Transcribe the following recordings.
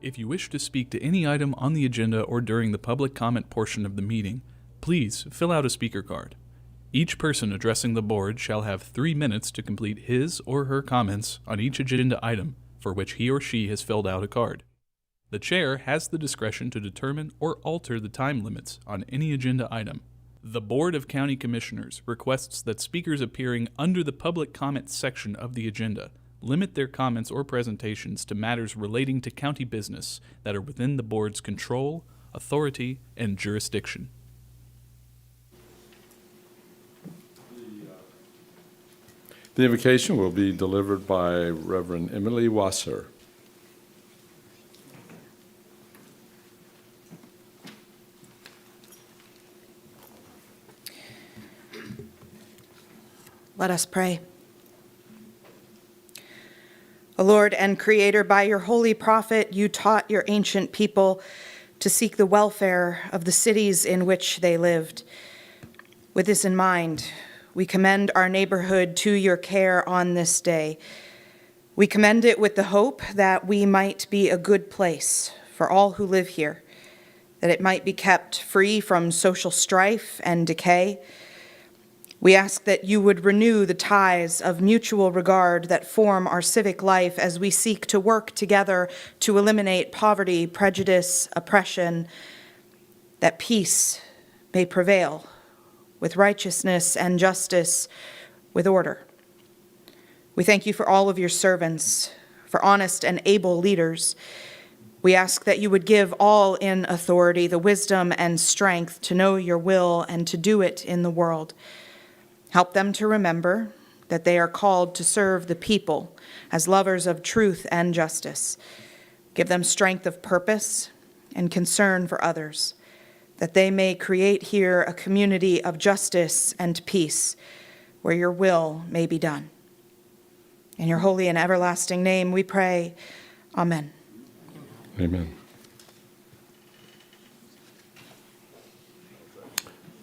If you wish to speak to any item on the agenda or during the public comment portion of the meeting, please fill out a speaker card. Each person addressing the board shall have 3 minutes to complete his or her comments on each agenda item for which he or she has filled out a card. The chair has the discretion to determine or alter the time limits on any agenda item. The Board of County Commissioners requests that speakers appearing under the public comment section of the agenda limit their comments or presentations to matters relating to county business that are within the board's control, authority, and jurisdiction. The invocation will be delivered by Reverend Emily Wasser. Let us pray. O Lord and Creator, by your holy prophet, you taught your ancient people to seek the welfare of the cities in which they lived. With this in mind, we commend our neighborhood to your care on this day. We commend it with the hope that we might be a good place for all who live here, that it might be kept free from social strife and decay. We ask that you would renew the ties of mutual regard that form our civic life as we seek to work together to eliminate poverty, prejudice, oppression, that peace may prevail with righteousness and justice, with order. We thank you for all of your servants, for honest and able leaders. We ask that you would give all in authority the wisdom and strength to know your will and to do it in the world. Help them to remember that they are called to serve the people as lovers of truth and justice. Give them strength of purpose and concern for others, that they may create here a community of justice and peace where your will may be done. In your holy and everlasting name we pray. Amen. Amen.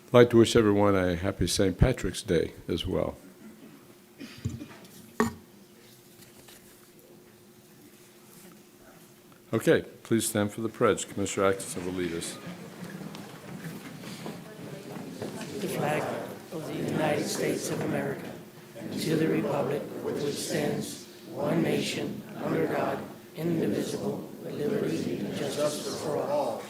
I'd like to wish everyone a happy St. Patrick's Day as well. Okay, please stand for the pledge. Commissioner Atkinson will lead us. The flag of the United States of America, to the republic which stands one nation under God, indivisible, with liberty and justice for all.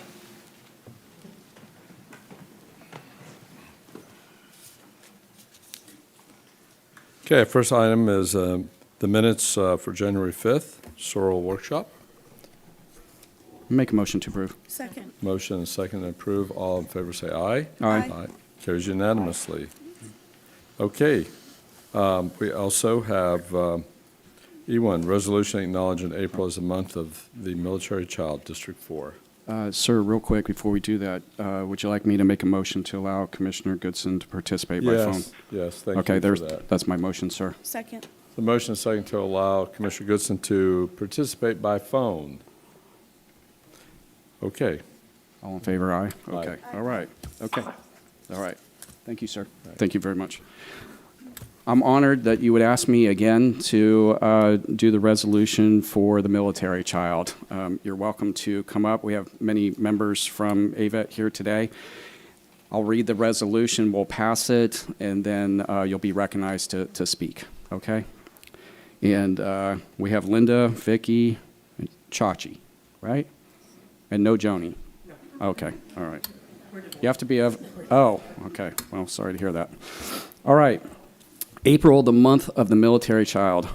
Okay, our first item is the minutes for January 5th, SOIRL workshop. Make a motion to approve. Second. Motion and second to approve. All in favor say aye. Aye. Aye. Carries unanimously. Okay, we also have E1, resolution acknowledging April as the month of the military child, District 4. Sir, real quick, before we do that, would you like me to make a motion to allow Commissioner Goodson to participate by phone? Yes, thank Okay, you for that. that's my motion, sir. Second. The motion is second to allow Commissioner Goodson to participate by phone. Okay. All in favor, aye? Aye. Okay, all right, okay, all right. Thank you, sir. Thank you very much. I'm honored that you would ask me again to do the resolution for the military child. You're welcome to come up. We have many members from AVET here today. I'll read the resolution, we'll pass it, and then you'll be recognized to speak, okay? And we have Linda, Vicky, and Chachi, right? And no Joni? Okay, all right. You have to be oh, okay. Well, sorry to hear that. All right. April, the month of the military child.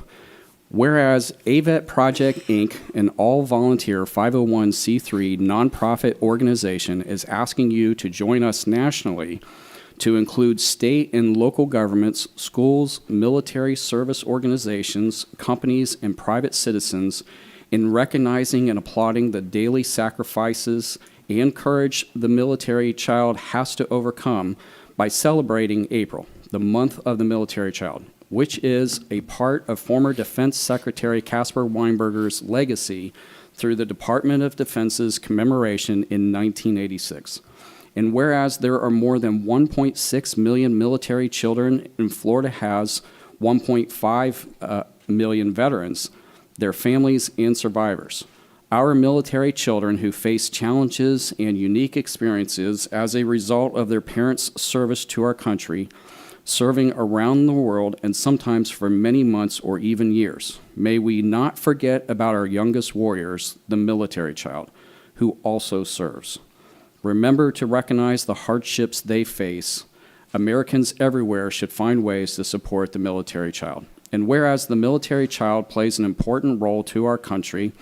Whereas AVET Project, Inc., an all-volunteer 501c3 nonprofit organization, is asking you to join us nationally to include state and local governments, schools, military service organizations, companies, and private citizens in recognizing and applauding the daily sacrifices and courage the military child has to overcome by celebrating April, the month of the military child, which is a part of former Defense Secretary Caspar Weinberger's legacy through the Department of Defense's commemoration in 1986. And whereas there are more than 1.6 million military children and Florida has 1.5 million veterans, their families, and survivors, our military children who face challenges and unique experiences as a result of their parents' service to our country, serving around the world and sometimes for many months or even years. May we not forget about our youngest warriors, the military child, who also serves. Remember to recognize the hardships they face. Americans everywhere should find ways to support the military child. And whereas the military child plays an important role to our country,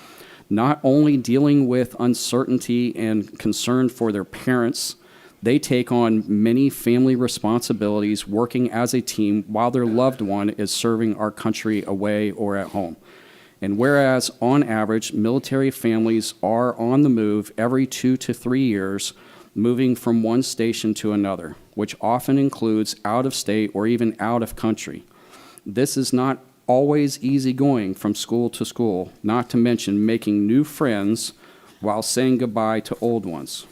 not only dealing with uncertainty and concern for their parents, they take on many family responsibilities working as a team while their loved one is serving our country away or at home. And whereas, on average, military families are on the move every 2 to 3 years, moving from one station to another, which often includes out of state or even out of country. This is not always easy going from school to school, not to mention making new friends while saying goodbye to old ones.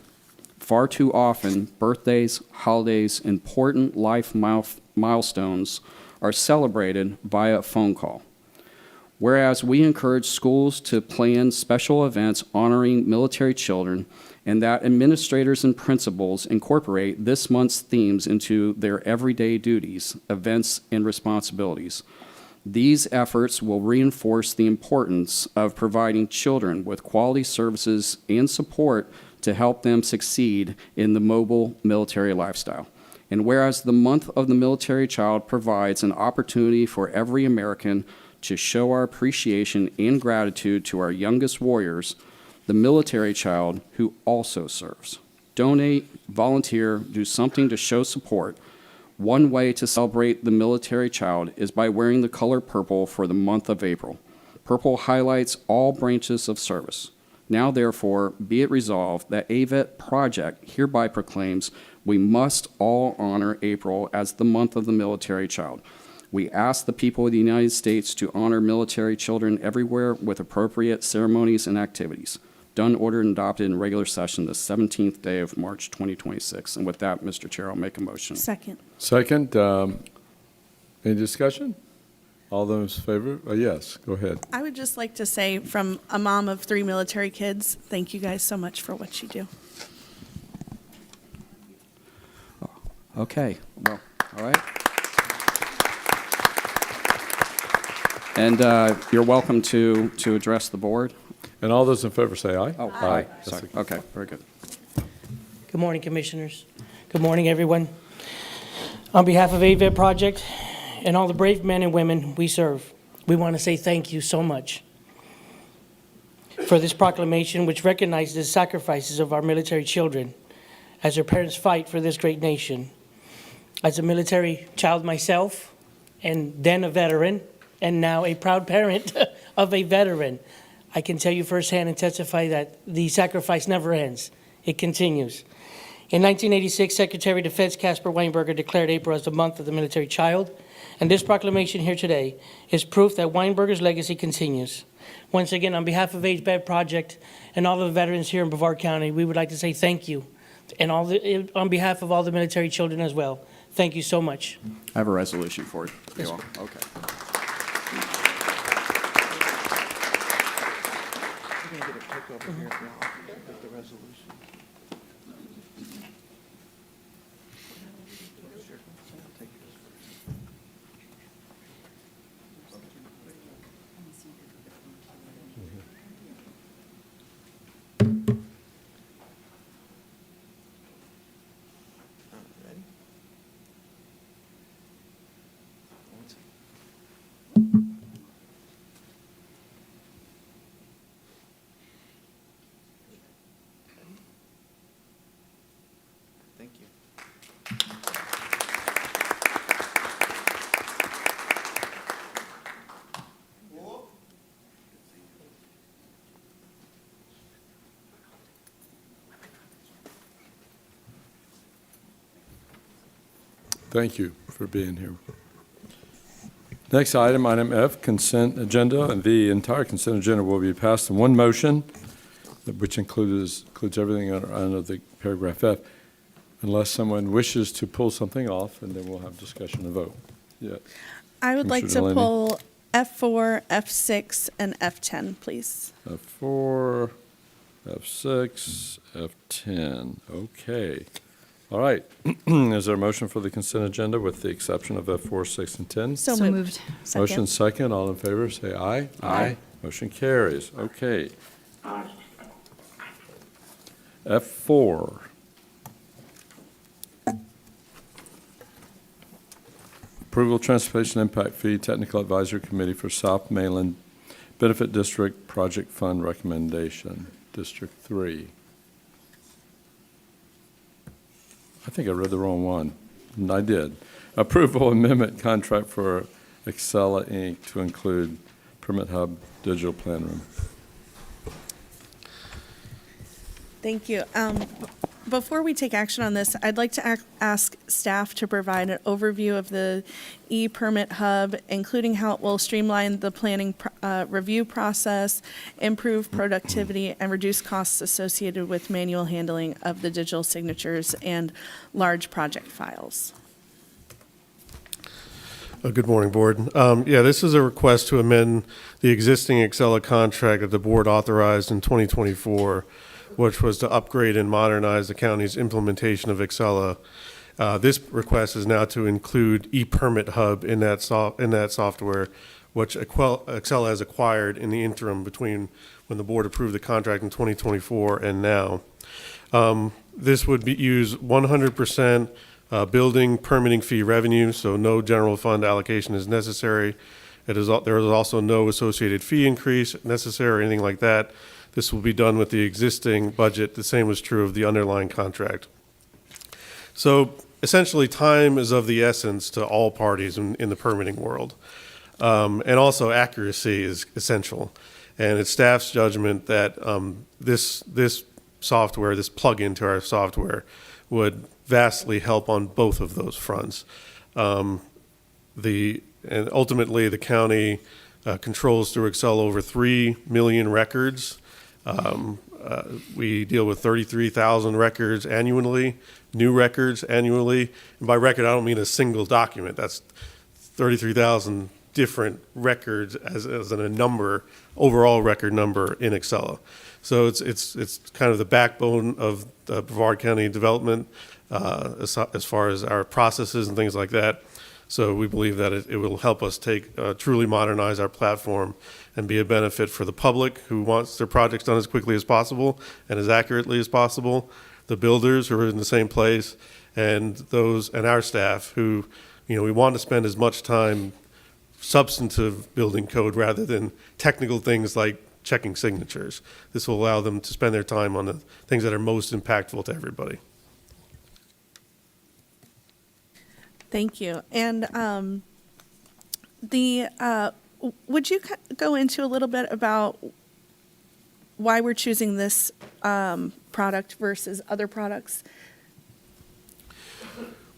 Far too often, birthdays, holidays, important life milestones are celebrated via a phone call. Whereas we encourage schools to plan special events honoring military children, and that administrators and principals incorporate this month's themes into their everyday duties, events, and responsibilities. These efforts will reinforce the importance of providing children with quality services and support to help them succeed in the mobile military lifestyle. And whereas the month of the military child provides an opportunity for every American to show our appreciation and gratitude to our youngest warriors, the military child who also serves. Donate, volunteer, do something to show support. One way to celebrate the military child is by wearing the color purple for the month of April. Purple highlights all branches of service. Now, therefore, be it resolved that AVET Project hereby proclaims we must all honor April as the month of the military child. We ask the people of the United States to honor military children everywhere with appropriate ceremonies and activities. Done, ordered, and adopted in regular session the 17th day of March 2026. And with that, Mr. Chair, I'll make a motion. Second. Second, any discussion? All those in favor? Yes, go ahead. I would just like to say, from a mom of 3 military kids, thank you guys so much for what you do. Okay, well, all right. And you're welcome to address the board. And all those in favor say aye. Oh, Aye. Sorry. Okay, very good. Good morning, Commissioners. Good morning, everyone. On behalf of AVET Project and all the brave men and women we serve, we want to say thank you so much for this proclamation, which recognizes the sacrifices of our military children as their parents fight for this great nation. As a military child myself, and then a veteran, and now a proud parent of a veteran, I can tell you firsthand and testify that the sacrifice never ends. It continues. In 1986, Secretary of Defense Caspar Weinberger declared April as the month of the military child, and this proclamation here today is proof that Weinberger's legacy continues. Once again, on behalf of AVET Project and all the veterans here in Brevard County, we would like to say thank you, and on behalf of all the military children as well. Thank you so much. I have a resolution for you. Yes, all. sir. Okay. Thank you for being here. Next item, item F, consent agenda, and the entire consent agenda will be passed in one motion, which includes everything under the paragraph F, unless someone wishes to pull something off, and then we'll have discussion and vote. Yeah. I would like to Commissioner Delaney? pull F4, F6, and F10, please. F4, F6, F10. Okay. All right. Is there a motion for the consent agenda with the exception of F4, 6, and 10? So moved. Motion second. All in favor, say aye. Aye. Motion carries. Okay. F4. Approval Transportation Impact Fee Technical Advisory Committee for South Mainland Benefit District Project Fund Recommendation, District 3. I think I read the wrong one. And I did. Approval Amendment Contract for Excella, Inc. to include Permit Hub Digital Plan Room. Thank you. Before we take action on this, I'd like to ask staff to provide an overview of the e-permit hub, including how it will streamline the planning review process, improve productivity, and reduce costs associated with manual handling of the digital signatures and large project files. Good morning, Board. Yeah, this is a request to amend the existing Excella contract that the Board authorized in 2024, which was to upgrade and modernize the county's implementation of Excella. This request is now to include ePermit Hub in that software, which Excella has acquired in the interim between when the board approved the contract in 2024 and now. This would use 100% building permitting fee revenue, so no general fund allocation is necessary. There is also no associated fee increase necessary or anything like that. This will be done with the existing budget. The same was true of the underlying contract. So essentially, time is of the essence to all parties in the permitting world. And also accuracy is essential. And it's staff's judgment that this software, this plug-in to our software, would vastly help on both of those fronts. And ultimately, the county controls through Excel over 3 million records. We deal with 33,000 records annually, new records annually. And by record, I don't mean a single document. That's 33,000 different records as in a number, overall record number in Excella. So it's kind of the backbone of the Brevard County development as far as our processes and things like that. So we believe that it will help us truly modernize our platform and be a benefit for the public who wants their projects done as quickly as possible and as accurately as possible, the builders who are in the same place, and our staff who, we want to spend as much time substantive building code rather than technical things like checking signatures. This will allow them to spend their time on the things that are most impactful to everybody. Thank you. And would you go into a little bit about why we're choosing this product versus other products?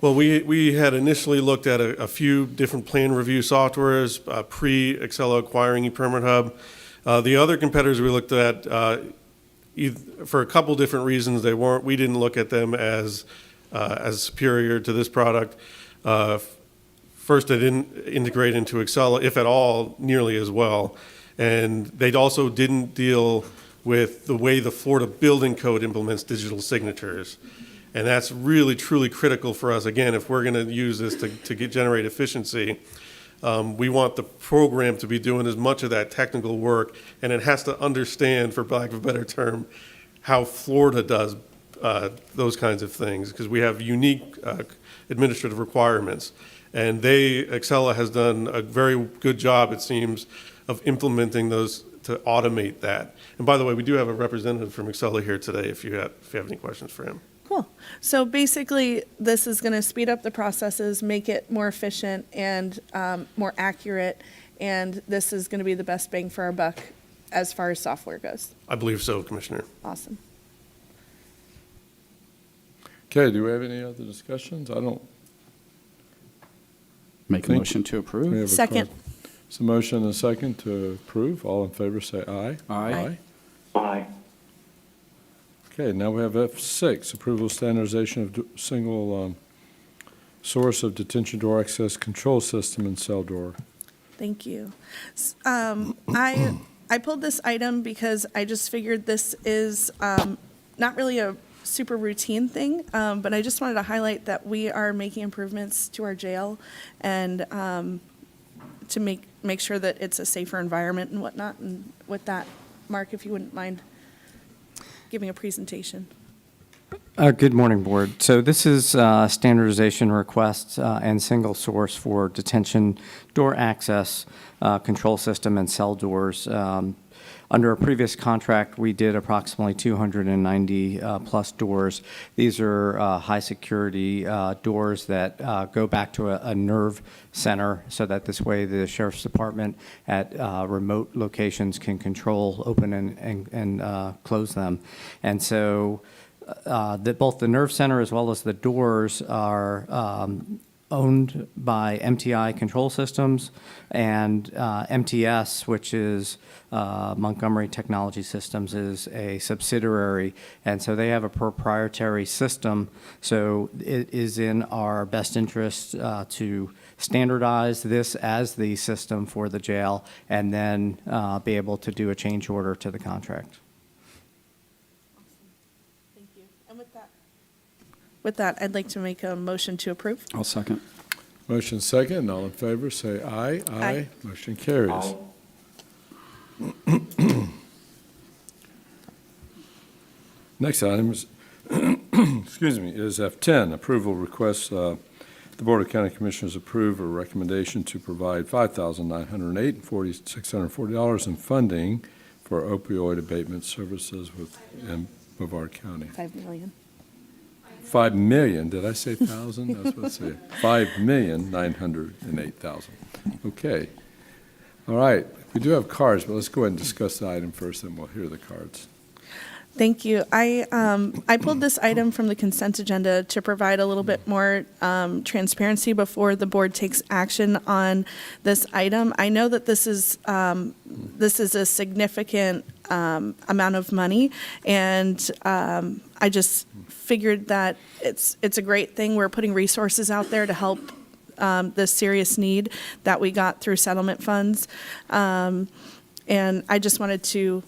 Well, we had initially looked at a few different plan review softwares pre-Excella acquiring ePermit Hub. The other competitors we looked at, for a couple different reasons, we didn't look at them as superior to this product. First, they didn't integrate into Excella, if at all, nearly as well. And they also didn't deal with the way the Florida Building Code implements digital signatures. And that's really, truly critical for us. Again, if we're going to use this to generate efficiency, we want the program to be doing as much of that technical work, and it has to understand, for lack of a better term, how Florida does those kinds of things, because we have unique administrative requirements. And Excella has done a very good job, it seems, of implementing those to automate that. And by the way, we do have a representative from Excella here today if you have any questions for him. Cool. So basically, this is going to speed up the processes, make it more efficient and more accurate, and this is going to be the best bang for our buck as far as software goes. I believe so, Commissioner. Awesome. Okay, do we have any other discussions? I don't. Make a Thank- motion to We approve. have a Second. card. It's a motion and a second to approve. All in favor, say aye. Aye. Aye. Okay, now we have F6, approval standardization of single source of detention door access control system and cell door. Thank you. I pulled this item because I just figured this is not really a super routine thing, but I just wanted to highlight that we are making improvements to our jail and to make sure that it's a safer environment and whatnot. And with that, Mark, if you wouldn't mind giving a presentation. Good morning, Board. So this is standardization requests and single source for detention door access, control system, and cell doors. Under a previous contract, we did approximately 290 plus doors. These are high security doors that go back to a nerve center so that this way the Sheriff's Department at remote locations can control, open, and close them. And so both the nerve center as well as the doors are owned by MTI Control Systems and MTS, which is Montgomery Technology Systems, is a subsidiary, and so they have a proprietary system. So it is in our best interest to standardize this as the system for the jail and then be able to do a change order to the contract. Thank you. And with that, I'd like to make a motion to approve. I'll second. Motion second, all in favor, say aye. Aye. Motion carries. Next item is, excuse me, is F10, approval requests, the Board of County Commissioners approve a recommendation to provide $5,908.640 in funding for opioid abatement services in Brevard County. 5 million. 5 million, did I say 1,000? I was supposed to say 5,908,000. Okay. All right. We do have cards, but let's go ahead and discuss the item first, then we'll hear the cards. Thank you. I pulled this item from the consent agenda to provide a little bit more transparency before the board takes action on this item. I know that this is a significant amount of money, and I just figured that it's a great thing. We're putting resources out there to help this serious need that we got through settlement funds, and I just wanted to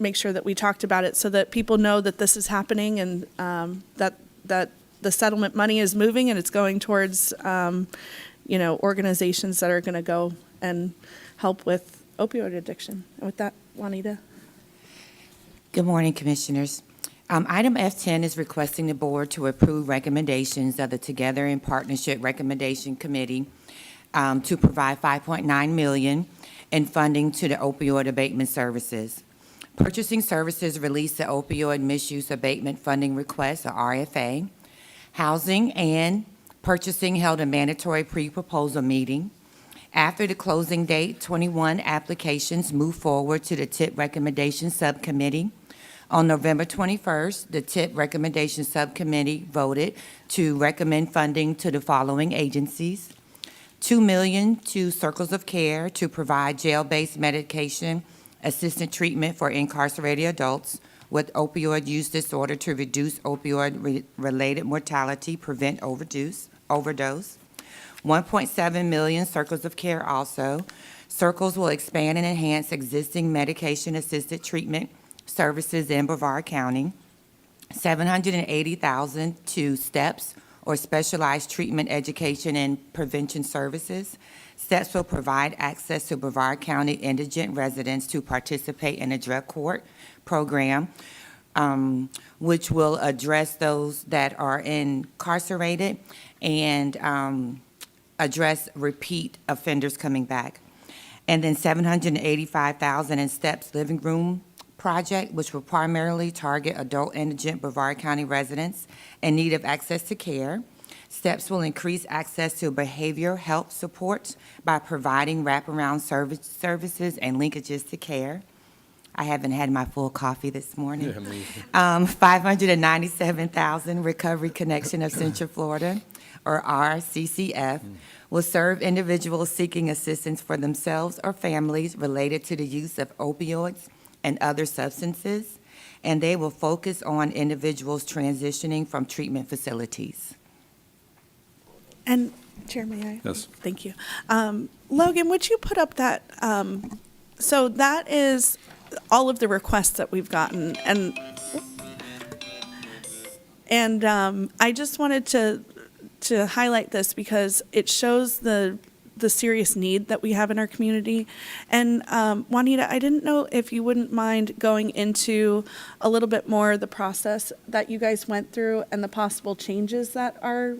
make sure that we talked about it so that people know that this is happening and that the settlement money is moving and it's going towards organizations that are going to go and help with opioid addiction. And with that, Juanita. Good morning, Commissioners. Item F10 is requesting the board to approve recommendations of the Together in Partnership Recommendation Committee to provide $5.9 million in funding to the opioid abatement services. Purchasing Services released the Opioid Misuse Abatement Funding Request, or RFA. Housing and Purchasing held a mandatory pre-proposal meeting. After the closing date, 21 applications moved forward to the TIP Recommendation Subcommittee. On November 21st, the TIP Recommendation Subcommittee voted to recommend funding to the following agencies: $2 million to Circles of Care to provide jail-based medication assisted treatment for incarcerated adults with opioid use disorder to reduce opioid-related mortality, prevent overdose. 1.7 million Circles of Care also. Circles will expand and enhance existing medication-assisted treatment services in Brevard County. $780,000 to STEPS, or Specialized Treatment Education and Prevention Services. STEPS will provide access to Brevard County indigent residents to participate in a drug court program, which will address those that are incarcerated and address repeat offenders coming back. And then $785,000 in STEPS Living Room Project, which will primarily target adult indigent Brevard County residents in need of access to care. STEPS will increase access to behavioral health support by providing wraparound services and linkages to care. I haven't had my full coffee this morning. $597,000 Recovery Connection of Central Florida, or RCCF, will serve individuals seeking assistance for themselves or families related to the use of opioids and other substances, and they will focus on individuals transitioning from treatment facilities. And Chair, may I? Yes. Thank you. Logan, would you put up that, so that is all of the requests that we've gotten, and I just wanted to highlight this because it shows the serious need that we have in our community. And Juanita, I didn't know if you wouldn't mind going into a little bit more the process that you guys went through and the possible changes that are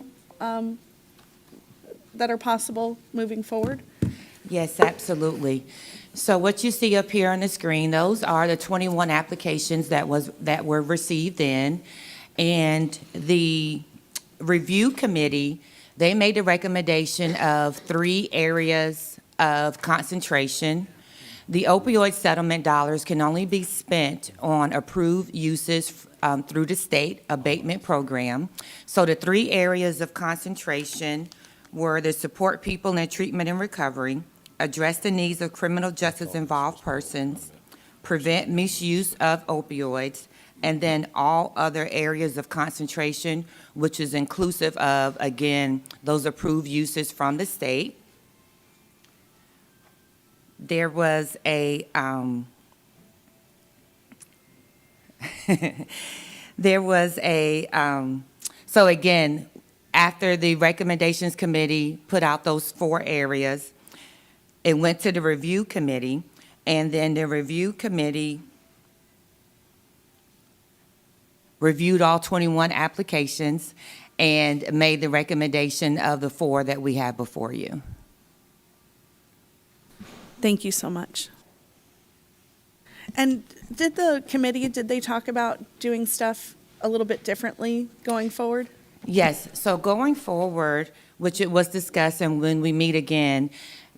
possible moving forward. Yes, absolutely. So what you see up here on the screen, those are the 21 applications that were received in, and the review committee, they made a recommendation of 3 areas of concentration. The opioid settlement dollars can only be spent on approved uses through the state abatement program. So the 3 areas of concentration were to support people in treatment and recovery, address the needs of criminal justice involved persons, prevent misuse of opioids, and then all other areas of concentration, which is inclusive of, again, those approved uses from the state. There was a, so again, after the recommendations committee put out those 4 areas, it went to the review committee, and then the review committee reviewed all 21 applications and made the recommendation of the 4 that we have before you. Thank you so much. And did they talk about doing stuff a little bit differently going forward? Yes, so going forward, which it was discussed, and when we meet again,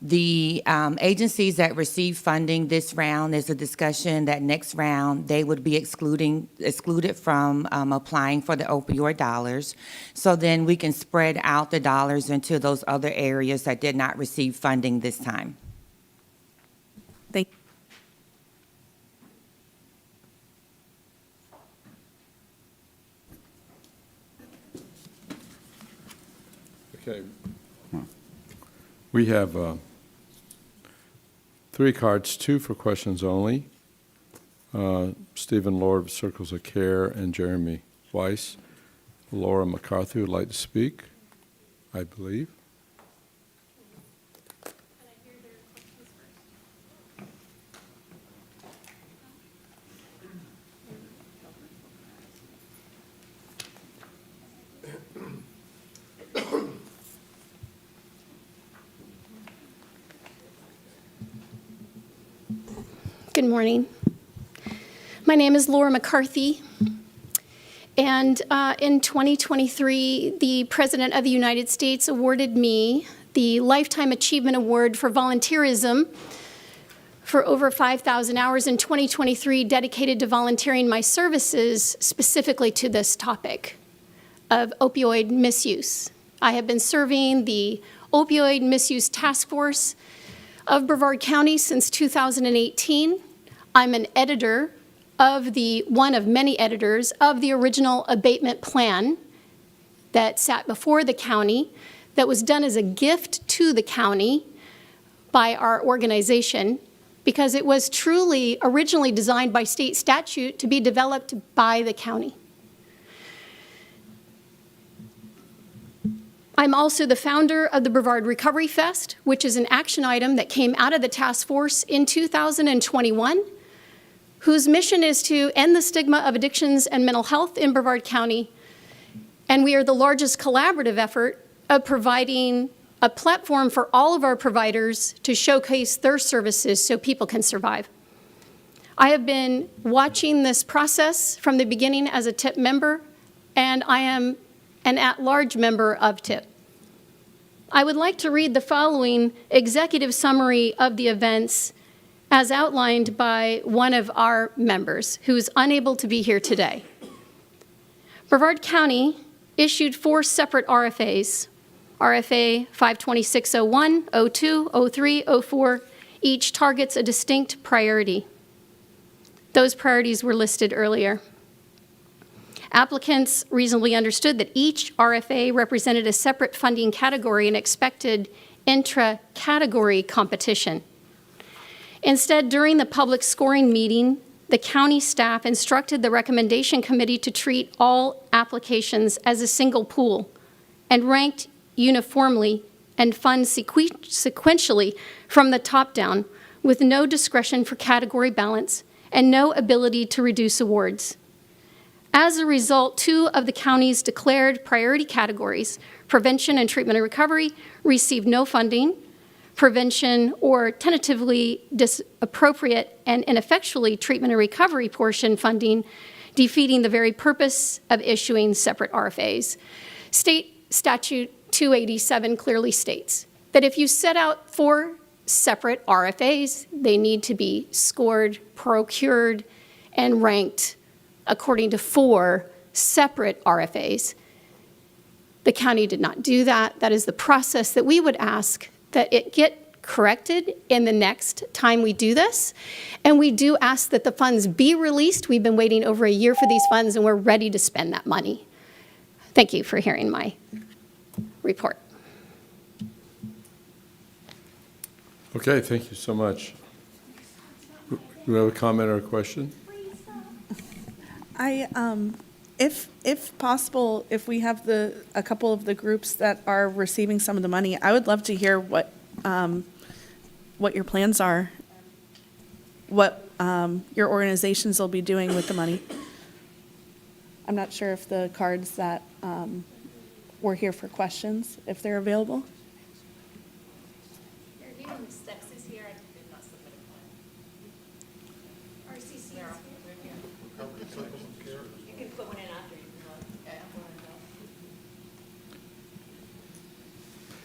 the agencies that receive funding this round, there's a discussion that next round they would be excluded from applying for the opioid dollars. So then we can spread out the dollars into those other areas that did not receive funding this time. Thank Okay. We have 3 cards, 2 for questions only. Stephen Lord of Circles of Care and Jeremy Weiss. Laura McCarthy would like to speak, I believe. Good morning. My name is Laura McCarthy, and in 2023, the President of the United States awarded me the Lifetime Achievement Award for volunteerism for over 5,000 hours in 2023 dedicated to volunteering my services specifically to this topic of opioid misuse. I have been serving the Opioid Misuse Task Force of Brevard County since 2018. I'm an editor of one of many editors of the original abatement plan that sat before the county, that was done as a gift to the county by our organization, because it was truly originally designed by state statute to be developed by the county. I'm also the founder of the Brevard Recovery Fest, which is an action item that came out of the task force in 2021, whose mission is to end the stigma of addictions and mental health in Brevard County. And we are the largest collaborative effort of providing a platform for all of our providers to showcase their services so people can survive. I have been watching this process from the beginning as a TIP member, and I am an at-large member of TIP. I would like to read the following executive summary of the events as outlined by one of our members who is unable to be here today. Brevard County issued 4 separate RFAs, RFA 52601, 02, 03, 04, each targets a distinct priority. Those priorities were listed earlier. Applicants reasonably understood that each RFA represented a separate funding category and expected intra-category competition. Instead, during the public scoring meeting, the county staff instructed the recommendation committee to treat all applications as a single pool and ranked uniformly and fund sequentially from the top down, with no discretion for category balance and no ability to reduce awards. As a result, 2 of the county's declared priority categories, prevention and treatment and recovery, received no funding. Prevention or tentatively disappropriate and ineffectually treatment and recovery portion funding, defeating the very purpose of issuing separate RFAs. State Statute 287 clearly states that if you set out 4 separate RFAs, they need to be scored, procured, and ranked according to 4 separate RFAs. The county did not do that. That is the process that we would ask that it get corrected in the next time we do this. And we do ask that the funds be released. We've been waiting over a year for these funds, and we're ready to spend that money. Thank you for hearing my report. Okay, thank you so much. Do we have a comment or a question? If possible, if we have a couple of the groups that are receiving some of the money, I would love to hear what your plans are, what your organizations will be doing with the money. I'm not sure if the cards that were here for questions, if they're available.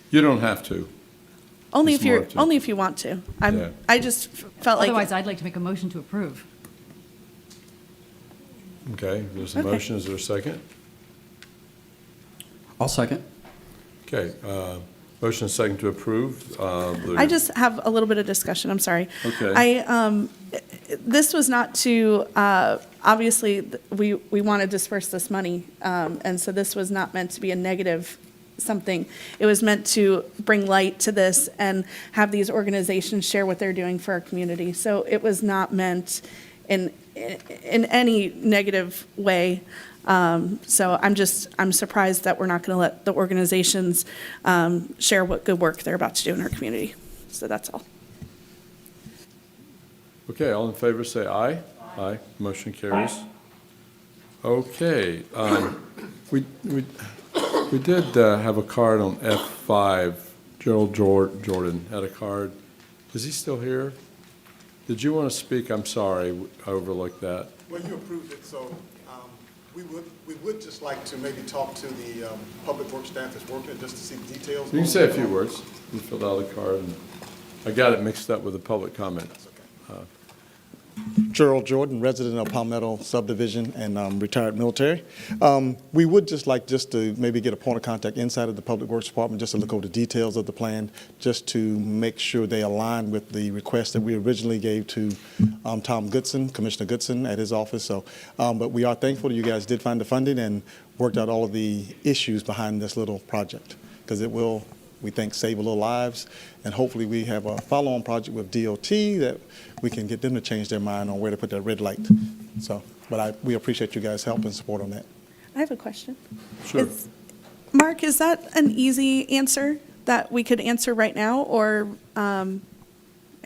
You don't have to. Only It's if you're, more to- only if you want to. Yeah. I just felt like. Otherwise, I'd like to make a motion to approve. Okay, there's a Okay. motion. Is there a second? I'll second. Okay, motion and second to approve. I just have a little bit of discussion, I'm sorry. Okay. This was not to, obviously, we want to disperse this money, and so this was not meant to be a negative something. It was meant to bring light to this and have these organizations share what they're doing for our community. So it was not meant in any negative way. So I'm surprised that we're not going to let the organizations share what good work they're about to do in our community. So that's all. Okay, all in favor, say aye. Aye. Motion carries. Okay, we did have a card on F5. Gerald Jordan had a card. Is he still here? Did you want to speak? I'm sorry, I overlooked that. Well, you approved it, so we would just like to maybe talk to the public works staff that's working it, just to see the details. You can say a few words. You filled out the card, and I got it mixed up with the public comment. Gerald Jordan, resident of Palmetto Subdivision and retired military. We would just like to maybe get a point of contact inside of the Public Works Department just to look over the details of the plan, just to make sure they align with the request that we originally gave to Tom Goodson, Commissioner Goodson at his office. So, but we are thankful that you guys did find the funding and worked out all of the issues behind this little project, because it will, we think, save a little lives. And hopefully we have a follow-on project with DOT that we can get them to change their mind on where to put that red light. So, but we appreciate you guys' help and support on that. I have a question. Sure. Mark, is that an easy answer that we could answer right now, or I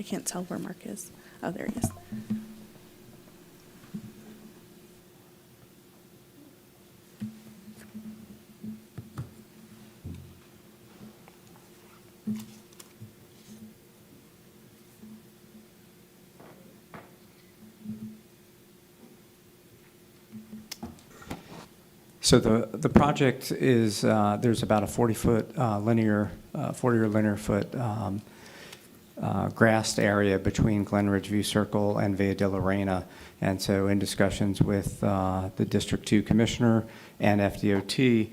can't tell where Mark is. Oh, there he is. So the project is, there's about a 40-foot linear, 40 or linear foot grassed area between Glen Ridgeview Circle and Via de la Reina. And so in discussions with the District 2 Commissioner and FDOT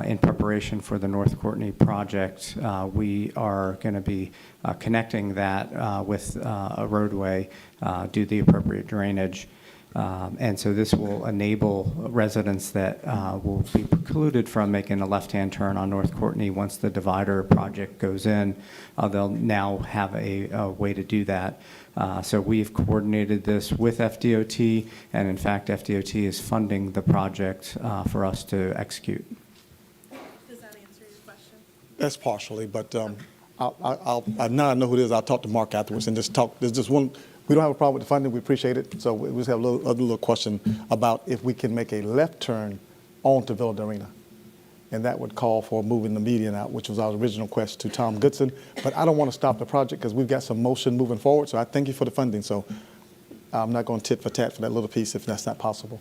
in preparation for the North Courtney project, we are going to be connecting that with a roadway, do the appropriate drainage. And so this will enable residents that will be precluded from making a left-hand turn on North Courtney once the divider project goes in. They'll now have a way to do that. So we've coordinated this with FDOT, and in fact, FDOT is funding the project for us to execute. Does that answer your question? That's partially, but now I know who it is. I'll talk to Mark afterwards and just talk. There's just one. We don't have a problem with the funding. We appreciate it. So we just have a little question about if we can make a left turn onto Villa de Arena. And that would call for moving the median out, which was our original request to Tom Goodson. But I don't want to stop the project because we've got some motion moving forward. So I thank you for the funding. So I'm not going to tit for tat for that little piece if that's not possible.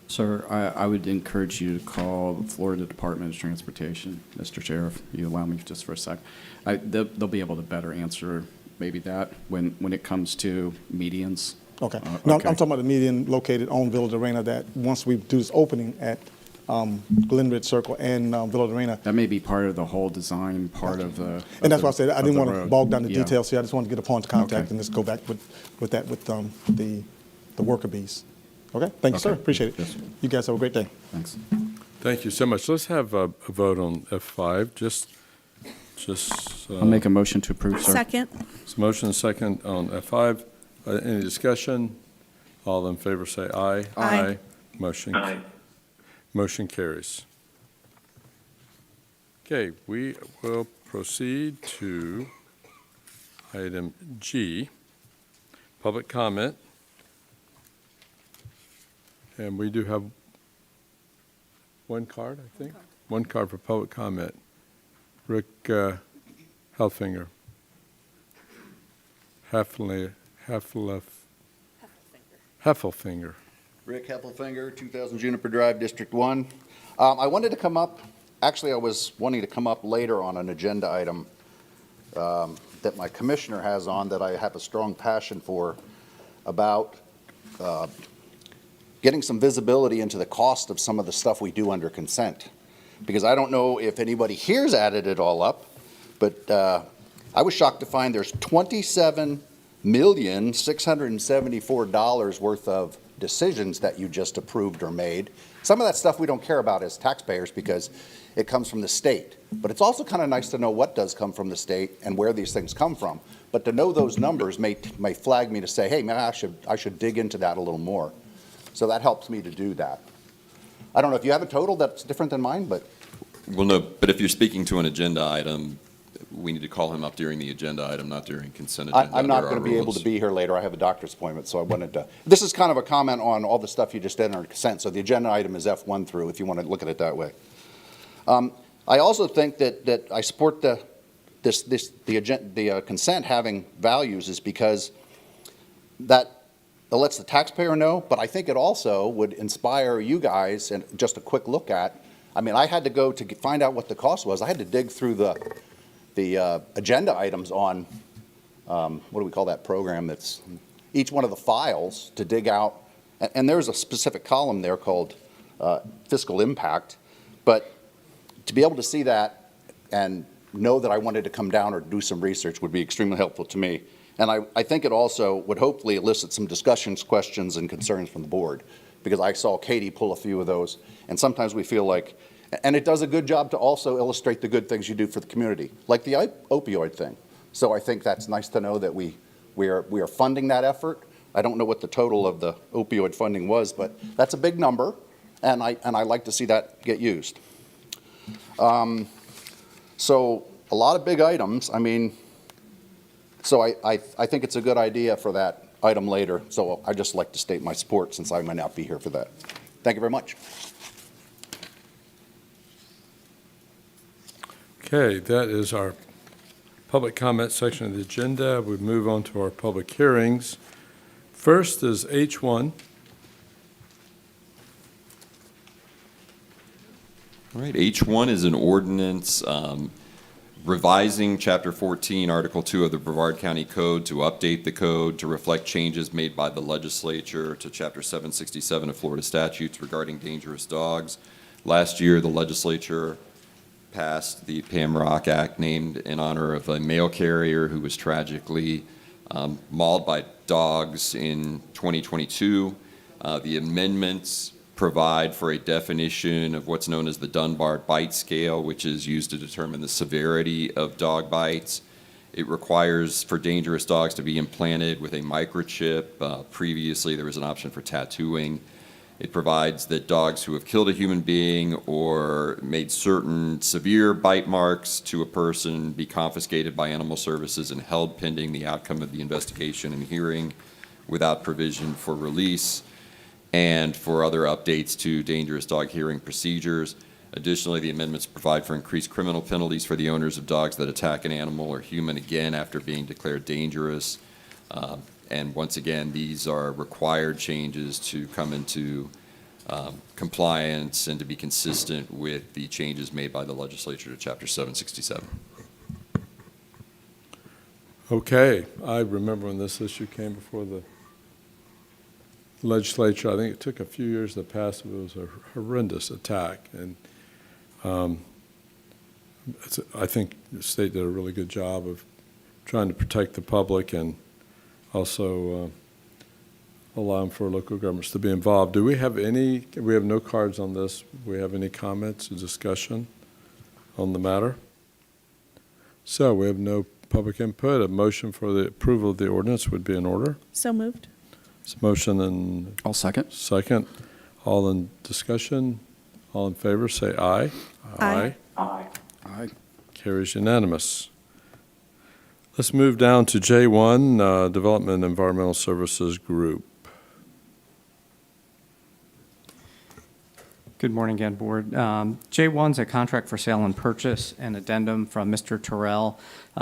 Sir, I would encourage you to call the Florida Department of Transportation, Mr. Sheriff. You allow me just for a sec. They'll be able to better answer maybe that when it comes to medians. Okay. No, okay. I'm talking about the median located on Villa de Arena that once we do this opening at Glenridge Circle and Villa de Arena. That may be part of the whole design, part of the. And that's why I said I didn't want to road. bog down the Yeah. details here. I just wanted to get a point of contact Okay. and just go back with that with the worker bees. Okay. Thank you, sir. Okay. Appreciate it. Yes, sir. You guys have a great day. Thanks. Thank you so much. Let's have a vote on F5. I'll make a motion to approve, sir. Second. Motion and second on F5. Any discussion? All in favor say aye. Aye. Motion carries. Okay, we will proceed to item G, public comment. And we do have one card, I think? One card for public comment. Rick Heffelfinger. Heffelfinger. Rick Heffelfinger, 2000 Juniper Drive, District 1. I wanted to come up, actually I was wanting to come up later on an agenda item that my commissioner has on that I have a strong passion for about getting some visibility into the cost of some of the stuff we do under consent. Because I don't know if anybody here's added it all up, but I was shocked to find there's $27,674,000 worth of decisions that you just approved or made. Some of that stuff we don't care about as taxpayers because it comes from the state. But it's also kind of nice to know what does come from the state and where these things come from. But to know those numbers may flag me to say, hey, man, I should dig into that a little more. So that helps me to do that. I don't know if you have a total that's different than mine, but. Well, no, but if you're speaking to an agenda item, we need to call him up during the agenda item, not during consent agenda. I'm not under going our to be able rules. to be here later. I have a doctor's appointment, so I wanted to. This is kind of a comment on all the stuff you just did under consent. So the agenda item is F1 through, if you want to look at it that way. I also think that I support the consent having values is because that it lets the taxpayer know, but I think it also would inspire you guys, and just a quick look at, I mean, I had to go to find out what the cost was. I had to dig through the agenda items on, what do we call that program that's, each one of the files to dig out, and there's a specific column there called fiscal impact, but to be able to see that and know that I wanted to come down or do some research would be extremely helpful to me. And I think it also would hopefully elicit some discussions, questions, and concerns from the board, because I saw Katie pull a few of those, and sometimes we feel like, and it does a good job to also illustrate the good things you do for the community, like the opioid thing. So I think that's nice to know that we are funding that effort. I don't know what the total of the opioid funding was, but that's a big number, and I like to see that get used. So a lot of big items. I mean, so I think it's a good idea for that item later. So I just like to state my support since I might not be here for that. Thank you very much. Okay, that is our public comment section of the agenda. We move on to our public hearings. First is H1. All right, H1 is an ordinance revising Chapter 14, Article 2 of the Brevard County Code to update the code to reflect changes made by the legislature to Chapter 767 of Florida statutes regarding dangerous dogs. Last year, the legislature passed the Pamrock Act, named in honor of a mail carrier who was tragically mauled by dogs in 2022. The amendments provide for a definition of what's known as the Dunbar bite scale, which is used to determine the severity of dog bites. It requires for dangerous dogs to be implanted with a microchip. Previously, there was an option for tattooing. It provides that dogs who have killed a human being or made certain severe bite marks to a person be confiscated by animal services and held pending the outcome of the investigation and hearing without provision for release, and for other updates to dangerous dog hearing procedures. Additionally, the amendments provide for increased criminal penalties for the owners of dogs that attack an animal or human again after being declared dangerous. And once again, these are required changes to come into compliance and to be consistent with the changes made by the legislature to Chapter 767. Okay, I remember when this issue came before the legislature. I think it took a few years to pass, but it was a horrendous attack. And I think the state did a really good job of trying to protect the public and also allowing for local governments to be involved. Do we have any, we have no cards on this. Do we have any comments or discussion on the matter? So we have no public input. A motion for the approval of the ordinance would be in order. So moved. It's a motion and I'll second. second. All in discussion? All in favor, say aye. Aye. Aye. Carries unanimous. Let's move down to J1, Development Environmental Services Group. Good morning again, Board. J1's a contract for sale and purchase, an addendum from Mr. Terrel.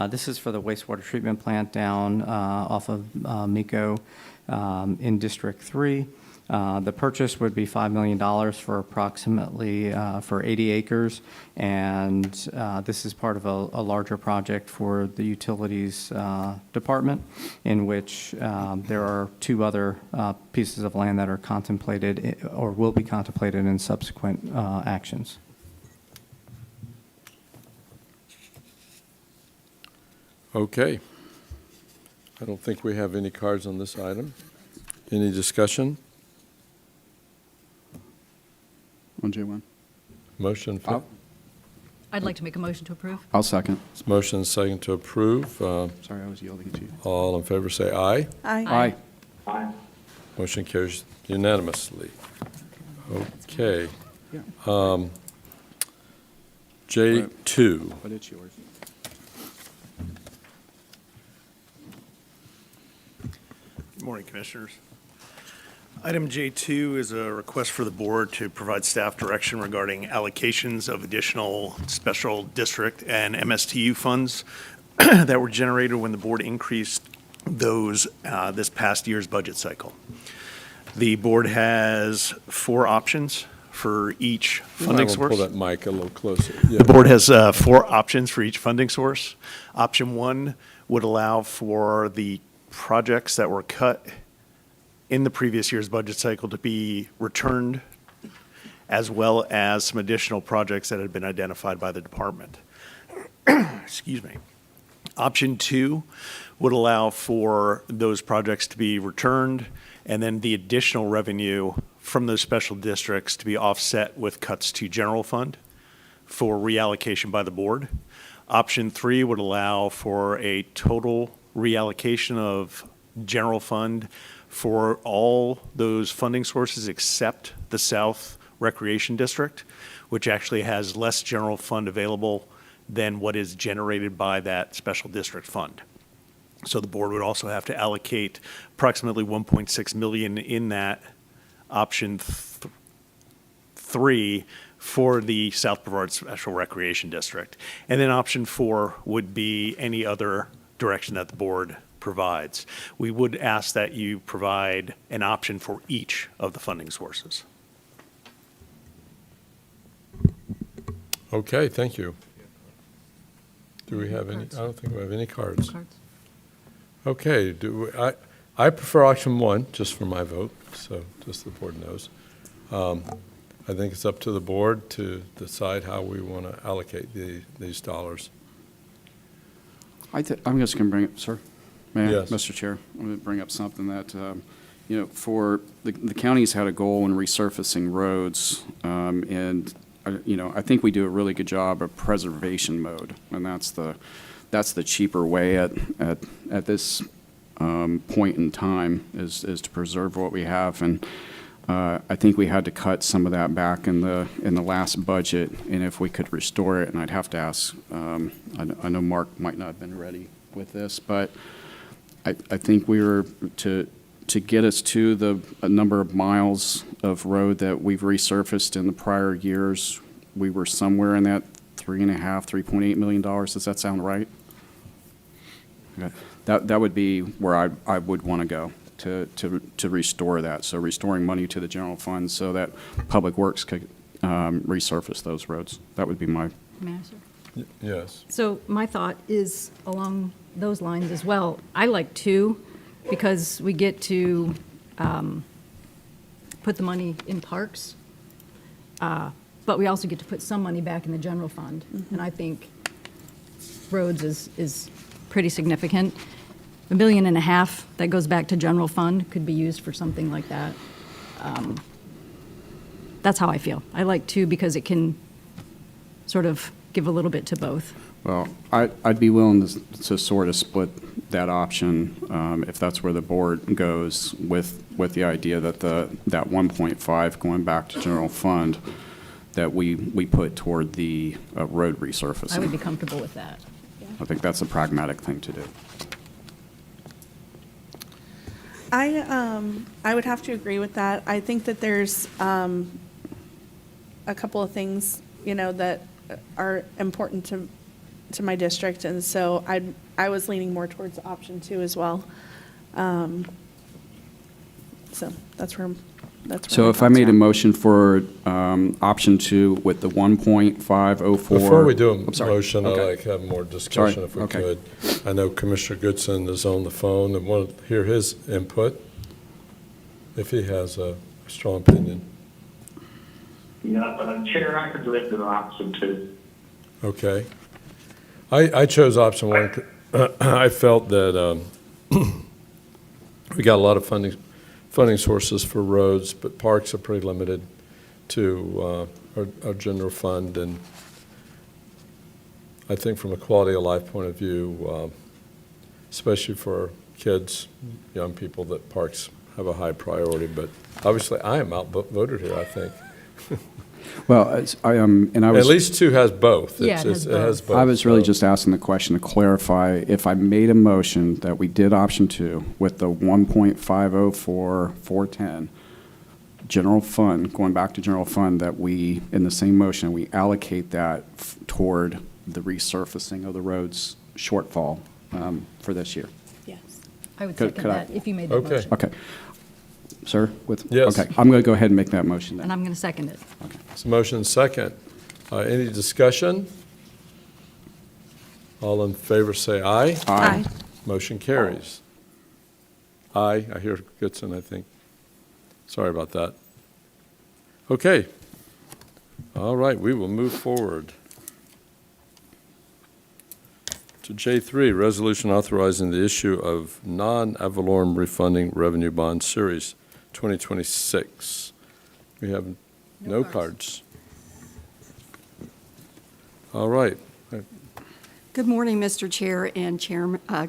This is for the wastewater treatment plant down off of Miko in District 3. The purchase would be $5 million for approximately for 80 acres, and this is part of a larger project for the utilities department, in which there are two other pieces of land that are contemplated or will be contemplated in subsequent actions. Okay. I don't think we have any cards on this item. Any discussion? On J1. Motion for, I'd like to make a motion to approve. I'll second. it's motion and second to approve. Sorry, I was yielding to you. All in favor say aye. Aye. Motion carries unanimously. Okay. Yeah. J2. But it's yours. Good morning, Commissioners. Item J2 is a request for the board to provide staff direction regarding allocations of additional special district and MSTU funds that were generated when the board increased those this past year's budget cycle. The board has 4 options for each funding source. Pull that mic a little closer. The board has 4 options for each funding source. Option 1 would allow for the projects that were cut in the previous year's budget cycle to be returned, as well as some additional projects that had been identified by the department. Excuse me. Option 2 would allow for those projects to be returned, and then the additional revenue from those special districts to be offset with cuts to general fund for reallocation by the board. Option 3 would allow for a total reallocation of general fund for all those funding sources except the South Recreation District, which actually has less general fund available than what is generated by that special district fund. So the board would also have to allocate approximately $1.6 million in that option 3 for the South Brevard Special Recreation District. And then option 4 would be any other direction that the board provides. We would ask that you provide an option for each of the funding sources. Okay, thank you. Do we have any? I don't think we have any cards. Cards. Okay, I prefer option one, just for my vote, so just the board knows. I think it's up to the board to decide how we want to allocate these dollars. I'm just going to bring up, sir, may I, Yes. Mr. Chair? I'm going to bring up something that, for the county's had a goal in resurfacing roads, and, I think we do a really good job of preservation mode, and that's the cheaper way at this point in time is to preserve what we have. And I think we had to cut some of that back in the last budget, and if we could restore it, and I'd have to ask, I know Mark might not have been ready with this, but I think we were to get us to a number of miles of road that we've resurfaced in the prior years, we were somewhere in that $3.8 million. Does that sound right? Okay. That would be where I would want to go to restore that. So restoring money to the general fund so that Public Works could resurface those roads. That would be my. May I, sir? Yes. So my thought is along those lines as well. I like 2 because we get to put the money in parks, but we also get to put some money back in the general fund. Mm-hmm. And I think roads is pretty significant. $1.5 million that goes back to general fund could be used for something like that. That's how I feel. I like 2 because it can sort of give a little bit to both. Well, I'd be willing to sort of split that option if that's where the board goes with the idea that that 1.5 going back to general fund that we put toward the road resurfacing. I would be comfortable with that. I think that's a pragmatic thing to do. I would have to agree with that. I think that there's a couple of things, that are important to my district, and so I was leaning more towards option 2 as well. So that's where So my if I thoughts made a are. motion for option 2 with the 1.504. Before we do a I'm sorry. motion, I'd Okay. like to have more discussion Sorry. if we Okay. could. I know Commissioner Goodson is on the phone and want to hear his input, if he has a strong opinion. Yeah, Chair, I could live with option 2. Okay. I chose option 1. I felt that we got a lot of funding sources for roads, but parks are pretty limited to our general fund. And I think from a quality of life point of view, especially for kids, young people, that parks have a high priority. But obviously, I am outvoted here, I think. Well, and I was. At least 2 has both. Yeah, it has both. I was really so- just asking the question to clarify, if I made a motion that we did option 2 with the 1.504,410 general fund, going back to general fund, that we, in the same motion, we allocate that toward the resurfacing of the roads shortfall for this year. Yes. I would Could- second could I- that if you made that Okay. motion. Okay. Sir, Yes. Okay, I'm going to go ahead and make that motion then. And I'm going to second it. So motion second. Any discussion? All in favor say aye. Aye. Motion carries. Aye. I hear Goodson, I think. Sorry about that. Okay. All right, we will move forward to J3, resolution authorizing the issue of non-Valorem refunding revenue bond series 2026. We have no cards. All right. Good morning, Mr. Chair and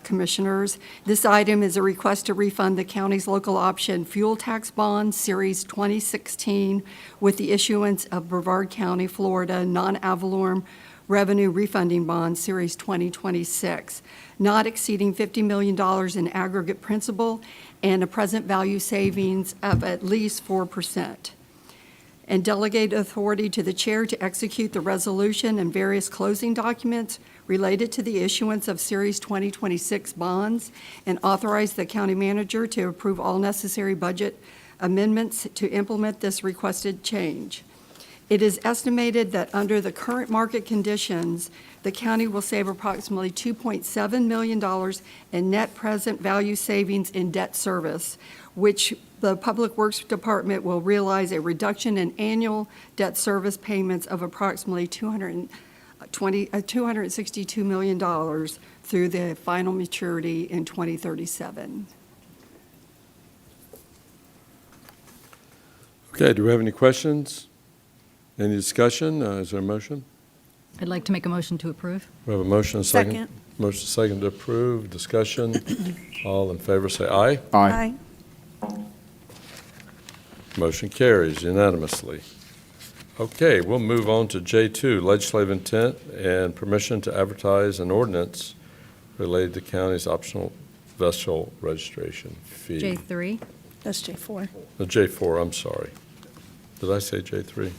Commissioners. This item is a request to refund the county's local option fuel tax bond, Series 2016, with the issuance of Brevard County, Florida, non-Valorem revenue refunding bond, Series 2026, not exceeding $50 million in aggregate principal and a present value savings of at least 4%. And delegate authority to the chair to execute the resolution and various closing documents related to the issuance of Series 2026 bonds, and authorize the county manager to approve all necessary budget amendments to implement this requested change. It is estimated that under the current market conditions, the county will save approximately $2.7 million in net present value savings in debt service, which the Public Works Department will realize a reduction in annual debt service payments of approximately $262 million through the final maturity in 2037. Okay, do we have any questions? Any discussion? Is there a motion? I'd like to make a motion to approve. We have a motion and a second. Second. Motion second to approve. Discussion. All in favor say aye. Aye. Motion carries unanimously. Okay, we'll move on to J2, legislative intent and permission to advertise an ordinance related to county's optional vessel registration fee. J3. That's J4. J4, I'm sorry. Did I say J3?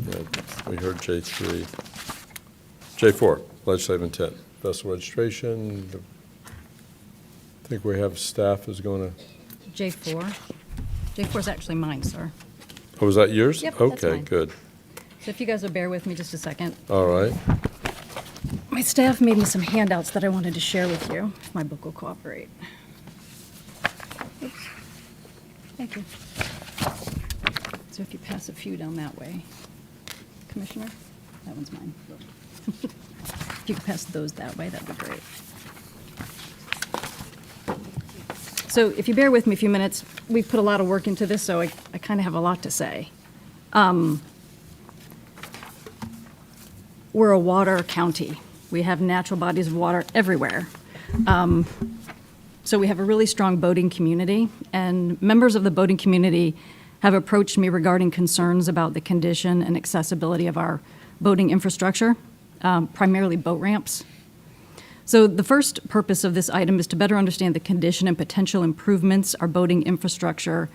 Yeah, we heard J3. J4, legislative intent, vessel registration. I think we have staff is going to, J4. J4 is actually mine, sir. oh, was that yours? Yep, that's Okay, mine. good. So if you guys will bear with me just a second. All right. My staff made me some handouts that I wanted to share with you, if my book will cooperate. Oops. Thank you. So if you pass a few down that way. Commissioner, that one's mine. If you could pass those that way, that'd be great. So if you bear with me a few minutes, we've put a lot of work into this, so I kind of have a lot to say. We're a water county. We have natural bodies of water everywhere. So we have a really strong boating community, and members of the boating community have approached me regarding concerns about the condition and accessibility of our boating infrastructure, primarily boat ramps. So the first purpose of this item is to better understand the condition and potential improvements our boating infrastructure,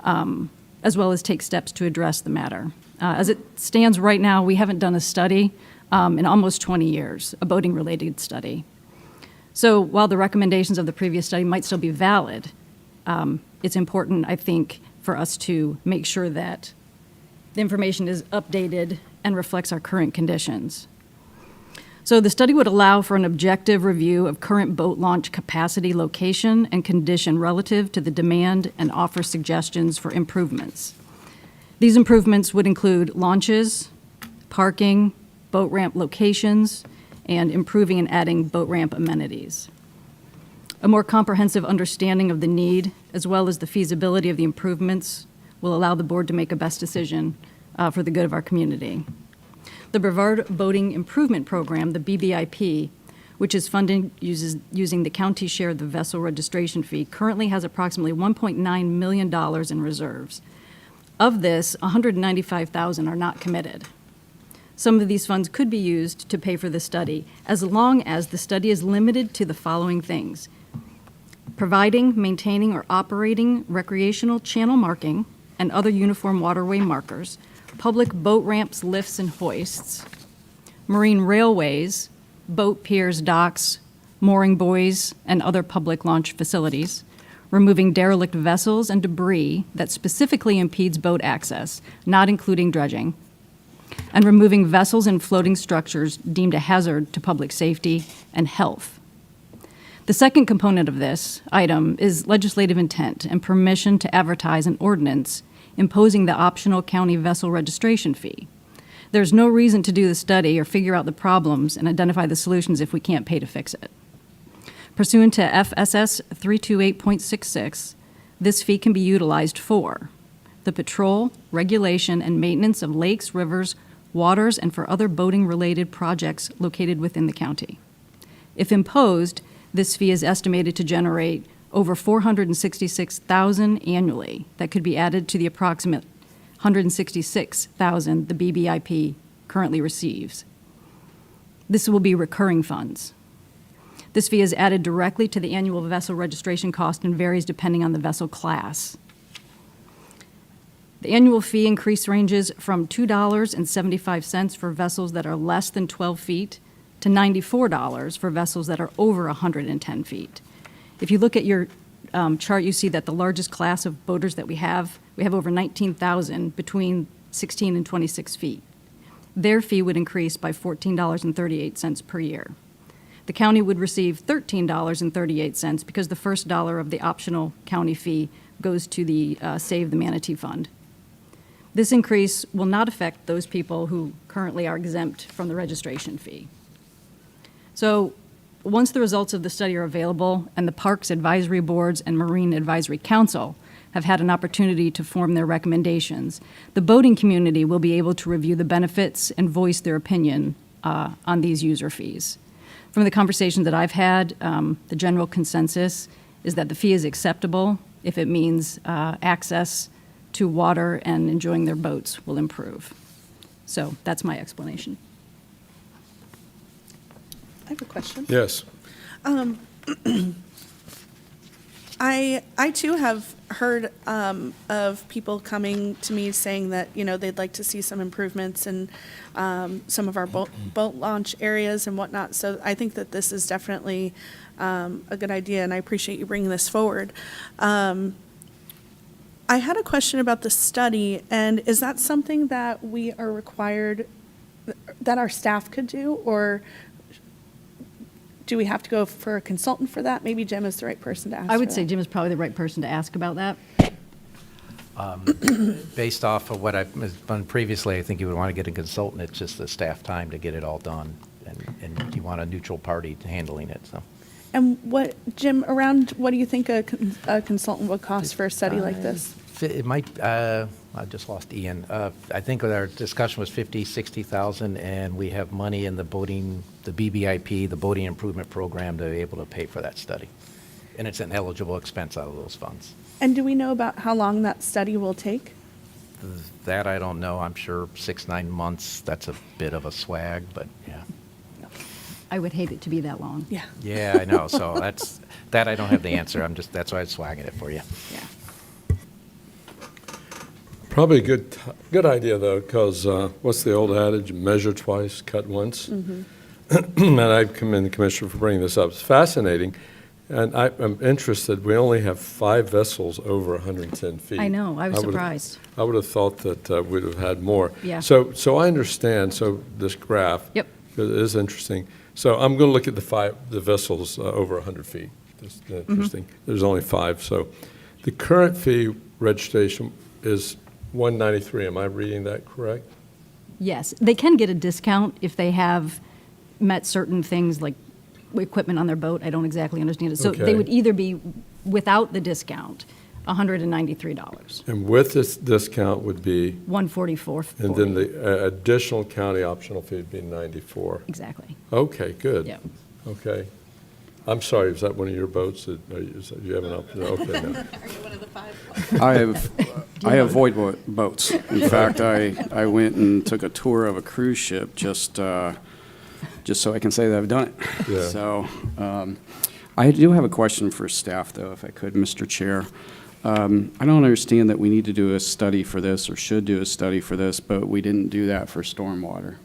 as well as take steps to address the matter. As it stands right now, we haven't done a study in almost 20 years, a boating-related study. So while the recommendations of the previous study might still be valid, it's important, I think, for us to make sure that the information is updated and reflects our current conditions. So the study would allow for an objective review of current boat launch capacity, location, and condition relative to the demand and offer suggestions for improvements. These improvements would include launches, parking, boat ramp locations, and improving and adding boat ramp amenities. A more comprehensive understanding of the need, as well as the feasibility of the improvements, will allow the board to make a best decision for the good of our community. The Brevard Boating Improvement Program, the BBIP, which is funded using the county share of the vessel registration fee, currently has approximately $1.9 million in reserves. Of this, $195,000 are not committed. Some of these funds could be used to pay for the study, as long as the study is limited to the following things: providing, maintaining, or operating recreational channel marking and other uniform waterway markers, public boat ramps, lifts, and hoists, marine railways, boat piers, docks, mooring buoys, and other public launch facilities, removing derelict vessels and debris that specifically impedes boat access, not including dredging, and removing vessels and floating structures deemed a hazard to public safety and health. The second component of this item is legislative intent and permission to advertise an ordinance imposing the optional county vessel registration fee. There's no reason to do the study or figure out the problems and identify the solutions if we can't pay to fix it. Pursuant to FSS 328.66, this fee can be utilized for the patrol, regulation, and maintenance of lakes, rivers, waters, and for other boating-related projects located within the county. If imposed, this fee is estimated to generate over $466,000 annually that could be added to the approximate $166,000 the BBIP currently receives. This will be recurring funds. This fee is added directly to the annual vessel registration cost and varies depending on the vessel class. The annual fee increase ranges from $2.75 for vessels that are less than 12 feet to $94 for vessels that are over 110 feet. If you look at your chart, you see that the largest class of boaters that we have over 19,000 between 16 and 26 feet. Their fee would increase by $14.38 per year. The county would receive $13.38 because the first dollar of the optional county fee goes to the Save the Manatee Fund. This increase will not affect those people who currently are exempt from the registration fee. So once the results of the study are available and the Parks Advisory Boards and Marine Advisory Council have had an opportunity to form their recommendations, the boating community will be able to review the benefits and voice their opinion on these user fees. From the conversations that I've had, the general consensus is that the fee is acceptable if it means access to water and enjoying their boats will improve. So that's my explanation. I have a question. Yes. I too have heard of people coming to me saying that, you know, they'd like to see some improvements in some of our boat launch areas and whatnot. So I think that this is definitely a good idea, and I appreciate you bringing this forward. I had a question about the study, and is that something that we are required, that our staff could do, or do we have to go for a consultant for that? Maybe Jim is the right person to ask. I would for say that. Jim is probably the right person to ask about that. Based off of what I've done previously, I think you would want to get a consultant. It's just the staff time to get it all done, and you want a neutral party handling it, so. And what, Jim, around what do you think a consultant would cost for a study like this? It might, I just lost Ian. I think our discussion was 50, 60,000, and we have money in the boating, the BBIP, the Boating Improvement Program, to be able to pay for that study. And it's an eligible expense out of those funds. And do we know about how long that study will take? That I don't know. I'm sure 6-9 months, that's a bit of a swag, but yeah. I would hate it to be that long. Yeah. Yeah, I know. So that I don't have the answer. That's why I'm swagging it for you. Yeah. Probably a good idea, though, because what's the old adage? Measure twice, cut once. And I commend the commissioner for bringing this up. It's fascinating, and I'm interested. We only have 5 vessels over 110 feet. I know. I was surprised. I would have thought that we'd have had more. Yeah. So I understand. So this graph. Yep. It is interesting. So I'm going to look at the vessels over 100 feet. That's interesting. There's only 5. So the current fee registration is $193. Am I reading that correct? Yes, they can get a discount if they have met certain things like equipment on their boat. I don't exactly understand it. So Okay. they would either be without the discount, $193, And with this discount would be, $144.40. and then the additional county optional fee would be $94. Exactly. Okay, good. Yep. Okay. I'm sorry, is that one of your boats? Do you have an option? Okay, no. Are you one of the 5? I avoid boats. In fact, I went and took a tour of a cruise ship just so I can say that I've done it. Yeah. So I do have a question for staff, though, if I could, Mr. Chair. I don't understand that we need to do a study for this or should do a study for this, but we didn't do that for stormwater.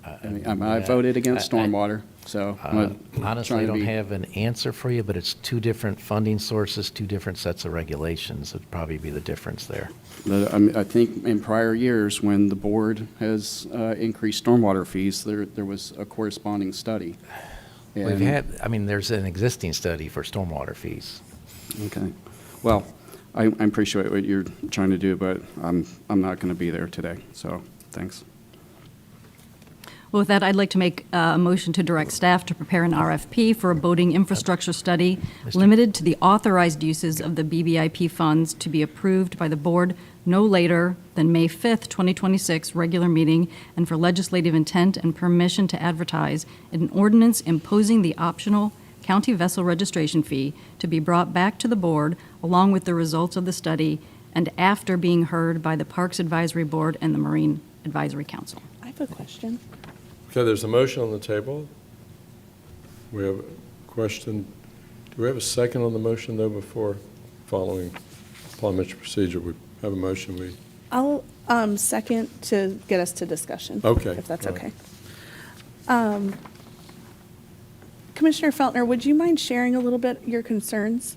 I voted against stormwater, so I'm Honestly, I don't have an answer for you, but it's 2 different funding sources, 2 different sets of regulations would probably be the difference there. I think in prior years, when the board has increased stormwater fees, there was a corresponding study. We've had, there's an existing study for stormwater fees. Okay. Well, I appreciate what you're trying to do, but I'm not going to be there today, so thanks. Well, with that, I'd like to make a motion to direct staff to prepare an RFP for a boating infrastructure study limited to the authorized uses of the BBIP funds to be approved by the board no later than May 5th, 2026 regular meeting, and for legislative intent and permission to advertise an ordinance imposing the optional county vessel registration fee to be brought back to the board along with the results of the study and after being heard by the Parks Advisory Board and the Marine Advisory Council. I have a question. Okay, there's a motion on the table. We have a question. Do we have a second on the motion, though, before following parliamentary procedure? We have a motion. I'll second to get us to discussion. Okay, If that's all okay. right. Commissioner Feltner, would you mind sharing a little bit your concerns?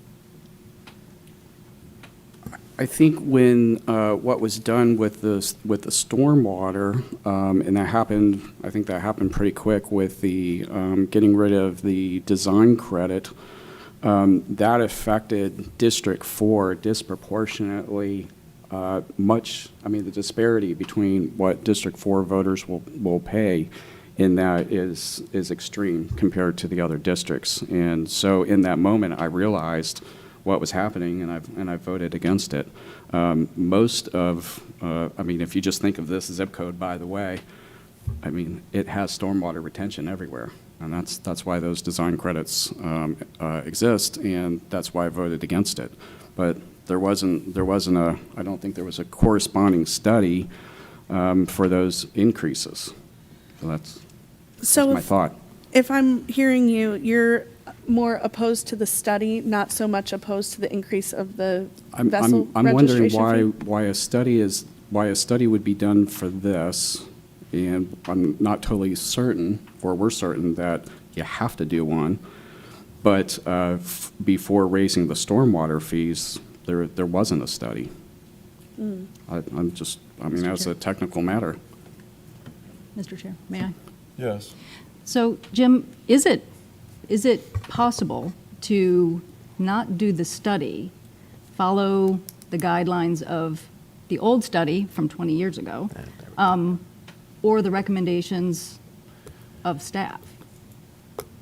I think when what was done with the stormwater, and that happened, I think that happened pretty quick with the getting rid of the design credit. That affected District 4 disproportionately much. I mean, the disparity between what District 4 voters will pay in that is extreme compared to the other districts. And so in that moment, I realized what was happening, and I voted against it. Most of, I mean, if you just think of this zip code, by the way, I mean, it has stormwater retention everywhere, and that's why those design credits exist, and that's why I voted against it. But there wasn't a, I don't think there was a corresponding study for those increases. So that's my thought. If I'm hearing you, you're more opposed to the study, not so much opposed to the increase of the vessel I'm wondering registration fee? why a study would be done for this, and I'm not totally certain, or we're certain that you have to do one. But before raising the stormwater fees, there wasn't a study. I mean, as a technical matter. Mr. Chair, may I? Yes. So, Jim, is it possible to not do the study, follow the guidelines of the old study from 20 years ago, or the recommendations of staff?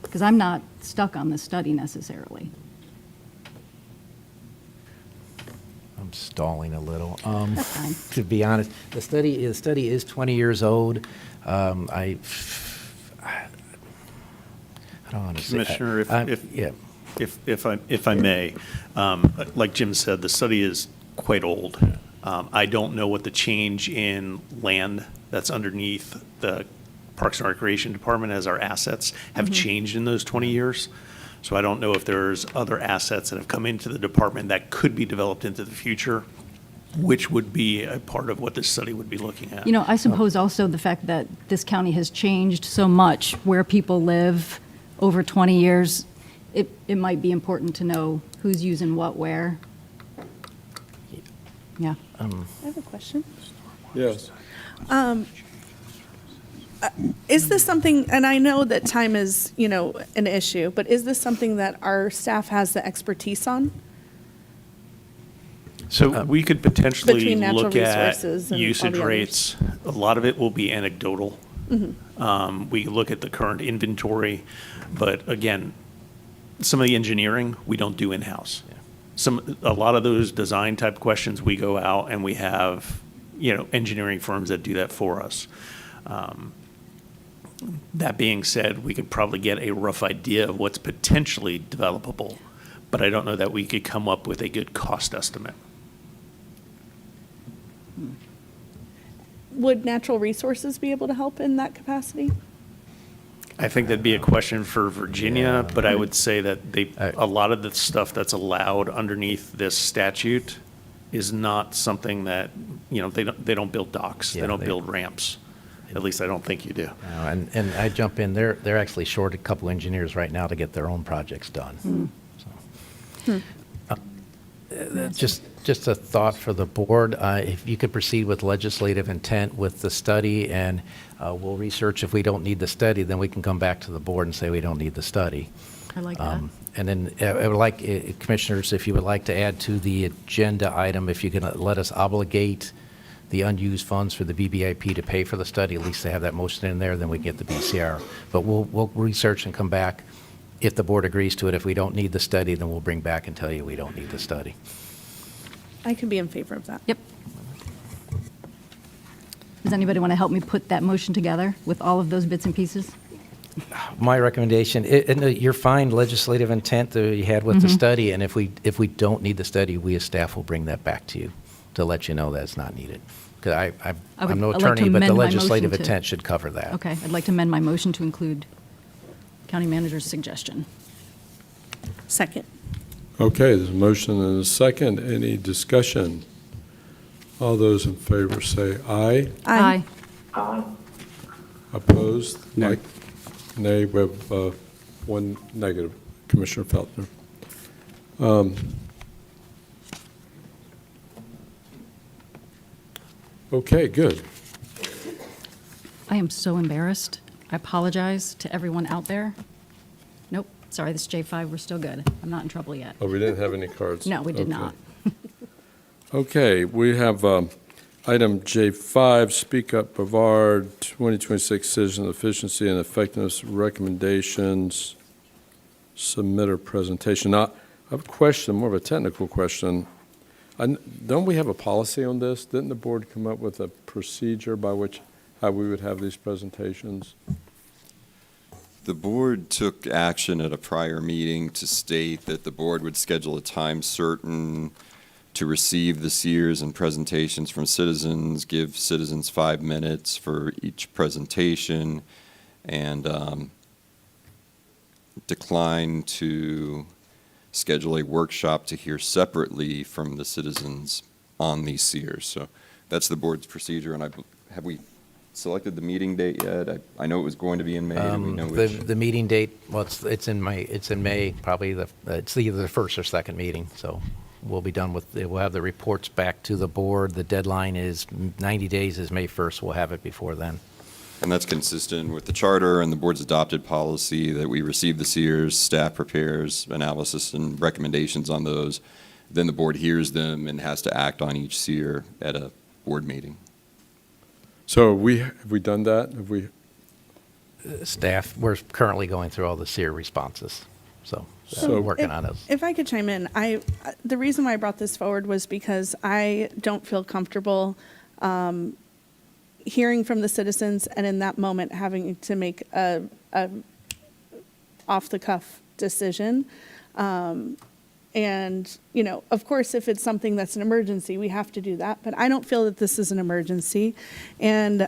Because I'm not stuck on the study necessarily. I'm stalling a little. That's fine. To be honest, the study is 20 years old. I don't want to say. Commissioner, Yeah. if I may, like Jim said, the study is quite old. I don't know what the change in land that's underneath the Parks and Recreation Department as our assets have changed in those 20 years. So I don't know if there's other assets that have come into the department that could be developed into the future, which would be a part of what this study would be looking at. You know, I suppose also the fact that this county has changed so much where people live over 20 years, it might be important to know who's using what where. Yeah. I have a question. Yes. Is this something, and I know that time is, an issue, but is this something that our staff has the expertise on? So we could potentially Between natural look at resources and all usage the others. rates. A lot of it will be anecdotal. We can look at the current inventory, but again, some of the engineering, we don't do in-house. A lot of those design type questions, we go out and we have, engineering firms that do that for us. That being said, we could probably get a rough idea of what's potentially developable, but I don't know that we could come up with a good cost estimate. Would natural resources be able to help in that capacity? I think that'd be a question for Virginia, but I would say that a lot of the stuff that's allowed underneath this statute is not something that, they don't build docks, they don't build ramps. At least I don't think you do. And I jump in, they're actually short a couple engineers right now to get their own projects done. So, just a thought for the board, if you could proceed with legislative intent with the study, and we'll research. If we don't need the study, then we can come back to the board and say we don't need the study. I like that. And then I would like, commissioners, if you would like to add to the agenda item, if you can let us obligate the unused funds for the BBIP to pay for the study, at least to have that motion in there, then we get the BCR. But we'll research and come back if the board agrees to it. If we don't need the study, then we'll bring back and tell you we don't need the study. I could be in favor of that. Yep. Does anybody want to help me put that motion together with all of those bits and pieces? My recommendation, you're fine legislative intent that you had with the study, and if we don't need the study, we as staff will bring that back to you to let you know that it's not needed. Because I'm no I'd like to attorney, but the amend my legislative motion to- intent should cover that. Okay, I'd like to amend my motion to include county manager's suggestion. Second. Okay, there's a motion and a second. Any discussion? All those in favor say aye. Aye. Opposed? Nay. Nay, we have one negative. Commissioner Feltner. Okay, good. I am so embarrassed. I apologize to everyone out there. Nope, sorry, this is J5, we're still good. I'm not in trouble yet. Oh, we didn't have any cards? No, we did Okay. not. Okay, we have item J5, Speak Up Brevard 2026 Citizen Efficiency and Effectiveness Recommendations, Submitter Presentation. Now, I have a question, more of a technical question. Don't we have a policy on this? Didn't the board come up with a procedure by which, how we would have these presentations? The board took action at a prior meeting to state that the board would schedule a time certain to receive the CEERs and presentations from citizens, give citizens 5 minutes for each presentation, and decline to schedule a workshop to hear separately from the citizens on these CEERs. So that's the board's procedure, and have we selected the meeting date yet? I know it was going to be in May. Do we know which? The meeting date, well, it's in May. It's in May, probably it's either the first or second meeting. So we'll be done with. We'll have the reports back to the board. The deadline is 90 days. Is May 1st. We'll have it before then. And that's consistent with the charter and the board's adopted policy that we receive the CEERs, staff prepares analysis and recommendations on those. Then the board hears them and has to act on each CEER at a board meeting. So have we done that? Have we? Staff, we're currently going through all the CEER responses. So we're working on those. If I could chime in, the reason why I brought this forward was because I don't feel comfortable hearing from the citizens and in that moment having to make a off-the-cuff decision. And, you know, of course, if it's something that's an emergency, we have to do that. But I don't feel that this is an emergency. And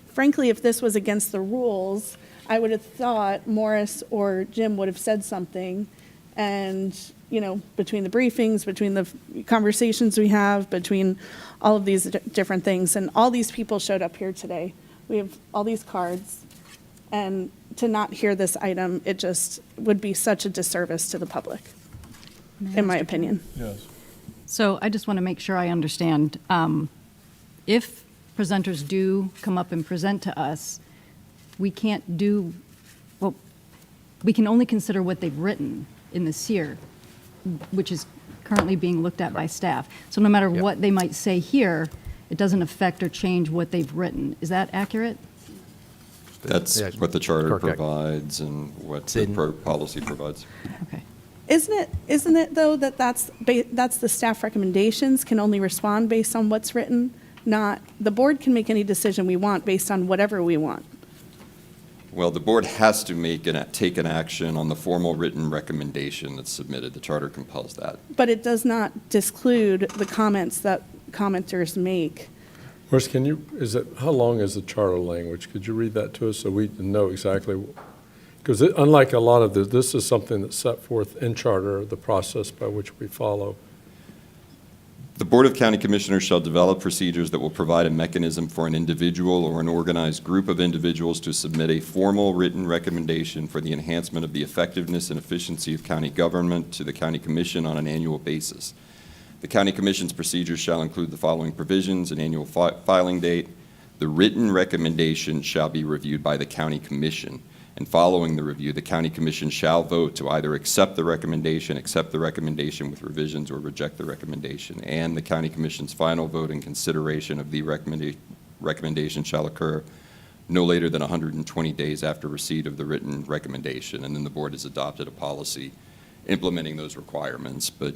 frankly, if this was against the rules, I would have thought Morris or Jim would have said something. And, you know, between the briefings, between the conversations we have, between all of these different things, and all these people showed up here today. We have all these cards. And to not hear this item, it just would be such a disservice to the public, in my opinion. Yes. So I just want to make sure I understand. If presenters do come up and present to us, we can't do, well, we can only consider what they've written in the CEER, which is currently being looked at by staff. So no matter what they might say here, it doesn't affect or change what they've written. Is that accurate? That's what the charter Correct. provides and what the policy provides. Okay. Isn't it though that's the staff recommendations can only respond based on what's written? Not, the board can make any decision we want based on whatever we want. Well, the board has to take an action on the formal written recommendation that's submitted. The charter compels that. But it does not disclude the comments that commenters make. Morris, how long is the charter language? Could you read that to us so we know exactly? Because unlike a lot of this is something that's set forth in charter, the process by which we follow. The Board of County Commissioners shall develop procedures that will provide a mechanism for an individual or an organized group of individuals to submit a formal written recommendation for the enhancement of the effectiveness and efficiency of county government to the County Commission on an annual basis. The County Commission's procedures shall include the following provisions: an annual filing date. The written recommendation shall be reviewed by the County Commission, and following the review, the County Commission shall vote to either accept the recommendation with revisions, or reject the recommendation. And the County Commission's final vote and consideration of the recommendation shall occur no later than 120 days after receipt of the written recommendation. And then the board has adopted a policy implementing those requirements. But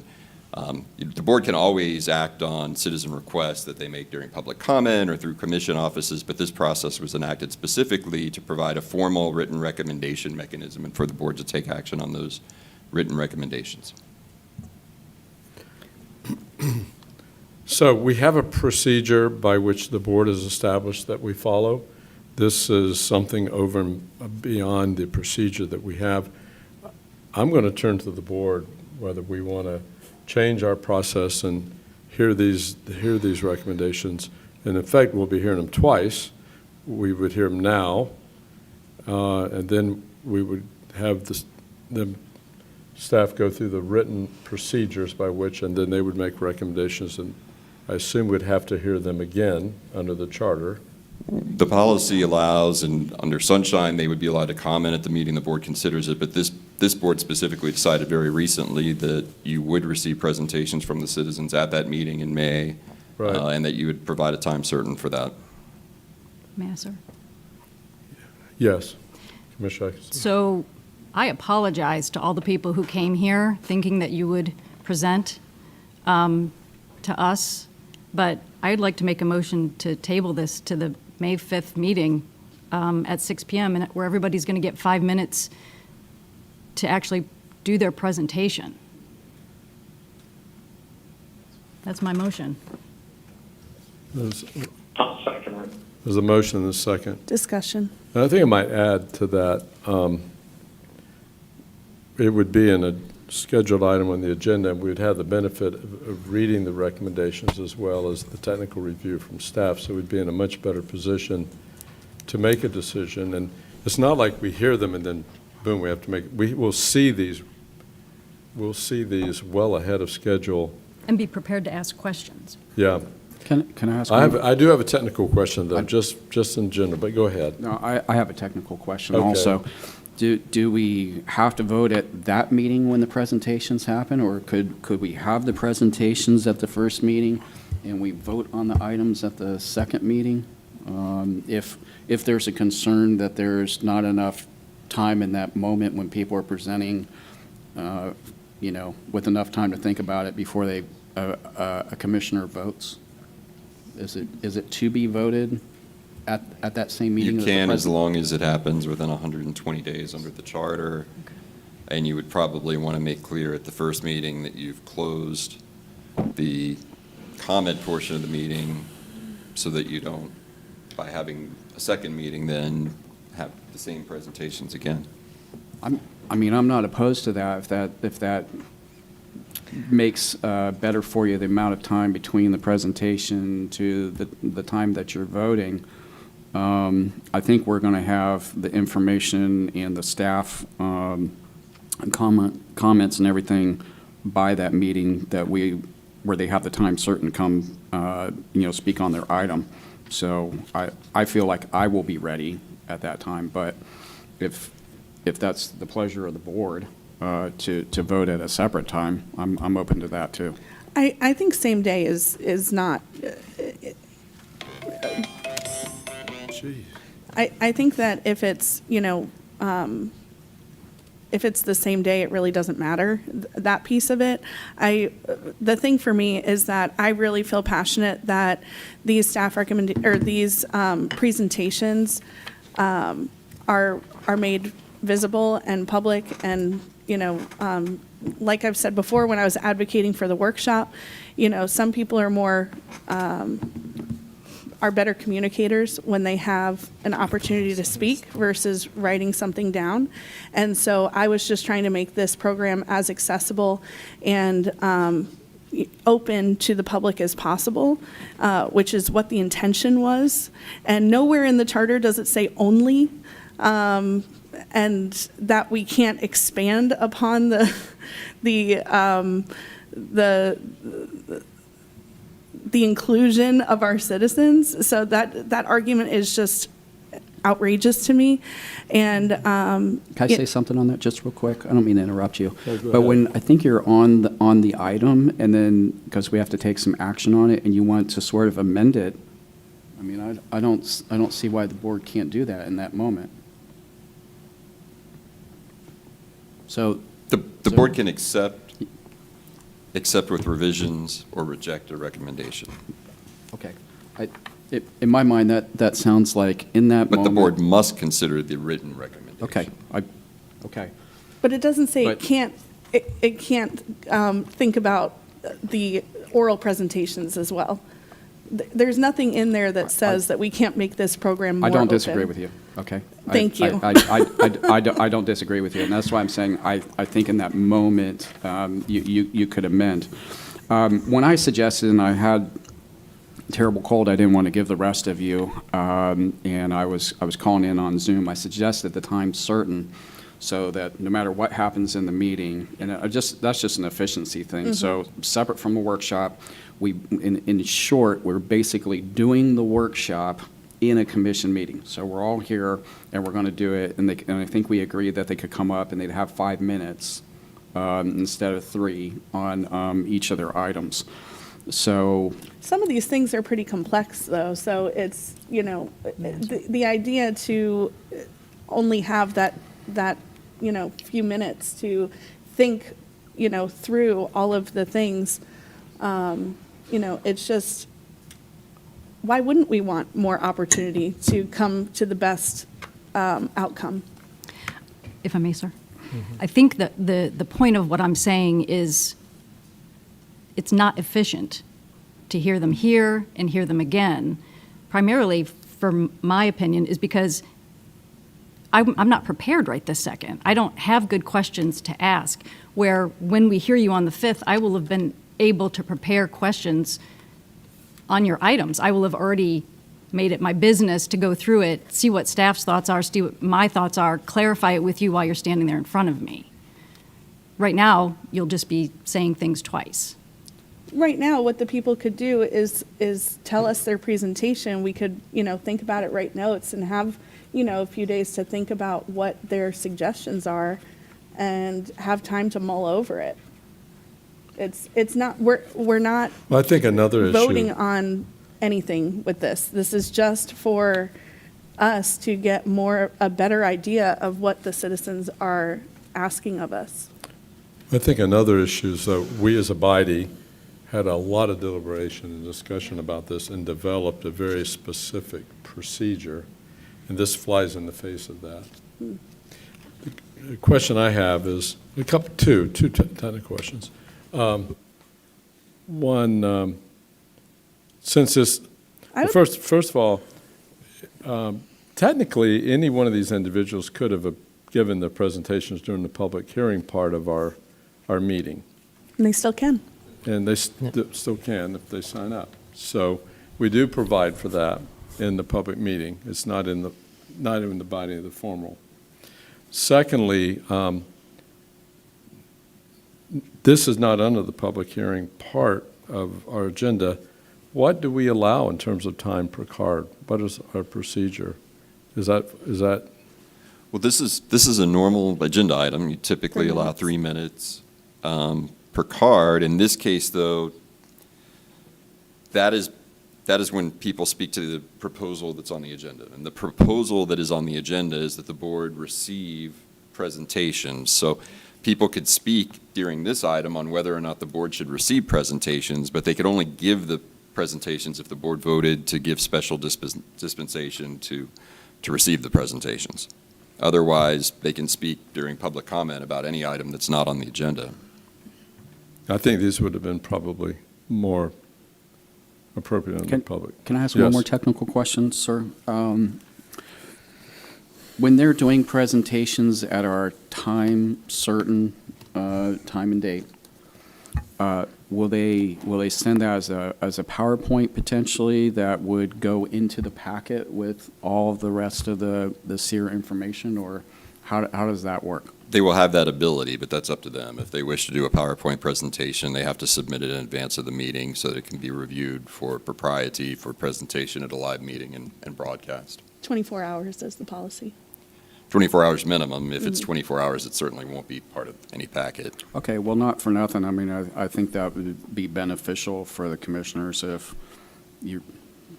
the board can always act on citizen requests that they make during public comment or through commission offices, but this process was enacted specifically to provide a formal written recommendation mechanism and for the board to take action on those written recommendations. So we have a procedure by which the board has established that we follow. This is something over and beyond the procedure that we have. I'm going to turn to the board whether we want to change our process and hear these recommendations. And in fact, we'll be hearing them twice. We would hear them now, and then we would have the staff go through the written procedures by which, and then they would make recommendations, and I assume we'd have to hear them again under the charter. The policy allows, and under sunshine, they would be allowed to comment at the meeting, the board considers it, but this board specifically decided very recently that you would receive presentations from the citizens at that meeting in May, Right. and that you would provide a time certain for that. May I, sir? Yes. Commissioner Atkinson? So I apologize to all the people who came here thinking that you would present to us, but I'd like to make a motion to table this to the May 5th meeting at 6 p.m., and where everybody's going to get 5 minutes to actually do their presentation. That's my motion. I'll second it. There's a motion and a second. Discussion. And I think I might add to that, it would be in a scheduled item on the agenda, and we'd have the benefit of reading the recommendations as well as the technical review from staff, so we'd be in a much better position to make a decision. And it's not like we hear them and then, boom, we have to make, we will see these well ahead of schedule. And be prepared to ask questions. Yeah. Can I ask? I do have a technical question, though, just in general, but go ahead. No, I have a technical question Okay. also. Do we have to vote at that meeting when the presentations happen, or could we have the presentations at the first meeting and we vote on the items at the second meeting? If there's a concern that there's not enough time in that moment when people are presenting, with enough time to think about it before a commissioner votes? Is it to be voted at that same meeting? You as the can, as president? long as it happens within 120 days under the charter. And you would probably want to make clear at the first meeting that you've closed the comment portion of the meeting so that you don't, by having a second meeting, then have the same presentations again. I'm not opposed to that if that makes better for you the amount of time between the presentation to the time that you're voting. I think we're going to have the information and the staff comments and everything by that meeting where they have the time certain come, speak on their item. So I feel like I will be ready at that time, but if that's the pleasure of the board to vote at a separate time, I'm open to that too. I think same day is not. Gee. I think that if it's, if it's the same day, it really doesn't matter, that piece of it. The thing for me is that I really feel passionate that these these presentations are made visible and public, and like I've said before, when I was advocating for the workshop, some people are more are better communicators when they have an opportunity to speak versus writing something down. And so I was just trying to make this program as accessible and open to the public as possible, which is what the intention was. And nowhere in the charter does it say only, and that we can't expand upon the inclusion of our citizens. So that argument is just outrageous to me. And Can I say something on that just real quick? I don't mean to interrupt you. No, go But ahead. when I think you're on the item, and then, because we have to take some action on it, and you want to sort of amend it, I mean, I don't see why the board can't do that in that moment. So. The board can accept with revisions or reject a recommendation. Okay. In my mind, that sounds like in that But moment. the board must consider the written recommendation. Okay. Okay. But it doesn't say But- it can't think about the oral presentations as well. There's nothing in there that says that we can't make this program more I don't open. disagree with you, okay? Thank you. I don't disagree with you, and that's why I'm saying I think in that moment, you could amend. When I suggested, and I had a terrible cold, I didn't want to give the rest of you, and I was calling in on Zoom, I suggested the time certain so that no matter what happens in the meeting, and that's just an efficiency thing. So separate from a workshop, in short, we're basically doing the workshop in a commission meeting. So we're all here and we're going to do it, and I think we agreed that they could come up and they'd have 5 minutes instead of 3 on each of their items. So Some of these things are pretty complex, though, so it's, the idea to only have that, few minutes to think, through all of the things, it's just, why wouldn't we want more opportunity to come to the best outcome? If I may, sir. I think that the point of what I'm saying is it's not efficient to hear them here and hear them again, primarily, for my opinion, is because I'm not prepared right this second. I don't have good questions to ask, where when we hear you on the 5th, I will have been able to prepare questions on your items. I will have already made it my business to go through it, see what staff's thoughts are, see what my thoughts are, clarify it with you while you're standing there in front of me. Right now, you'll just be saying things twice. Right now, what the people could do is tell us their presentation. We could, think about it, write notes, and have, a few days to think about what their suggestions are and have time to mull over it. It's not, we're not Well, I think another issue. voting on anything with this. This is just for us to get a better idea of what the citizens are asking of us. I think another issue is that we as a body had a lot of deliberation and discussion about this and developed a very specific procedure, and this flies in the face of that. The question I have is two technical questions. One, since this, first of all, technically, any one of these individuals could have given the presentations during the public hearing part of our meeting. And they still can. And they still can if they sign up. So we do provide for that in the public meeting. It's not in the body of the formal. Secondly, this is not under the public hearing part of our agenda. What do we allow in terms of time per card? What is our procedure? Is that? Well, this is a normal agenda item. You typically allow 3 minutes per card. In this case, though, that is when people speak to the proposal that's on the agenda. And the proposal that is on the agenda is that the board receive presentations. So people could speak during this item on whether or not the board should receive presentations, but they could only give the presentations if the board voted to give special dispensation to receive the presentations. Otherwise, they can speak during public comment about any item that's not on the agenda. I think these would have been probably more appropriate in the public. Can I ask Yes. one more technical question, sir? When they're doing presentations at our certain time and date, will they send that as a PowerPoint potentially that would go into the packet with all of the rest of the CEER information, or how does that work? They will have that ability, but that's up to them. If they wish to do a PowerPoint presentation, they have to submit it in advance of the meeting so that it can be reviewed for propriety for presentation at a live meeting and broadcast. 24 hours is the policy. 24 hours minimum. If it's 24 hours, it certainly won't be part of any packet. Okay, well, not for nothing. I mean, I think that would be beneficial for the commissioners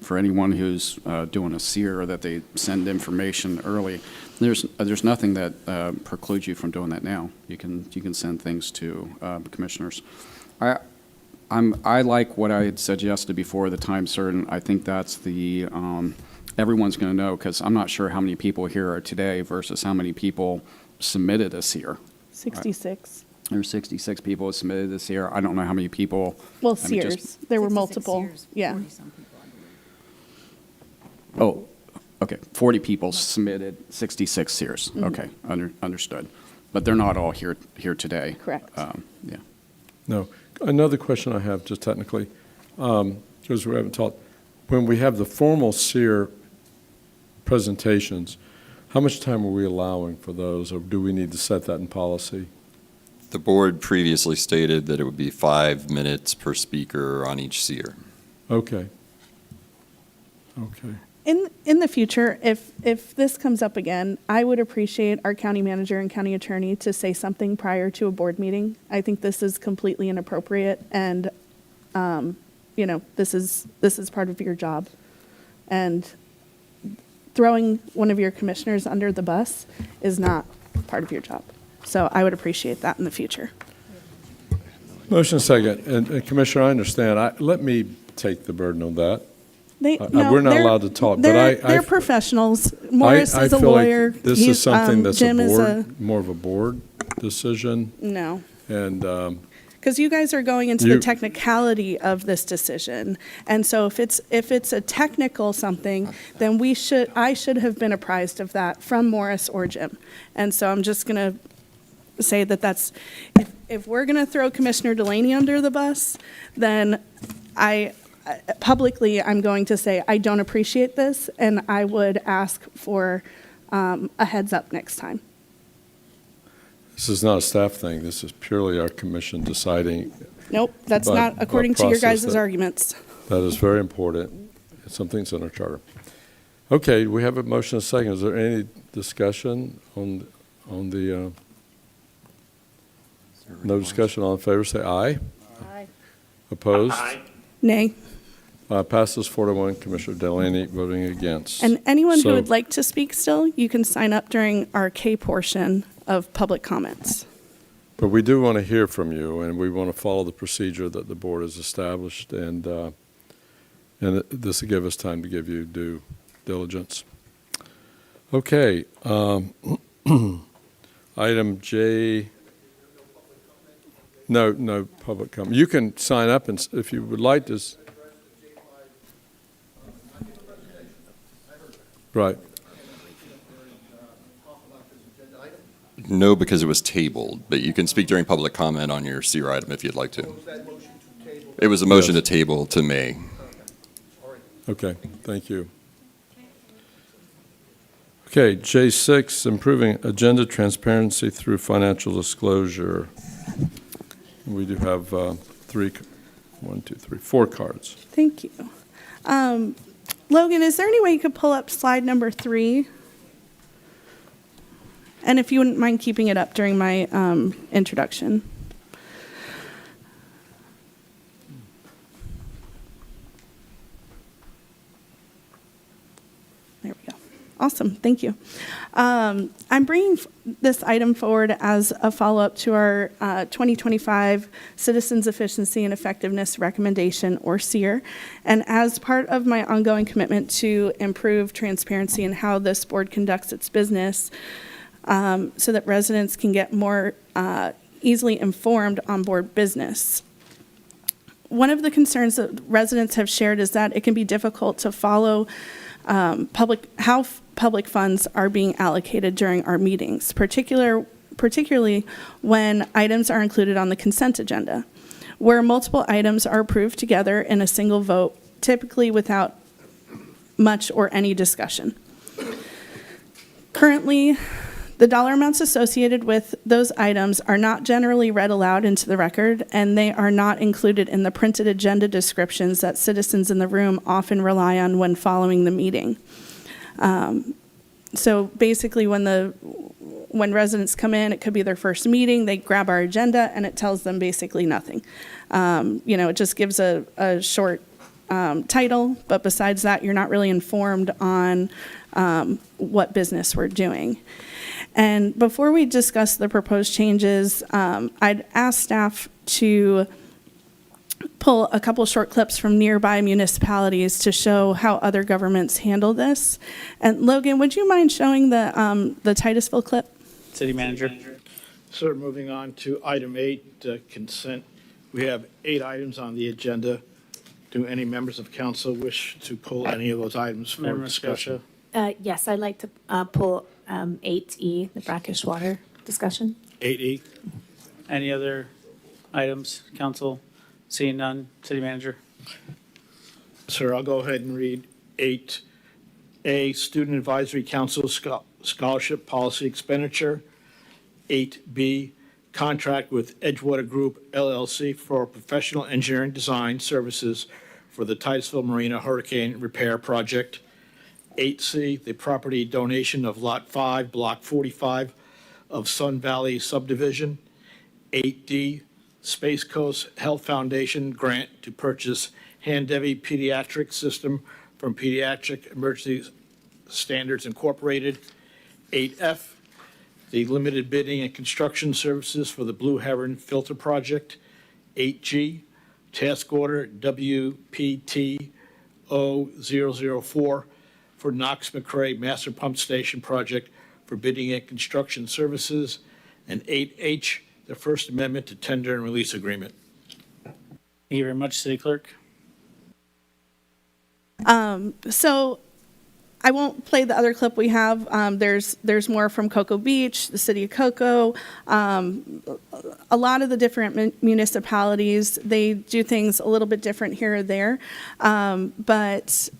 for anyone who's doing a CEER, that they send information early. There's nothing that precludes you from doing that now. You can send things to commissioners. I like what I had suggested before, the time certain. I think that's the everyone's going to know, because I'm not sure how many people here are today versus how many people submitted a CEER. 66. There were 66 people who submitted this year. I don't know how many people. Well, I mean, CEERs. There were multiple. Years, Yeah. 40-some people, I believe. Oh, okay. 40 people submitted 66 CEERs. Okay, understood. But they're not all here today. Correct. Yeah. No. Another question I have, just technically, because we haven't talked, when we have the formal CEER presentations, How much time are we allowing for those, or do we need to set that in policy? The board previously stated that it would be 5 minutes per speaker on each CEER. Okay. Okay. In the future, if this comes up again, I would appreciate our county manager and county attorney to say something prior to a board meeting. I think this is completely inappropriate, and this is part of your job, and throwing one of your commissioners under the bus is not part of your job. So I would appreciate that in the future. Motion second. And Commissioner, I understand. Let me take the burden on that. We're not allowed to talk, but they're professionals. Morris is a feel like lawyer. this is something that's Jim is more of a board decision. No. And Because you guys are going into the technicality of this decision, and so if it's a technical something, then I should have been apprised of that from Morris or Jim, and so I'm just gonna say that's if we're gonna throw Commissioner Delaney under the bus, then publicly I'm going to say I don't appreciate this, and I would ask for a heads up next time. this is not a staff thing. This is purely our commission deciding. Nope, that's not according to your guys' arguments. That is very important. It's something that's in our charter. Okay, we have a motion and a second. Is there any discussion on the, no discussion, all in favor, say aye. Aye. Opposed? Nay. Passes 4-1, Commissioner Delaney voting against. And anyone So- who would like to speak still, you can sign up during our K portion of public comments. But we do want to hear from you, and we want to follow the procedure that the board has established, and this will give us time to give you due diligence. Okay. Item J. No public comment. You can sign up, and if you would like to. Right. No, because it was tabled, but you can speak during public comment on your CEER item if you'd like to. It was a motion to table to May. Okay, thank you. Okay, J6, improving agenda transparency through financial disclosure. We do have 4 cards. Thank you. Logan, is there any way you could pull up slide number 3? And if you wouldn't mind keeping it up during my introduction. There we go. Awesome, thank you. I'm bringing this item forward as a follow-up to our 2025 Citizens Efficiency and Effectiveness Recommendation, or CEER, and as part of my ongoing commitment to improve transparency in how this board conducts its business, so that residents can get more easily informed on board business. One of the concerns that residents have shared is that it can be difficult to follow how public funds are being allocated during our meetings, particularly when items are included on the consent agenda, where multiple items are approved together in a single vote, typically without much or any discussion. Currently, the dollar amounts associated with those items are not generally read aloud into the record, and they are not included in the printed agenda descriptions that citizens in the room often rely on when following the meeting. So basically, when residents come in, it could be their first meeting, they grab our agenda, and it tells them basically nothing. It just gives a short title, but besides that, you're not really informed on what business we're doing. And before we discuss the proposed changes, I'd ask staff to pull a couple short clips from nearby municipalities to show how other governments handle this. And Logan, would you mind showing the Titusville clip? City Manager. So moving on to item 8, consent. We have 8 items on the agenda. Do any members of council wish to pull any of those items for discussion? Yes, I'd like to pull 8E, the brackish water discussion. 8E. Any other items, council? Seeing none, City Manager. Sir, I'll go ahead and read 8A, Student Advisory Council scholarship policy expenditure. 8B, contract with Edgewater Group LLC for professional engineering design services for the Titusville Marina Hurricane Repair Project. 8C, the property donation of Lot 5, Block 45 of Sun Valley subdivision. 8D, Space Coast Health Foundation grant to purchase Handevi Pediatric System from Pediatric Emergency Standards Incorporated. 8F, the limited bidding and construction services for the Blue Heron Filter Project. 8G, task order WPT 0004 for Knox McCrae Master Pump Station Project for bidding and construction services. And 8H, the First Amendment to Tender and Release Agreement. Thank you very much, City Clerk. So I won't play the other clip we have. There's more from Cocoa Beach, the city of Cocoa. A lot of the different municipalities, they do things a little bit different here or there. But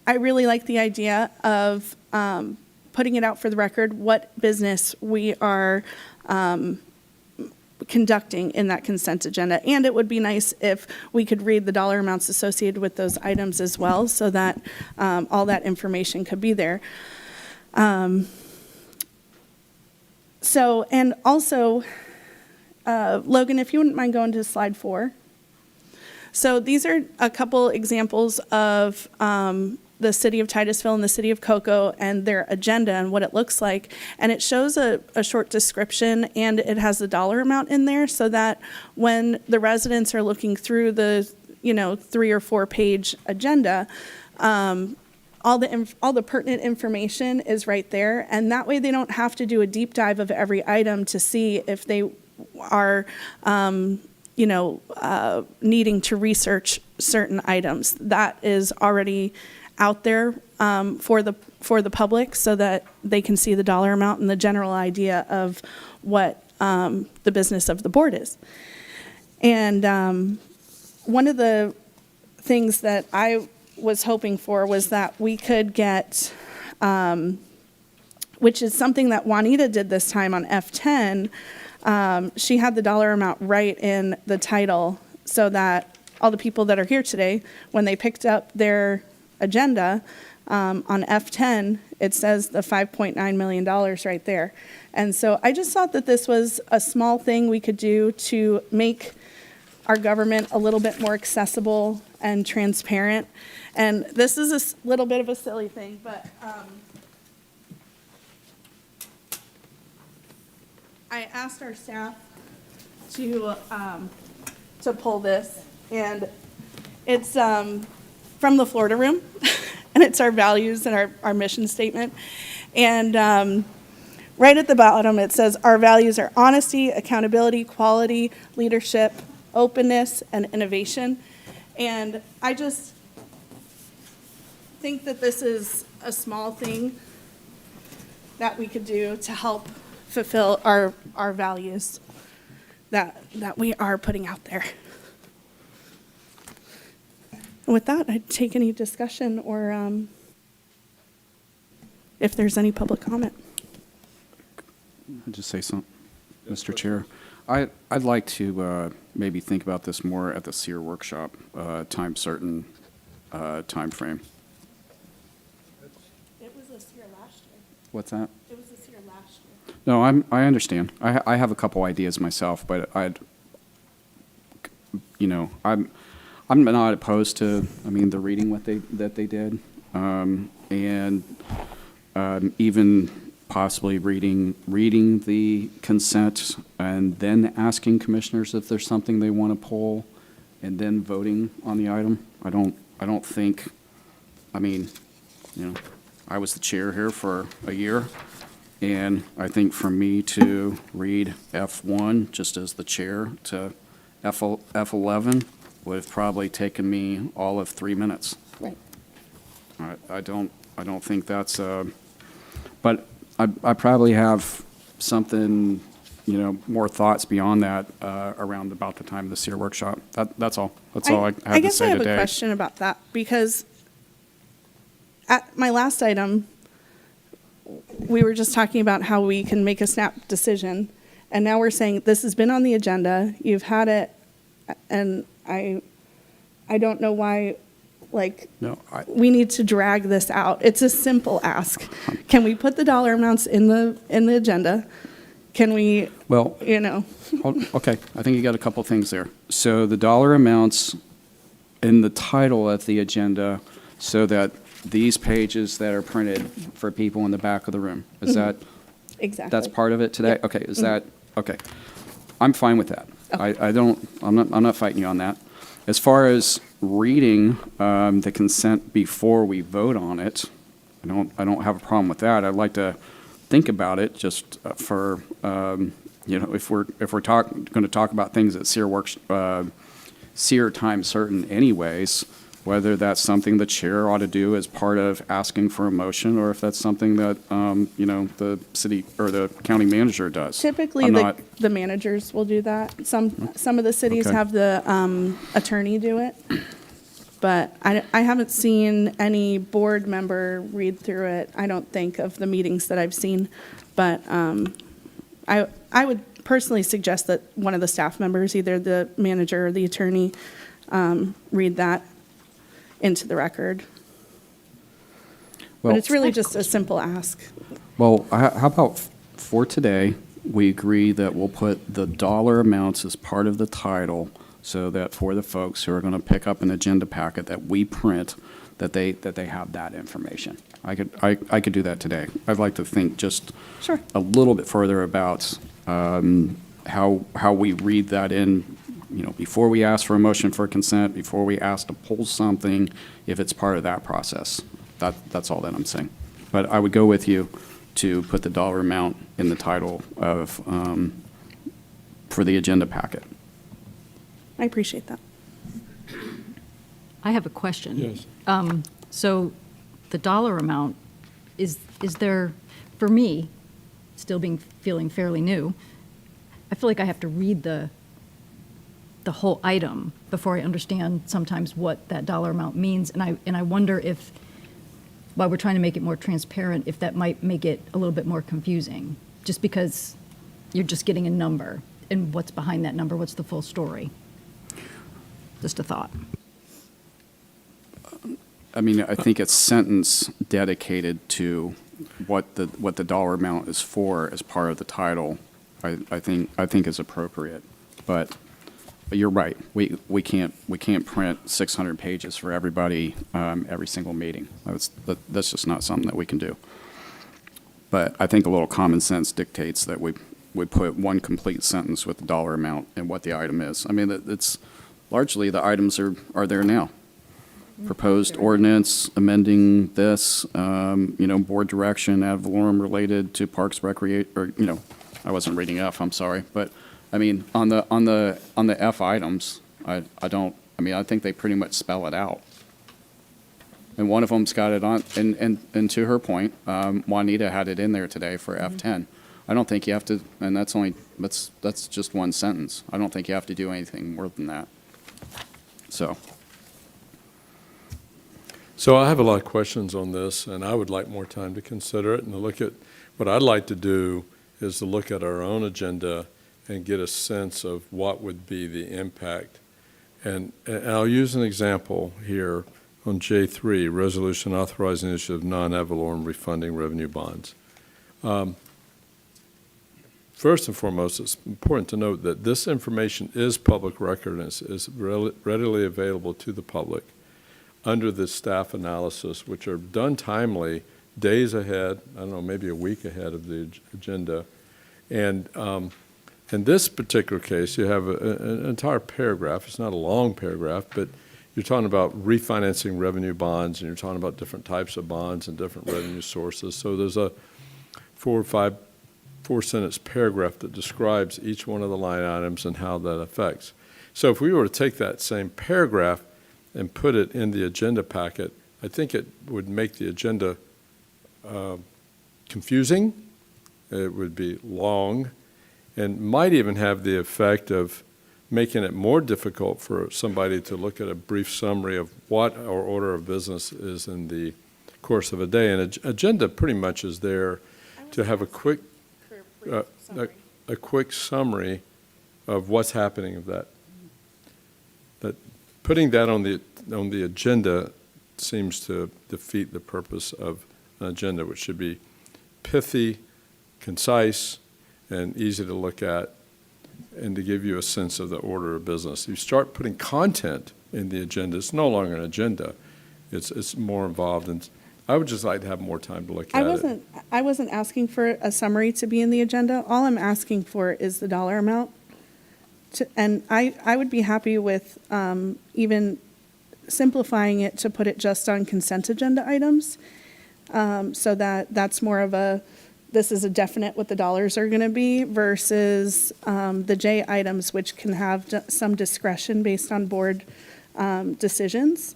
I really like the idea of putting it out for the record what business we are conducting in that consent agenda. And it would be nice if we could read the dollar amounts associated with those items as well, so that all that information could be there. And also, Logan, if you wouldn't mind going to slide 4. So these are a couple examples of the city of Titusville and the city of Cocoa and their agenda and what it looks like. And it shows a short description, and it has the dollar amount in there, so that when the residents are looking through the 3 or 4 page agenda, all the pertinent information is right there. And that way they don't have to do a deep dive of every item to see if they are needing to research certain items. That is already out there for the public, so that they can see the dollar amount and the general idea of what the business of the board is. And one of the things that I was hoping for was that we could get, which is something that Juanita did this time on F10, she had the dollar amount right in the title, so that all the people that are here today, when they picked up their agenda on F10, it says the $5.9 million right there. And so I just thought that this was a small thing we could do to make our government a little bit more accessible and transparent. And this is a little bit of a silly thing, but I asked our staff to pull this, and it's from the Florida Room, and it's our values and our mission statement. And right at the bottom, it says, our values are honesty, accountability, quality, leadership, openness, and innovation. And I just think that this is a small thing that we could do to help fulfill our values that we are putting out there. And with that, I'd take any discussion or if there's any public comment. I'll just say something, Mr. Chair. I'd like to maybe think about this more at the CEER workshop, time certain, time frame. It was a CEER last year. What's that? It was a CEER last year. No, I understand. I have a couple ideas myself, but I'm not opposed to, the reading that they did, and even possibly reading the consent and then asking commissioners if there's something they want to pull, and then voting on the item. I don't think, I was the chair here for a year, and I think for me to read F1 just as the chair to F11 would have probably taken me all of 3 minutes. Right. I don't think that's but I probably have something, more thoughts beyond that around about the time of the CEER workshop. That's all. That's all I have to say today. I guess I have a question about that, because at my last item, we were just talking about how we can make a snap decision, and now we're saying this has been on the agenda, you've had it, and I don't know why, like, No, we need to drag this out. It's a simple ask. Can we put the dollar amounts in the agenda? Can we, well, you know? okay, I think you got a couple things there. So the dollar amounts in the title of the agenda, so that these pages that are printed for people in the back of the room, is that, Exactly. that's part of it today? Yep. Okay, is that, okay. I'm fine with that. I'm not fighting you on that. As far as reading the consent before we vote on it, I don't have a problem with that. I'd like to think about it just for, if we're going to talk about things that CEER time certain anyways, whether that's something the chair ought to do as part of asking for a motion, or if that's something that, the city or the county manager does. Typically, the managers will do that. Some of the cities Okay. have the attorney do it, but I haven't seen any board member read through it, I don't think, of the meetings that I've seen. But I would personally suggest that one of the staff members, either the manager or the attorney, read that into the record. Well, But it's really just a simple ask. Well, how about for today, we agree that we'll put the dollar amounts as part of the title, so that for the folks who are going to pick up an agenda packet that we print, that they have that information. I could do that today. I'd like to think just Sure. a little bit further about how we read that in, before we ask for a motion for consent, before we ask to pull something, if it's part of that process. That's all that I'm saying. But I would go with you to put the dollar amount in the title of, for the agenda packet. I appreciate that. I have a question. Yes. So the dollar amount, is there, for me, still feeling fairly new, I feel like I have to read the whole item before I understand sometimes what that dollar amount means. And I wonder if, while we're trying to make it more transparent, if that might make it a little bit more confusing, just because you're just getting a number, and what's behind that number, what's the full story? Just a thought. I mean, I think a sentence dedicated to what the dollar amount is for as part of the title, I think is appropriate. But you're right. We can't print 600 pages for everybody every single meeting. That's just not something that we can do. But I think a little common sense dictates that we put one complete sentence with the dollar amount and what the item is. I mean, it's largely the items are there now. Proposed ordinance, amending this, board direction, ad valorem related to parks I wasn't reading F, I'm sorry. But, I mean, on the F items, I think they pretty much spell it out. And one of them's got it on, and to her point, Juanita had it in there today for F10. I don't think you have to, and that's just one sentence. I don't think you have to do anything more than that. So I have a lot of questions on this, and I would like more time to consider it and to look at, what I'd like to do is to look at our own agenda and get a sense of what would be the impact. And I'll use an example here on J3, resolution authorizing the issue of non-ad valorem refunding revenue bonds. First and foremost, it's important to note that this information is public record and is readily available to the public under the staff analysis, which are done timely, days ahead, I don't know, maybe a week ahead of the agenda. And in this particular case, you have an entire paragraph. It's not a long paragraph, but you're talking about refinancing revenue bonds, and you're talking about different types of bonds and different revenue sources. So there's a 4 or 5 4-sentence paragraph that describes each one of the line items and how that affects. So if we were to take that same paragraph and put it in the agenda packet, I think it would make the agenda confusing. It would be long, and might even have the effect of making it more difficult for somebody to look at a brief summary of what our order of business is in the course of a day. And agenda pretty much is there to have a quick, a quick summary of what's happening of that. That putting that on the agenda seems to defeat the purpose of an agenda, which should be pithy, concise, and easy to look at, and to give you a sense of the order of business. You start putting content in the agenda, it's no longer an agenda. It's more involved, and I would just like to have more time to look at it. I wasn't asking for a summary to be in the agenda. All I'm asking for is the dollar amount. And I would be happy with even simplifying it to put it just on consent agenda items, so that's more of a, this is a definite what the dollars are going to be, versus the J items, which can have some discretion based on board decisions.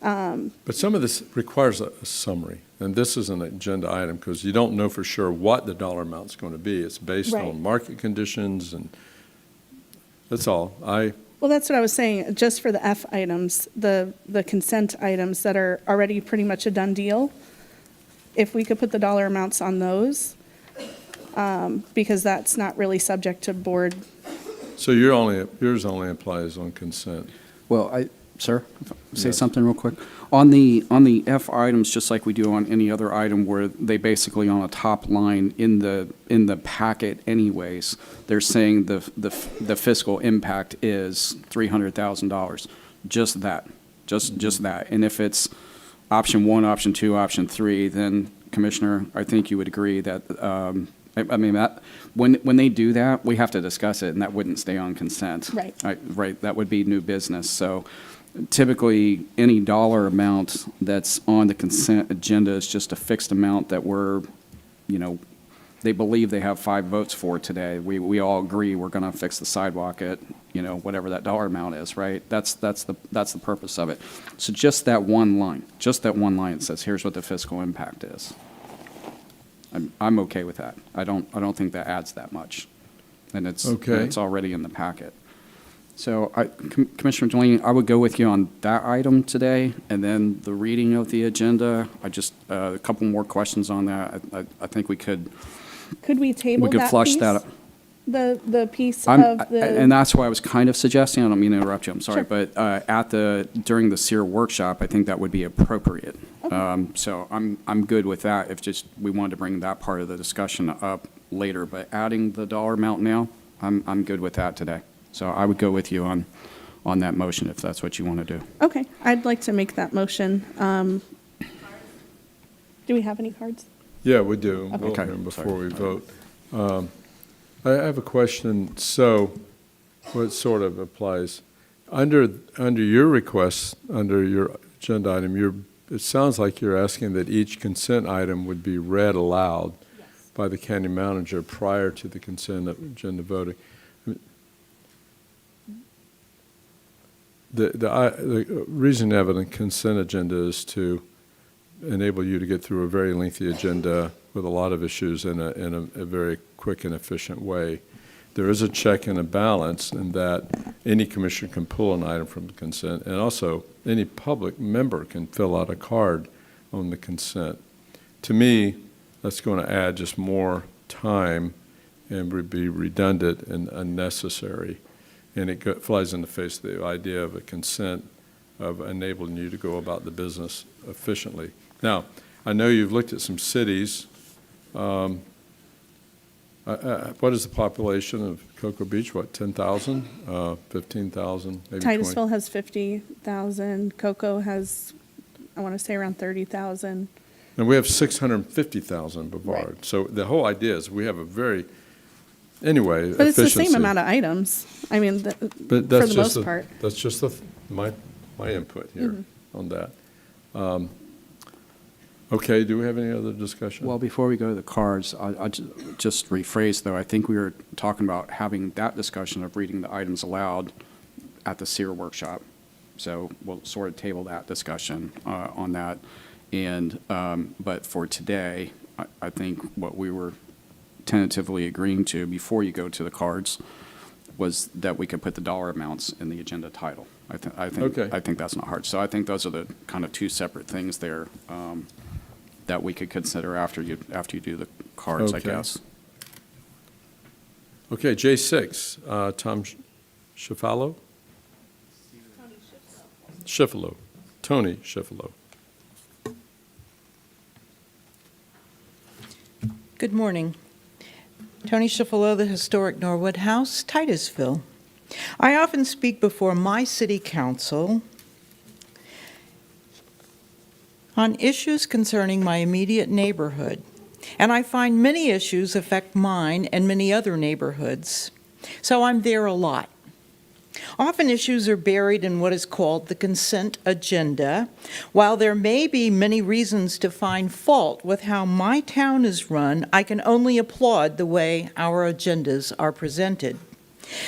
But some of this requires a summary, and this is an agenda item because you don't know for sure what the dollar amount's going to be. It's based Right. on market conditions, and that's all. Well, that's what I was saying, just for the F items, the consent items that are already pretty much a done deal, if we could put the dollar amounts on those, because that's not really subject to board. So yours only applies on consent. Well, sir, if I say Yes. something real quick. On the F items, just like we do on any other item where they basically on a top line in the packet anyways, they're saying the fiscal impact is $300,000. Just that, just that. And if it's option 1, option 2, option 3, then Commissioner, I think you would agree that, I mean, that, when they do that, we have to discuss it, and that wouldn't stay on consent. Right. Right, that would be new business. So typically, any dollar amount that's on the consent agenda is just a fixed amount that they believe they have 5 votes for today. We all agree we're going to fix the sidewalk at, whatever that dollar amount is, right? That's the purpose of it. So just that one line that says, here's what the fiscal impact is. I'm okay with that. I don't think that adds that much. And it's already in the packet. So, Commissioner Delaney, I would go with you on that item today, and then the reading of the agenda. I just, a couple more questions on that. I think we could. Could we table We could that flush piece? that up. The piece I'm- of the. And that's why I was kind of suggesting, I don't mean to interrupt you, I'm sorry, Sure. but during the CEER workshop, I think that would be appropriate. Okay. So I'm good with that, if just, we wanted to bring that part of the discussion up later, but adding the dollar amount now, I'm good with that today. So I would go with you on that motion, if that's what you want to do. Okay, I'd like to make that motion. Do we have any cards? Yeah, we do. Okay. We'll Okay. hear them before we vote. I have a question. So, what sort of applies? Under your request, under your agenda item, it sounds like you're asking that each consent item would be read aloud by the county manager prior to the consent agenda voting. The reason to have a consent agenda is to enable you to get through a very lengthy agenda with a lot of issues in a very quick and efficient way. There is a check and a balance in that any commissioner can pull an item from consent, and also any public member can fill out a card on the consent. To me, that's going to add just more time and would be redundant and unnecessary. And it flies in the face of the idea of a consent of enabling you to go about the business efficiently. Now, I know you've looked at some cities. What is the population of Cocoa Beach? What, 10,000, 15,000, maybe 20? Titusville has 50,000. Cocoa has, I want to say, around 30,000. And we have 650,000 in Brevard. Right. So the whole idea is we have a very, anyway, But it's the same efficiency. amount of items. I mean, But for that's the just most part. That's just my input here on that. Okay, do we have any other discussion? Well, before we go to the cards, I'll just rephrase, though. I think we were talking about having that discussion of reading the items aloud at the CEER workshop. So we'll sort of table that discussion on that. And, but for today, I think what we were tentatively agreeing to before you go to the cards was that we could put the dollar amounts in the agenda title. I Okay. think that's not hard. So I think those are the kind of two separate things there. that we could consider after you do the cards, I Okay. guess. Okay, J6, Tom Schifalo? Schifalo. Tony Schifalo. Good morning. Tony Schifalo, the Historic Norwood House, Titusville. I often speak before my city council on issues concerning my immediate neighborhood, and I find many issues affect mine and many other neighborhoods, so I'm there a lot. Often issues are buried in what is called the consent agenda. While there may be many reasons to find fault with how my town is run, I can only applaud the way our agendas are presented.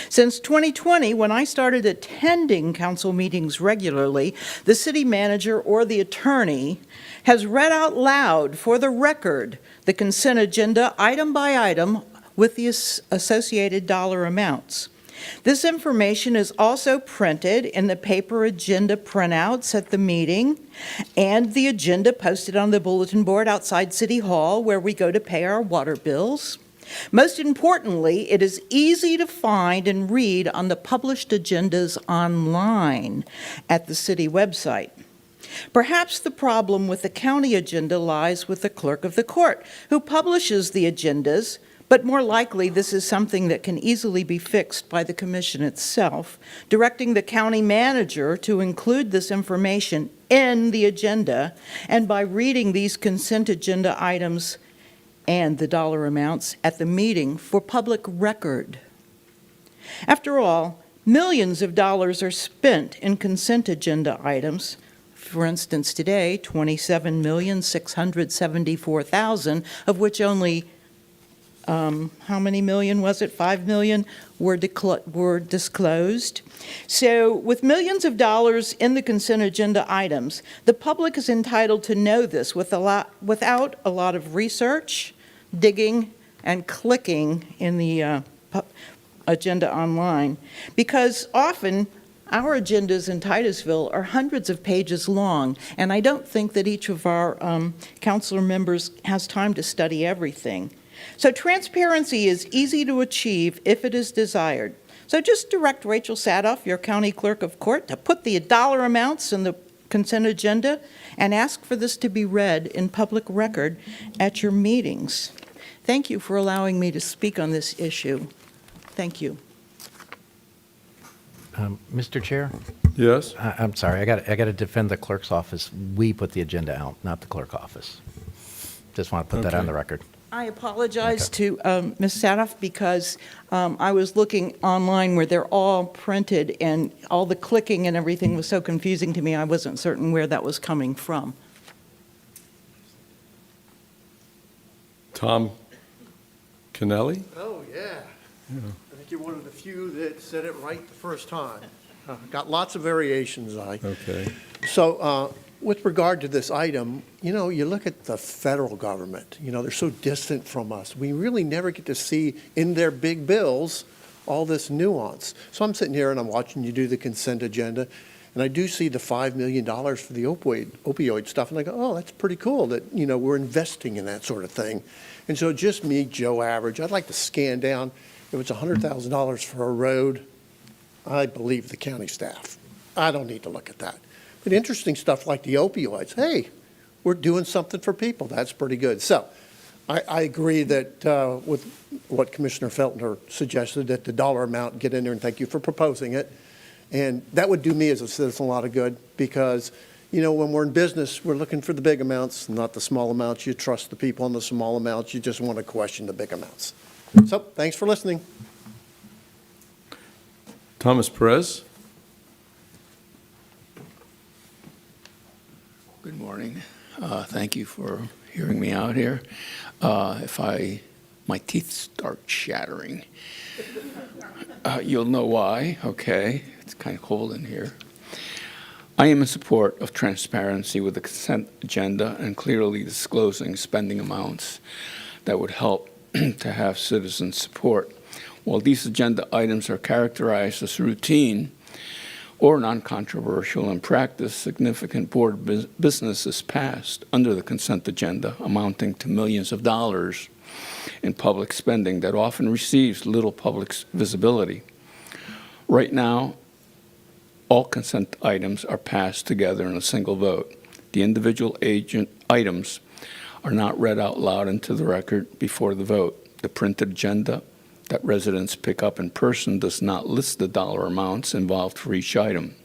Since 2020, when I started attending council meetings regularly, the city manager or the attorney has read out loud for the record the consent agenda item by item with the associated dollar amounts. This information is also printed in the paper agenda printouts at the meeting and the agenda posted on the bulletin board outside City Hall where we go to pay our water bills. Most importantly, it is easy to find and read on the published agendas online at the city website. Perhaps the problem with the county agenda lies with the clerk of the court, who publishes the agendas, but more likely this is something that can easily be fixed by the commission itself, directing the county manager to include this information in the agenda, and by reading these consent agenda items and the dollar amounts at the meeting for public record. After all, millions of dollars are spent in consent agenda items. For instance, today, $27,674,000, of which only how many million was it? 5 million were disclosed. So with millions of dollars in the consent agenda items, the public is entitled to know this without a lot of research, digging, and clicking in the agenda online, because often our agendas in Titusville are hundreds of pages long, and I don't think that each of our councilor members has time to study everything. So transparency is easy to achieve if it is desired. So just direct Rachel Sadoff, your county clerk of court, to put the dollar amounts in the consent agenda and ask for this to be read in public record at your meetings. Thank you for allowing me to speak on this issue. Thank you. Mr. Chair? Yes? I'm sorry, I got to defend the clerk's office. We put the agenda out, not the clerk office. Just want to put that on the record. I apologize to Ms. Sadoff because I was looking online where they're all printed and all the clicking and everything was so confusing to me, I wasn't certain where that was coming from. Tom Kennelly? Oh, yeah. I think you're one of the few that said it right the first time. Got lots of variations, Okay. So with regard to this item, you look at the federal government, they're so distant from us. We really never get to see in their big bills all this nuance. So I'm sitting here and I'm watching you do the consent agenda, and I do see the $5 million for the opioid stuff, and I go, oh, that's pretty cool that, we're investing in that sort of thing. And so just me, Joe Average, I'd like to scan down. If it's $100,000 for a road, I believe the county staff. I don't need to look at that. But interesting stuff like the opioids, hey, we're doing something for people. That's pretty good. So I agree that with what Commissioner Feltner suggested, that the dollar amount get in there, and thank you for proposing it. And that would do me as a citizen a lot of good because, when we're in business, we're looking for the big amounts, not the small amounts. You trust the people on the small amounts. You just want to question the big amounts. So thanks for listening. Thomas Perez? Good morning. Thank you for hearing me out here. My teeth start shattering, you'll know why, okay? It's kind of cold in here. I am in support of transparency with the consent agenda and clearly disclosing spending amounts that would help to have citizen support. While these agenda items are characterized as routine, or non-controversial in practice, significant board business is passed under the consent agenda amounting to millions of dollars in public spending that often receives little public visibility. Right now, all consent items are passed together in a single vote. The individual items are not read out loud into the record before the vote. The printed agenda that residents pick up in person does not list the dollar amounts involved for each item.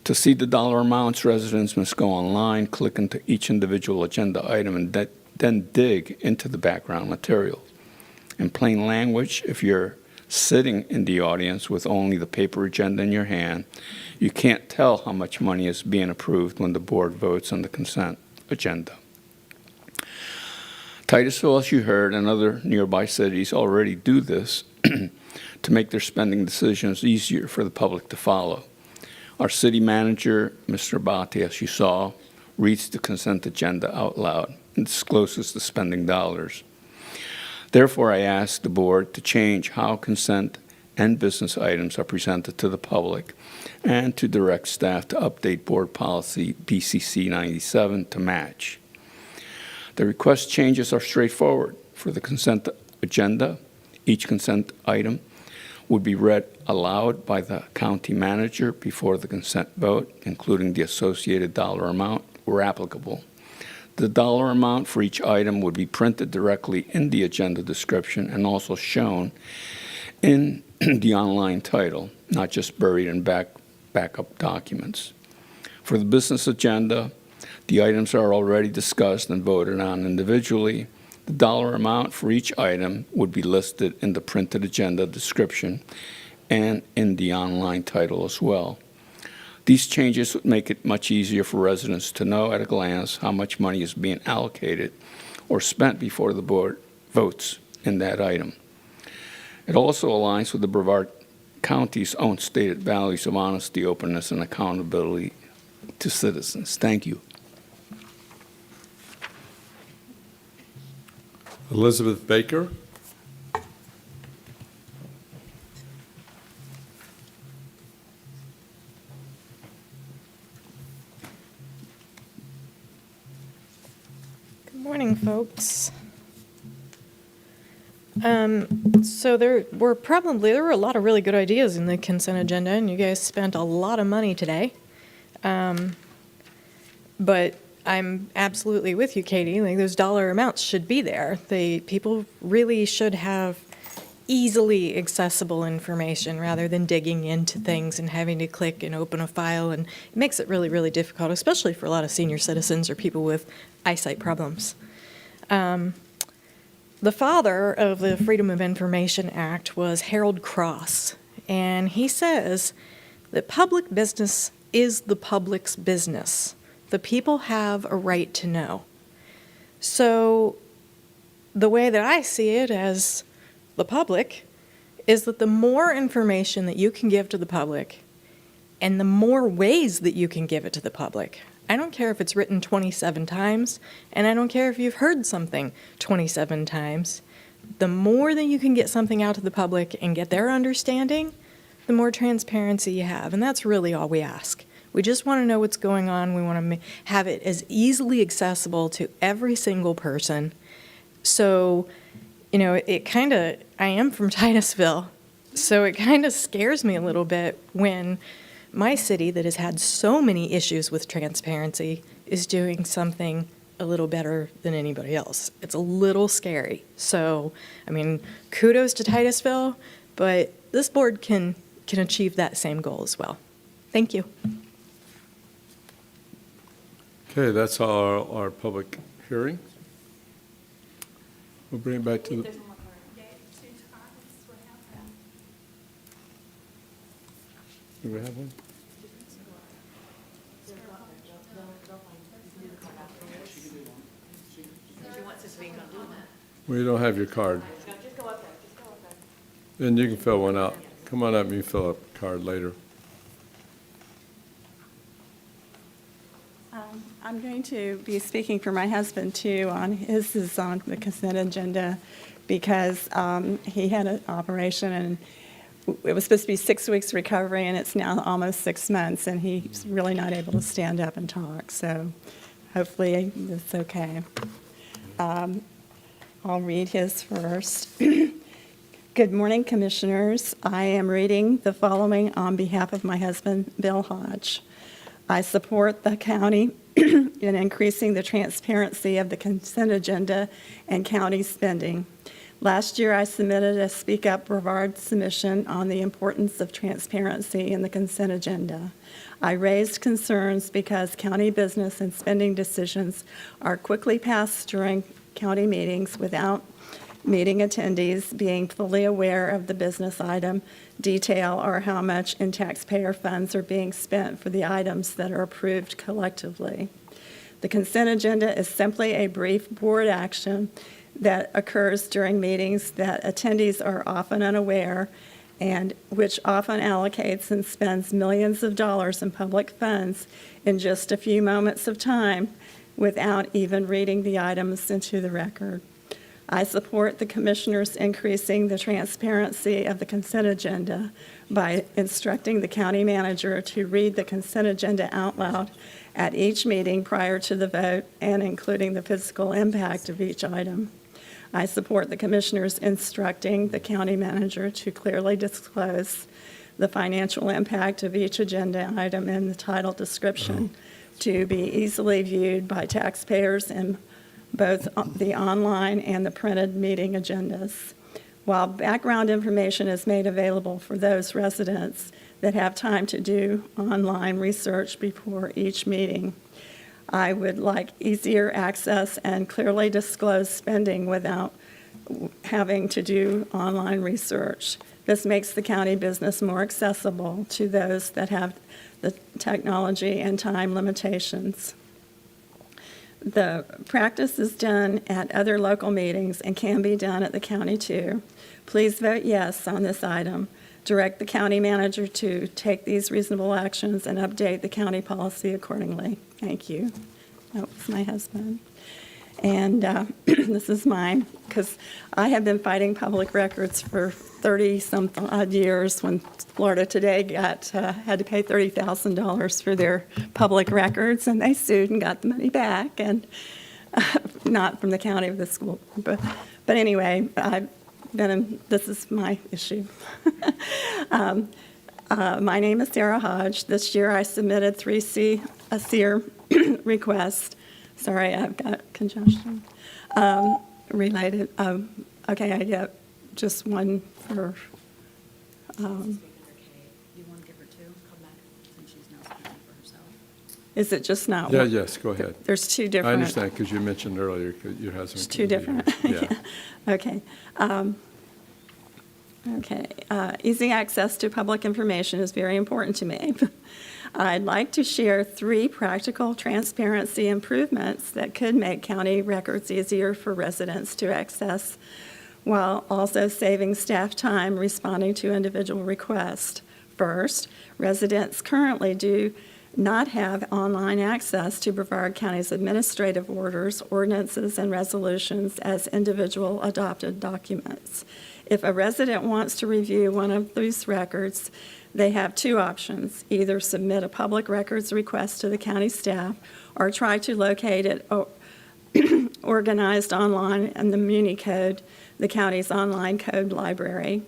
To see the dollar amounts, residents must go online, click into each individual agenda item, and then dig into the background material. In plain language, if you're sitting in the audience with only the paper agenda in your hand, you can't tell how much money is being approved when the board votes on the consent agenda. Titusville, as you heard, and other nearby cities already do this to make their spending decisions easier for the public to follow. Our city manager, Mr. Abate, as you saw, reads the consent agenda out loud and discloses the spending dollars. Therefore, I ask the board to change how consent and business items are presented to the public and to direct staff to update board policy BCC 97 to match. The request changes are straightforward. For the consent agenda, each consent item would be read aloud by the county manager before the consent vote, including the associated dollar amount where applicable. The dollar amount for each item would be printed directly in the agenda description and also shown in the online title, not just buried in backup documents. For the business agenda, the items are already discussed and voted on individually. The dollar amount for each item would be listed in the printed agenda description and in the online title as well. These changes would make it much easier for residents to know at a glance how much money is being allocated or spent before the board votes in that item. It also aligns with the Brevard County's own stated values of honesty, openness, and accountability to citizens. Thank you. Elizabeth Baker. Good morning, folks. So there were a lot of really good ideas in the consent agenda, and you guys spent a lot of money today. But I'm absolutely with you, Katie. Like, those dollar amounts should be there. People really should have easily accessible information rather than digging into things and having to click and open a file. And it makes it really, really difficult, especially for a lot of senior citizens or people with eyesight problems. The father of the Freedom of Information Act was Harold Cross, and he says that public business is the public's business. The people have a right to know. So the way that I see it as the public is that the more information that you can give to the public and the more ways that you can give it to the public, I don't care if it's written 27 times, and I don't care if you've heard something 27 times, the more that you can get something out to the public and get their understanding, the more transparency you have. And that's really all we ask. We just want to know what's going on. We want to have it as easily accessible to every single person. So, I am from Titusville, so it kind of scares me a little bit when my city that has had so many issues with transparency is doing something a little better than anybody else. It's a little scary. So, kudos to Titusville, but this board can achieve that same goal as well. Thank you. Okay, that's our public hearing. We'll bring it back to the... Do we have one? We don't have your card. Then you can fill one out. Come on up and you fill up a card later. I'm going to be speaking for my husband too. His is on the consent agenda because he had an operation and it was supposed to be 6 weeks recovery, and it's now almost 6 months, and he's really not able to stand up and talk. So hopefully it's okay. I'll read his first. Good morning, Commissioners. I am reading the following on behalf of my husband, Bill Hodge. I support the county in increasing the transparency of the consent agenda and county spending. Last year, I submitted a Speak Up Brevard submission on the importance of transparency in the consent agenda. I raised concerns because county business and spending decisions are quickly passed during county meetings without meeting attendees being fully aware of the business item, detail, or how much in taxpayer funds are being spent for the items that are approved collectively. The consent agenda is simply a brief board action that occurs during meetings that attendees are often unaware and which often allocates and spends millions of dollars in public funds in just a few moments of time without even reading the items into the record. I support the Commissioners increasing the transparency of the consent agenda by instructing the county manager to read the consent agenda out loud at each meeting prior to the vote and including the physical impact of each item. I support the Commissioners instructing the county manager to clearly disclose the financial impact of each agenda item in the title description to be easily viewed by taxpayers in both the online and the printed meeting agendas. While background information is made available for those residents that have time to do online research before each meeting, I would like easier access and clearly disclose spending without having to do online research. This makes the county business more accessible to those that have the technology and time limitations. The practice is done at other local meetings and can be done at the county too. Please vote yes on this item. Direct the county manager to take these reasonable actions and update the county policy accordingly. Thank you. That was my husband. And this is mine, because I have been fighting public records for 30-some odd years. When Florida Today had to pay $30,000 for their public records, and they sued and got the money back, and not from the county of the school. But anyway, this is my issue. My name is Sarah Hodge. This year I submitted a CEER request. Sorry, I've got congestion. Related, okay, I get just one for, You want to give her two? Come back since she's now speaking for herself. is it just not Yeah, one? yes, go ahead. There's two I different. understand, because you mentioned earlier your husband. It's two couldn't be different. here. Yeah. Okay. Easy access to public information is very important to me. I'd like to share 3 practical transparency improvements that could make county records easier for residents to access while also saving staff time responding to individual requests. First, residents currently do not have online access to Brevard County's administrative orders, ordinances, and resolutions as individual adopted documents. If a resident wants to review one of these records, they have 2 options: either submit a public records request to the county staff or try to locate it organized online in the Muni Code, the county's online code library.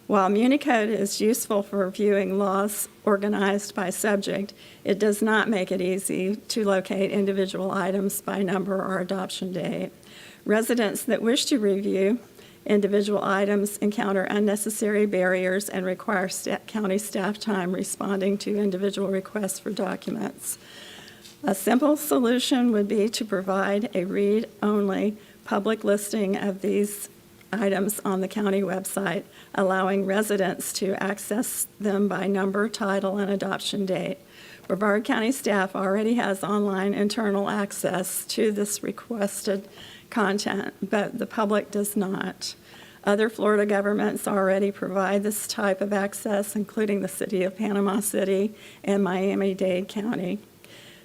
While Muni Code is useful for reviewing laws organized by subject, it does not make it easy to locate individual items by number or adoption date. Residents that wish to review individual items encounter unnecessary barriers and require county staff time responding to individual requests for documents. A simple solution would be to provide a read-only public listing of these items on the county website, allowing residents to access them by number, title, and adoption date. Brevard County staff already has online internal access to this requested content, but the public does not. Other Florida governments already provide this type of access, including the City of Panama City and Miami-Dade County.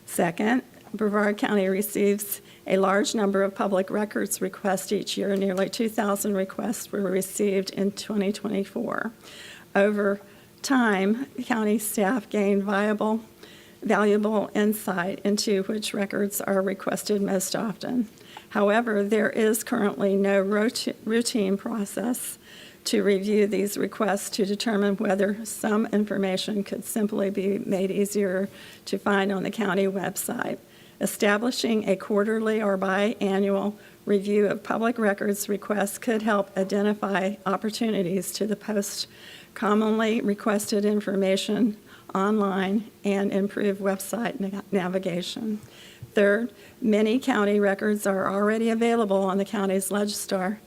Second, Brevard County receives a large number of public records requests each year. Nearly 2,000 requests were received in 2024. Over time, county staff gain valuable insight into which records are requested most often. However, there is currently no routine process to review these requests to determine whether some information could simply be made easier to find on the county website. Establishing a quarterly or biannual review of public records requests could help identify opportunities to post commonly requested information online and improve website navigation. Third, many county records are already available on the county's Legistar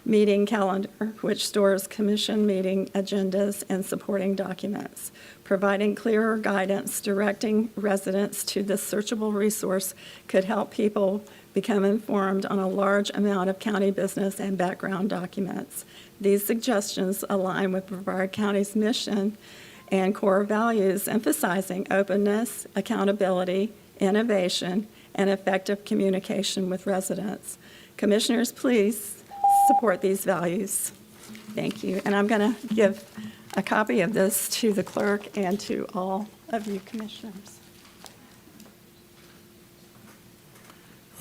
meeting calendar, which stores commission meeting agendas and supporting documents. Providing clearer guidance directing residents to this searchable resource could help people become informed on a large amount of county business and background documents. These suggestions align with Brevard County's mission and core values, emphasizing openness, accountability, innovation, and effective communication with residents. Commissioners, please support these values. Thank you. And I'm going to give a copy of this to the clerk and to all of you commissioners.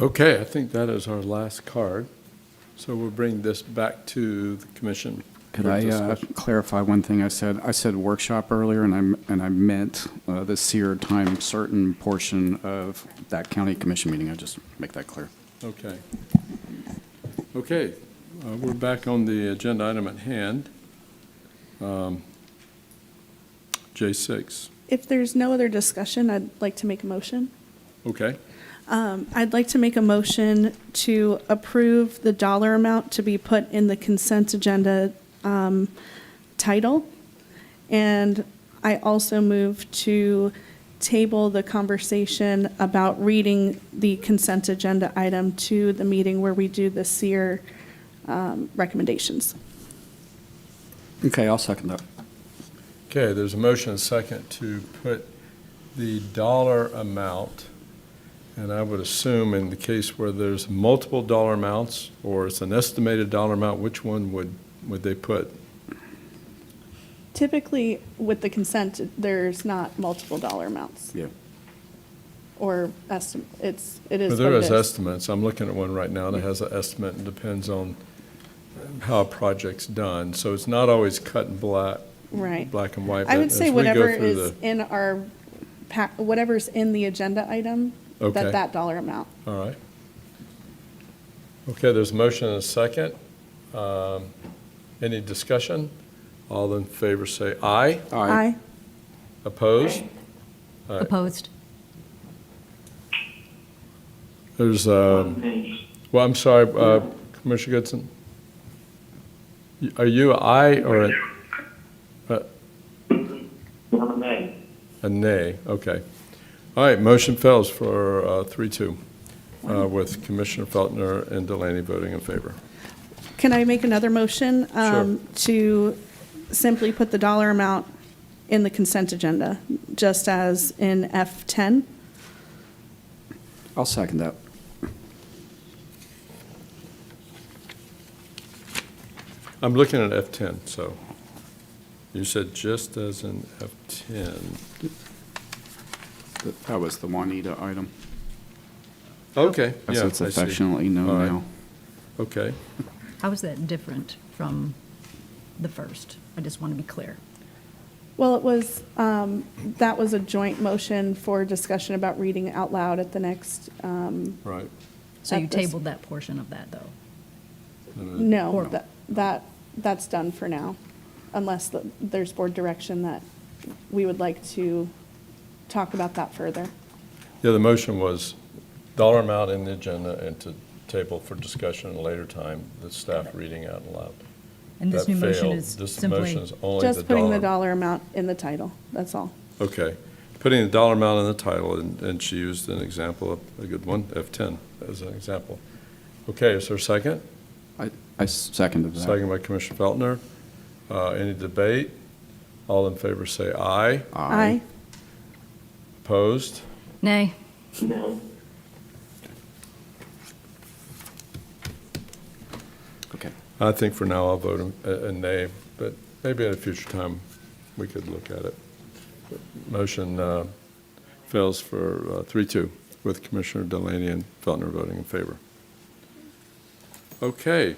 Okay, I think that is our last card. So we'll bring this back to the commission. Could for I discussion. clarify one thing I said? I said workshop earlier, and I meant the CEER time certain portion of that county commission meeting. I just make that clear. Okay. Okay, we're back on the agenda item at hand. J6. If there's no other discussion, I'd like to make a motion. Okay, I'd like to make a motion to approve the dollar amount to be put in the consent agenda title. And I also move to table the conversation about reading the consent agenda item to the meeting where we do the CEER recommendations. Okay, I'll second that. okay, there's a motion and a second to put the dollar amount, and I would assume in the case where there's multiple dollar amounts or it's an estimated dollar amount, which one would they put? Typically, with the consent, there's not multiple dollar amounts Yeah. or it is But what there it is is. estimates. I'm looking at one right now that has an estimate and depends on how a project's done. So it's not always cut and black Right. and white. I but would say as we go whatever through is in our, whatever's in the agenda item, Okay. that dollar amount. All right. Okay, there's a motion and a second. Any discussion? All in favor say aye. Aye. Opposed? All right. Opposed? There's, well, I'm sorry, Commissioner Goodson. Are you an aye or a nay? Okay. All right, motion fails for 3-2 with Commissioner Feltner and Delaney voting in favor. Can I make another motion to simply put the dollar amount in the consent agenda, just as in F10? I'll second that. I'm looking at F10, so you said just as in F10. That was the Juanita item. Okay, As yeah, it's I see. affectionately known All right. now. Okay. How is that different from the first? I just want to be clear. Well, it was, that was a joint motion for discussion about reading out loud at the next, Right. So you At this- tabled that portion of that, though? no, that's done for now, unless there's board direction that we would like to talk about that further. Yeah, the motion was dollar amount in the agenda and to table for discussion at a later time, the staff reading out loud. And this That new motion failed. is This simply, motion is only the dollar. Just putting the dollar amount in the title, that's all. Okay. Putting the dollar amount in the title, and she used an example of a good one, F10 as an example. Okay, is there a second? I seconded that. Second by Commissioner Feltner. Any debate? All in favor say aye. Aye. Opposed? nay? Okay. I think for now I'll vote a nay, but maybe at a future time we could look at it. Motion fails for 3-2 with Commissioner Delaney and Feltner voting in favor. Okay.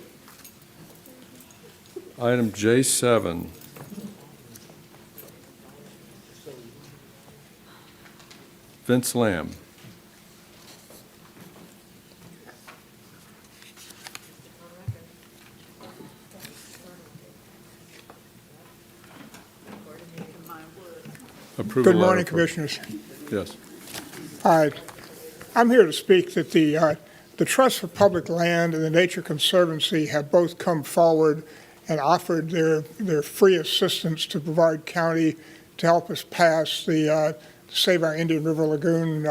Item J7. Vince Lamb. Approval Good letter morning, for- Commissioners. Yes. I'm here to speak that the Trust for Public Land and the Nature Conservancy have both come forward and offered their free assistance to Brevard County to help us pass the Save Our Indian River Lagoon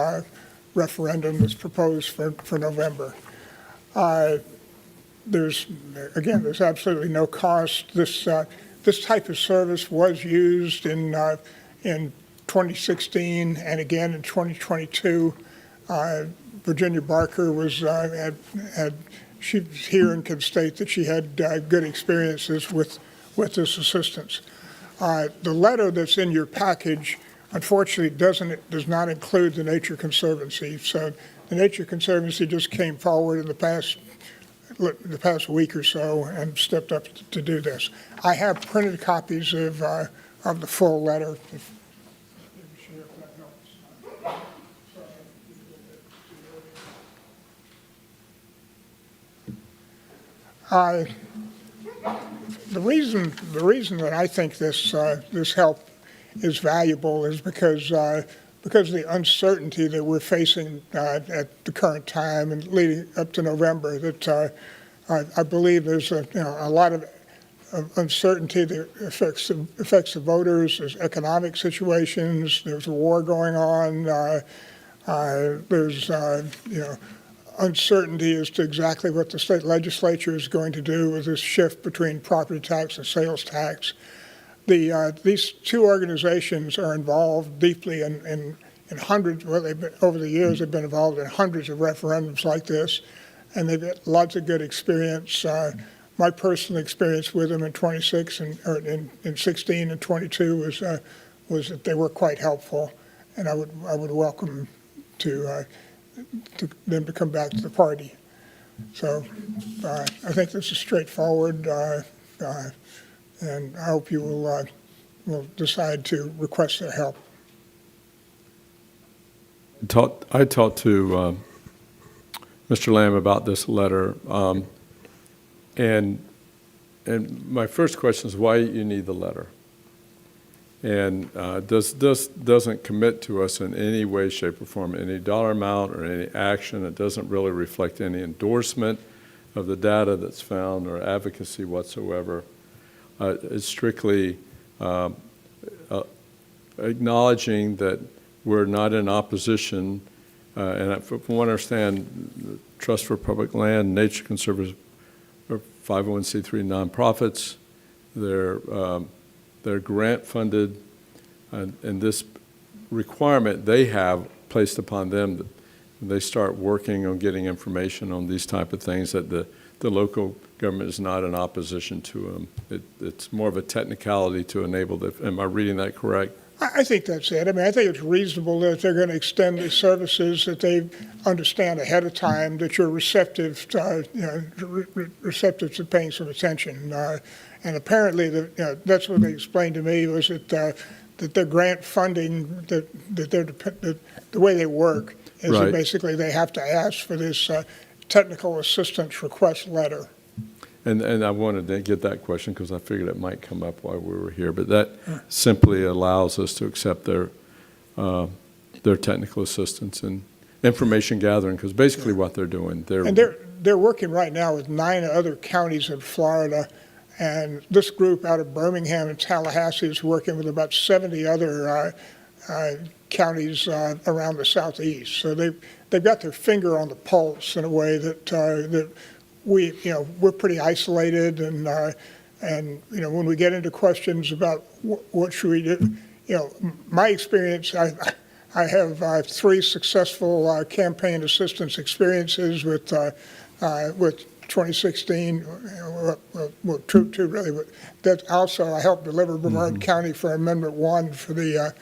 referendum that's proposed for November. There's absolutely no cost. This type of service was used in 2016 and again in 2022. Virginia Barker was she was here and can state that she had good experiences with this assistance. The letter that's in your package, unfortunately, does not include the Nature Conservancy. So the Nature Conservancy just came forward in the past week or so and stepped up to do this. I have printed copies of the full letter. The reason that I think this help is valuable is because of the uncertainty that we're facing at the current time and leading up to November. That I believe there's a lot of uncertainty that affects the voters. There's economic situations. There's a war going on. There's uncertainty as to exactly what the state legislature is going to do with this shift between property tax and sales tax. These two organizations are involved deeply in hundreds, over the years they've been involved in hundreds of referendums like this, and they've got lots of good experience. My personal experience with them in 16 and 22 was that they were quite helpful, and I would welcome them to come back to the party. So I think this is straightforward, and I hope you will decide to request their help. I talked to Mr. Lamb about this letter, and my first question is why you need the letter. And this doesn't commit to us in any way, shape, or form, any dollar amount or any action. It doesn't really reflect any endorsement of the data that's found or advocacy whatsoever. It's strictly acknowledging that we're not in opposition, and from what I understand, the Trust for Public Land, Nature Conservancy are 501c3 nonprofits. They're grant funded, and this requirement they have placed upon them that they start working on getting information on these type of things, that the local government is not in opposition to them. It's more of a technicality to enable the, am I reading that correct? I think that's it. I mean, I think it's reasonable that they're going to extend the services, that they understand ahead of time that you're receptive to paying some attention. And apparently, that's what they explained to me, was that their grant funding, that the way they work is Right. that basically they have to ask for this technical assistance request letter. And I wanted to get that question because I figured it might come up while we were here, but that simply allows us to accept their technical assistance and information gathering, because basically what they're doing, they're working right now with 9 other counties in Florida, and this group out of Birmingham and Tallahassee is working with about 70 other counties around the southeast. So they've got their finger on the pulse in a way that we're pretty isolated, and when we get into questions about what should we do, my experience, I have 3 successful campaign assistance experiences with 2016, well, two really, but that also I helped deliver Brevard County for Amendment 1 for the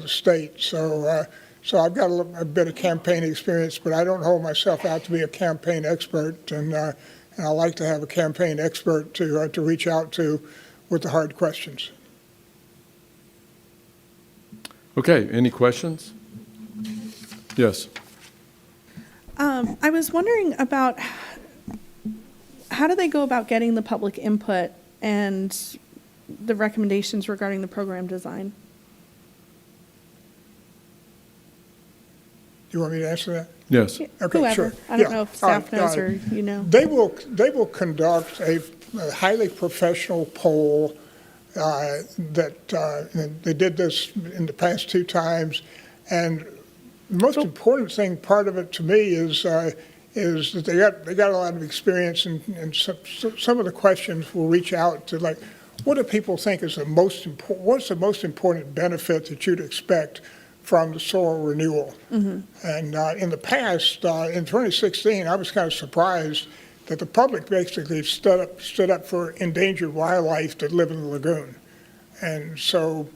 state. So I've got a bit of campaign experience, but I don't hold myself out to be a campaign expert, and I like to have a campaign expert to reach out to with the hard questions. Okay, any questions? Yes. I was wondering about how do they go about getting the public input and the recommendations regarding the program design? Do you want me to answer that? Yes. Okay, Whoever. sure. I don't Yeah. know if staff All right, knows or you know. They will conduct a highly professional poll and they did this in the past 2 times, and the most important thing, part of it to me, is that they got a lot of experience, and some of the questions will reach out to, like, what do people think is the most important? What's the most important benefit that you'd expect from the SOIRL renewal? And in the past, in 2016, I was kind of surprised that the public basically stood up for endangered wildlife that live in the lagoon. And so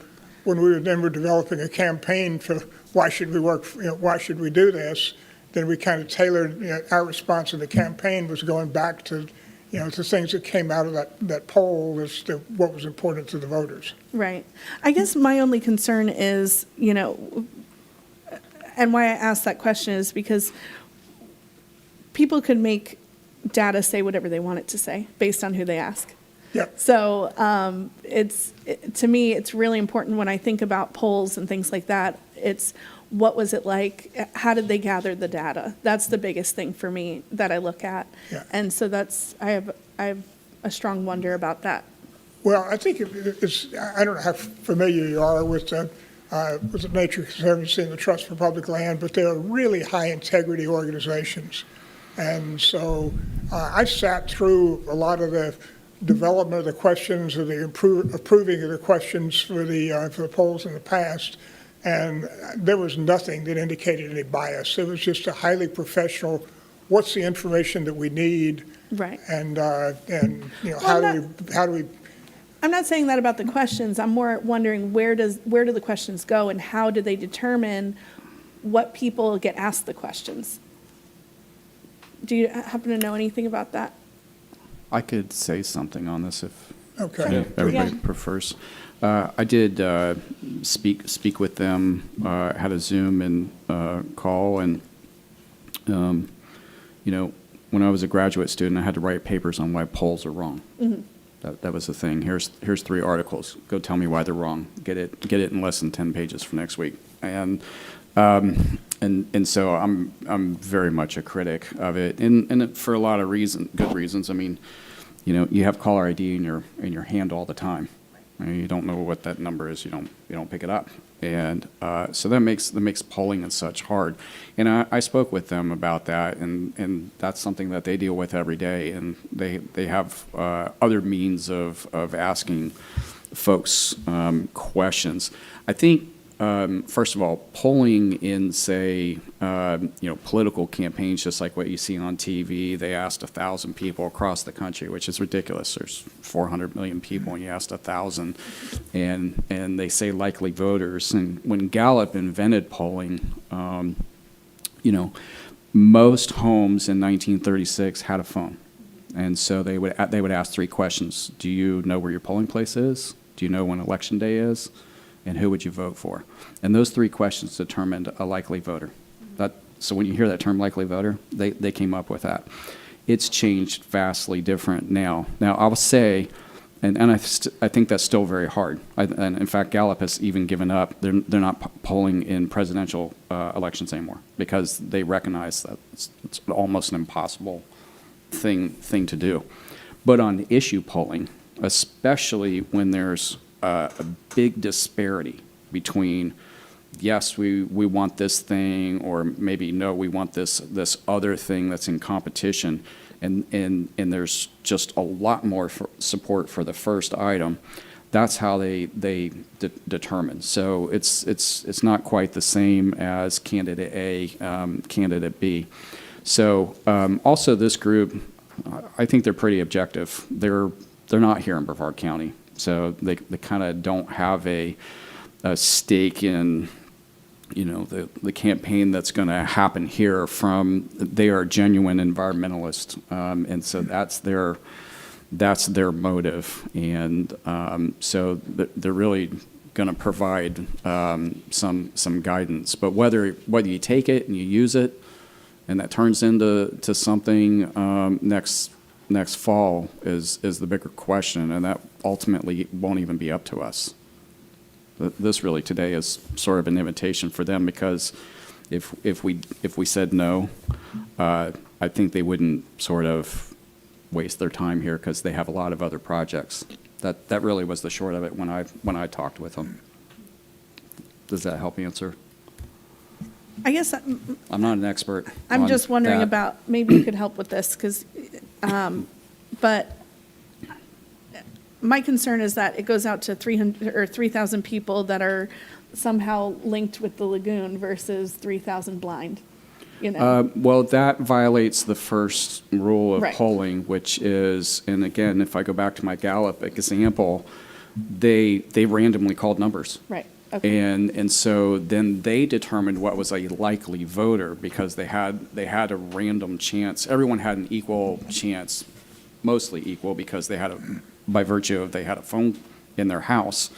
when we were developing a campaign for why should we do this, then we kind of tailored, our response to the campaign was going back to, to things that came out of that poll as to what was important to the voters. Right. I guess my only concern is, and why I asked that question is because people could make data say whatever they want it to say based on who they ask. Yeah. So to me, it's really important when I think about polls and things like that. It's what was it like? How did they gather the data? That's the biggest thing for me that I look at. Yeah. And so I have a strong wonder about that. Well, I think it's, I don't know how familiar you are with the Nature Conservancy and the Trust for Public Land, but they're really high integrity organizations. And so I sat through a lot of the development of the questions or the approving of the questions for the polls in the past, and there was nothing that indicated any bias. It was just a highly professional, what's the information that we need, right? And how do we? I'm not saying that about the questions. I'm more wondering where do the questions go, and how do they determine what people get asked the questions? Do you happen to know anything about that? I could say something on this if everybody prefers. I did speak with them, had a Zoom and call, and when I was a graduate student, I had to write papers on why polls are wrong. Mm-hmm. That was the thing. Here's 3 articles. Go tell me why they're wrong. Get it in less than 10 pages for next week. And so I'm very much a critic of it, and for a lot of good reasons. I mean, you have caller ID in your hand all the time. You don't know what that number is. You don't pick it up, and so that makes polling and such hard. And I spoke with them about that, and that's something that they deal with every day, and they have other means of asking folks questions. I think. First of all, polling in, say, political campaigns, just like what you see on TV, they asked 1,000 people across the country, which is ridiculous. There's 400 million people, and you asked 1,000, and they say likely voters. And when Gallup invented polling, most homes in 1936 had a phone, and so they would ask 3 questions: Do you know where your polling place is? Do you know when election day is? And who would you vote for? And those 3 questions determined a likely voter. So when you hear that term likely voter, they came up with that. It's changed vastly different now. Now, I will say, and I think that's still very hard. And in fact, Gallup has even given up. They're not polling in presidential elections anymore because they recognize that it's almost an impossible thing to do. But on issue polling, especially when there's a big disparity between yes, we want this thing, or maybe no, we want this other thing that's in competition, and there's just a lot more support for the first item. That's how they determine. So it's not quite the same as candidate A, candidate B. So also this group, I think they're pretty objective. They're not here in Brevard County, so they kind of don't have a stake in, you know, the campaign that's going to happen here. They are genuine environmentalists, and so that's their motive, and so they're really going to provide some guidance. But whether you take it and you use it, and that turns into something next fall is the bigger question, and that ultimately won't even be up to us. This really today is sort of an invitation for them, because if we said no, I think they wouldn't sort of waste their time here, because they have a lot of other projects. That really was the short of it when I talked with them. Does that help answer? I guess I'm not an expert. I'm on just wondering that. about, maybe you could help with this, because, but my concern is that it goes out to 300 or 3,000 people that are somehow linked with the lagoon versus 3,000 blind, you know? Well, that violates the first rule of Right. polling, which is, and again, if I go back to my Gallup example, they randomly called numbers. Right, okay, And so then they determined what was a likely voter, because they had a random chance. Everyone had an equal chance, mostly equal, because by virtue of they had a phone in their house,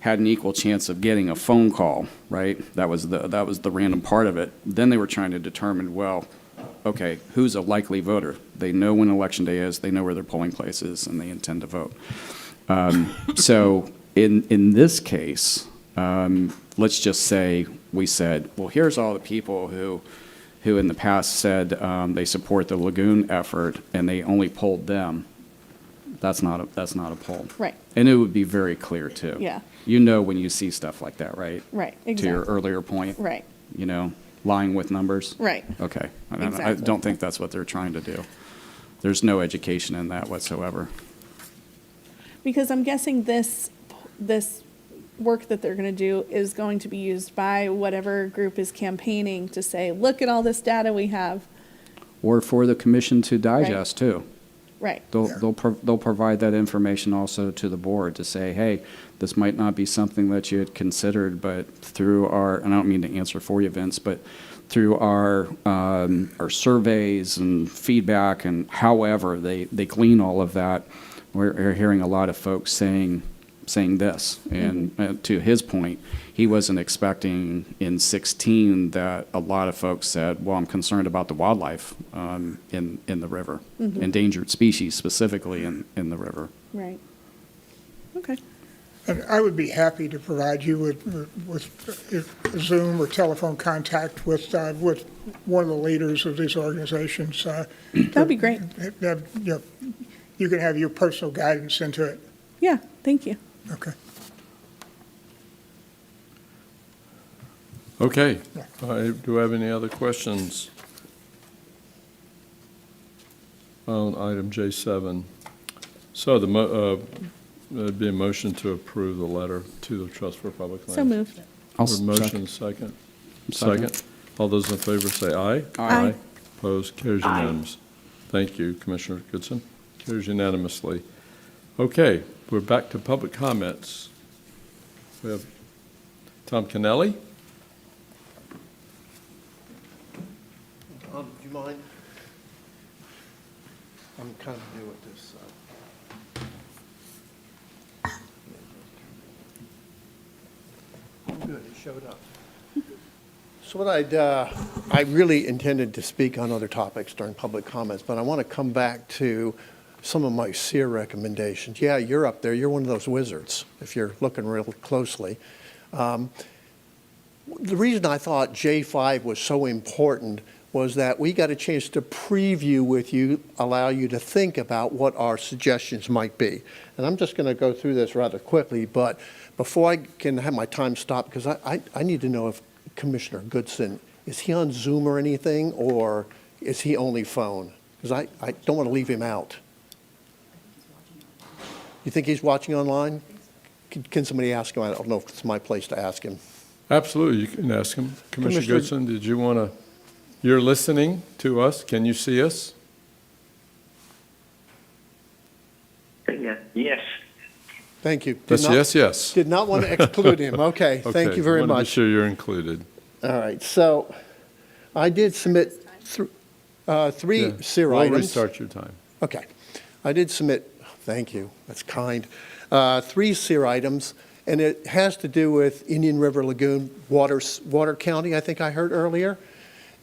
had an equal chance of getting a phone call, right? That was the random part of it. Then they were trying to determine, well, okay, who's a likely voter? They know when election day is, they know where their polling place is, and they intend to vote. So in this case, let's just say we said, well, here's all the people who in the past said they support the lagoon effort, and they only polled them. That's not a poll. right, And it would be very clear, too. Yeah. You know when you see stuff like that, right? right, To your exactly, earlier point? right, You know, lying with numbers? right. Okay. I Exactly. don't think that's what they're trying to do. There's no education in that whatsoever. Because I'm guessing this work that they're going to do is going to be used by whatever group is campaigning to say, look at all this data we have. Or for the commission to digest, too. Right, They'll provide that information also to the board to say, hey, this might not be something that you had considered, but through our, and I don't mean to answer for you, Vince, but through our surveys and feedback and however they glean all of that, we're hearing a lot of folks saying this. And to his point, he wasn't expecting in 16 that a lot of folks said, well, I'm concerned about the wildlife in the river, endangered species specifically in the river. right. Okay, And I would be happy to provide you with Zoom or telephone contact with one of the leaders of these organizations. that'd be great. You can have your personal guidance into it. Yeah, thank you. Okay. Okay. Do I have any other questions on item J7? So there'd be a motion to approve the letter to the Trust for Public Lands. So moved. Motion second. Second. All those in favor say aye. Aye. Opposed, carries unanimous. Thank you, Commissioner Goodson. Carries unanimously. Okay, we're back to public comments. We have Tom Kennelly. Do you mind? I'm kind of new at this. Good, it showed up. So what I really intended to speak on other topics during public comments, but I want to come back to some of my SEER recommendations. Yeah, you're up there. You're one of those wizards, if you're looking real closely. The reason I thought J5 was so important was that we got a chance to preview with you, allow you to think about what our suggestions might be. And I'm just going to go through this rather quickly, but before I can have my time stopped, because I need to know if Commissioner Goodson, is he on Zoom or anything, or is he only phone? Because I don't want to leave him out. You think he's watching online? Can somebody ask him? I don't know if it's my place to ask him. Absolutely, you can ask him. Commissioner Commissioner- Goodson, did you want to, you're listening to us, can you see us? Yes. Thank you. That's yes, yes. Did not want to exclude him. Okay, thank Okay, you very wanted to be much. sure you're included. All right, so I did submit three Yeah, SEER we'll items. restart your time. Okay. I did submit, thank you, that's kind, 3 SEER items, and it has to do with Indian River Lagoon, Water County, I think I heard earlier.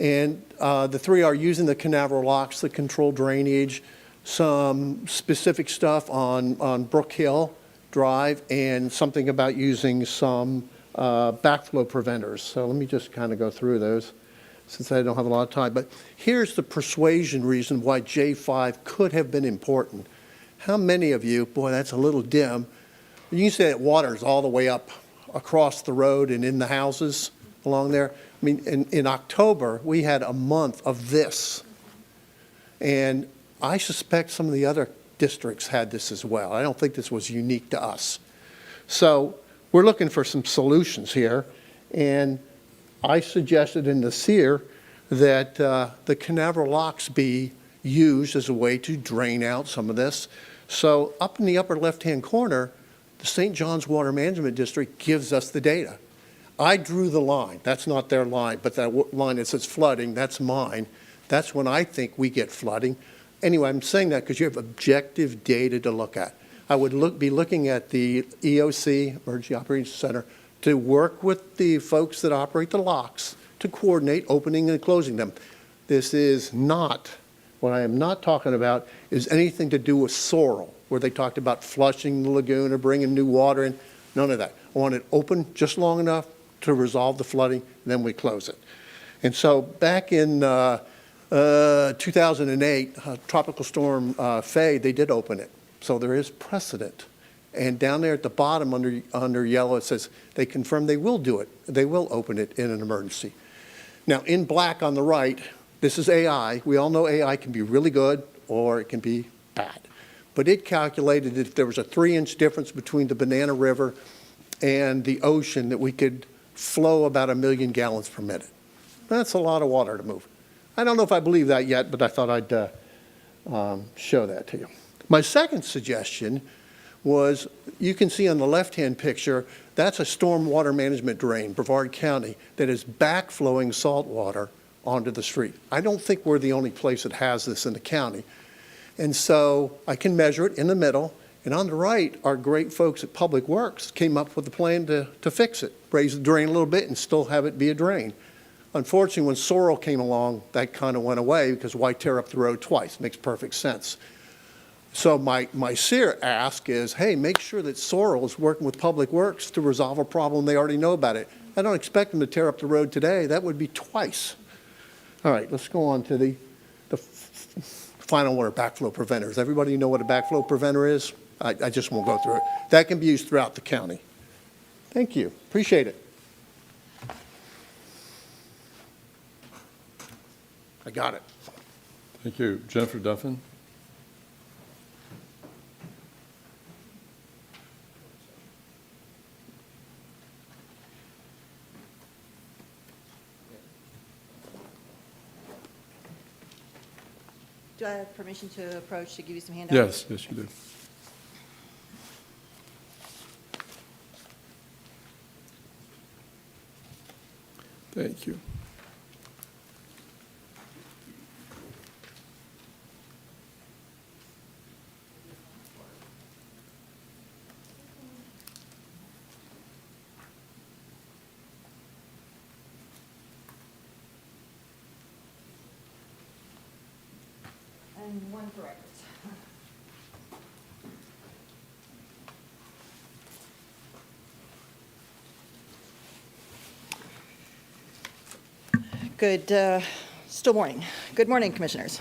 And the 3 are using the Canaveral locks, the controlled drainage, some specific stuff on Brook Hill Drive, and something about using some backflow preventers. So let me just kind of go through those, since I don't have a lot of time. But here's the persuasion reason why J5 could have been important. How many of you, boy, that's a little dim, you can say that water's all the way up across the road and in the houses along there. I mean, in October, we had a month of this. And I suspect some of the other districts had this as well. I don't think this was unique to us. So we're looking for some solutions here. And I suggested in the SEER that the Canaveral locks be used as a way to drain out some of this. So up in the upper left-hand corner, the St. John's Water Management District gives us the data. I drew the line. That's not their line, but that line that says flooding, that's mine. That's when I think we get flooding. Anyway, I'm saying that because you have objective data to look at. I would be looking at the EOC, Emergency Operations Center, to work with the folks that operate the locks to coordinate opening and closing them. This is not, what I am not talking about is anything to do with SOIRL, where they talked about flushing the lagoon or bringing new water in. None of that. I want it open just long enough to resolve the flooding, and then we close it. And so back in 2008, Tropical Storm Faye, they did open it. So there is precedent. And down there at the bottom under yellow, it says they confirm they will do it. They will open it in an emergency. Now, in black on the right, this is AI. We all know AI can be really good or it can be bad. But it calculated that if there was a 3-inch difference between the Banana River and the ocean, that we could flow about 1 million gallons per minute. That's a lot of water to move. I don't know if I believe that yet, but I thought I'd show that to you. My second suggestion was, you can see on the left-hand picture, that's a stormwater management drain, Brevard County, that is backflowing salt water onto the street. I don't think we're the only place that has this in the county. And so I can measure it in the middle, and on the right, our great folks at Public Works came up with a plan to fix it, raise the drain a little bit and still have it be a drain. Unfortunately, when SOIRL came along, that kind of went away, because why tear up the road twice? Makes perfect sense. So my SEER ask is, hey, make sure that SOIRL is working with Public Works to resolve a problem they already know about it. I don't expect them to tear up the road today. That would be twice. All right, let's go on to the final word, backflow preventers. Everybody know what a backflow preventer is? I just won't go through it. That can be used throughout the county. Thank you. Appreciate it. I got it. Thank you. Jennifer Duffin? Do I have permission to approach to give you some handouts? Yes, yes, you do. Thank you. And one for records. Still morning. Good morning, Commissioners.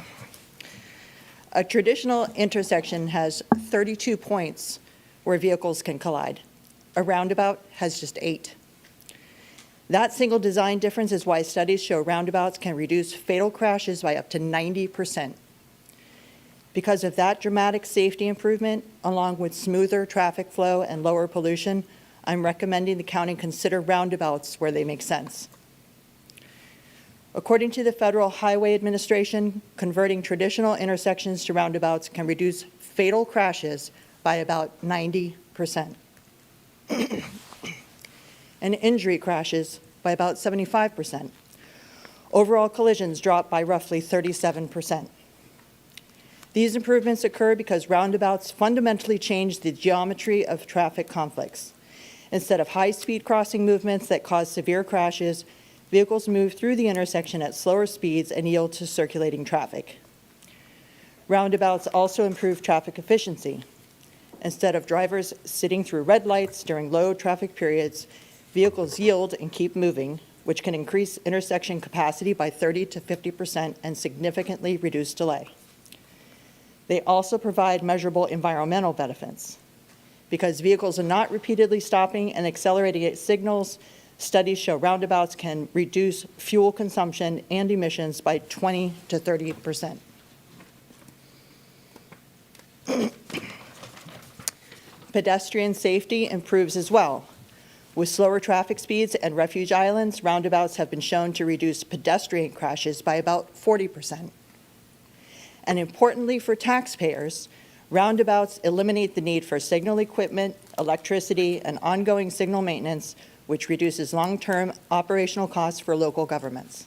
A traditional intersection has 32 points where vehicles can collide. A roundabout has just 8. That single design difference is why studies show roundabouts can reduce fatal crashes by up to 90%. Because of that dramatic safety improvement, along with smoother traffic flow and lower pollution, I'm recommending the county consider roundabouts where they make sense. According to the Federal Highway Administration, converting traditional intersections to roundabouts can reduce fatal crashes by about 90%. And injury crashes by about 75%. Overall collisions dropped by roughly 37%. These improvements occur because roundabouts fundamentally change the geometry of traffic conflicts. Instead of high-speed crossing movements that cause severe crashes, vehicles move through the intersection at slower speeds and yield to circulating traffic. Roundabouts also improve traffic efficiency. Instead of drivers sitting through red lights during low traffic periods, vehicles yield and keep moving, which can increase intersection capacity by 30 to 50% and significantly reduce delay. They also provide measurable environmental benefits. Because vehicles are not repeatedly stopping and accelerating at signals, studies show roundabouts can reduce fuel consumption and emissions by 20 to 30%. Pedestrian safety improves as well. With slower traffic speeds and refuge islands, roundabouts have been shown to reduce pedestrian crashes by about 40%. And importantly for taxpayers, roundabouts eliminate the need for signal equipment, electricity, and ongoing signal maintenance, which reduces long-term operational costs for local governments.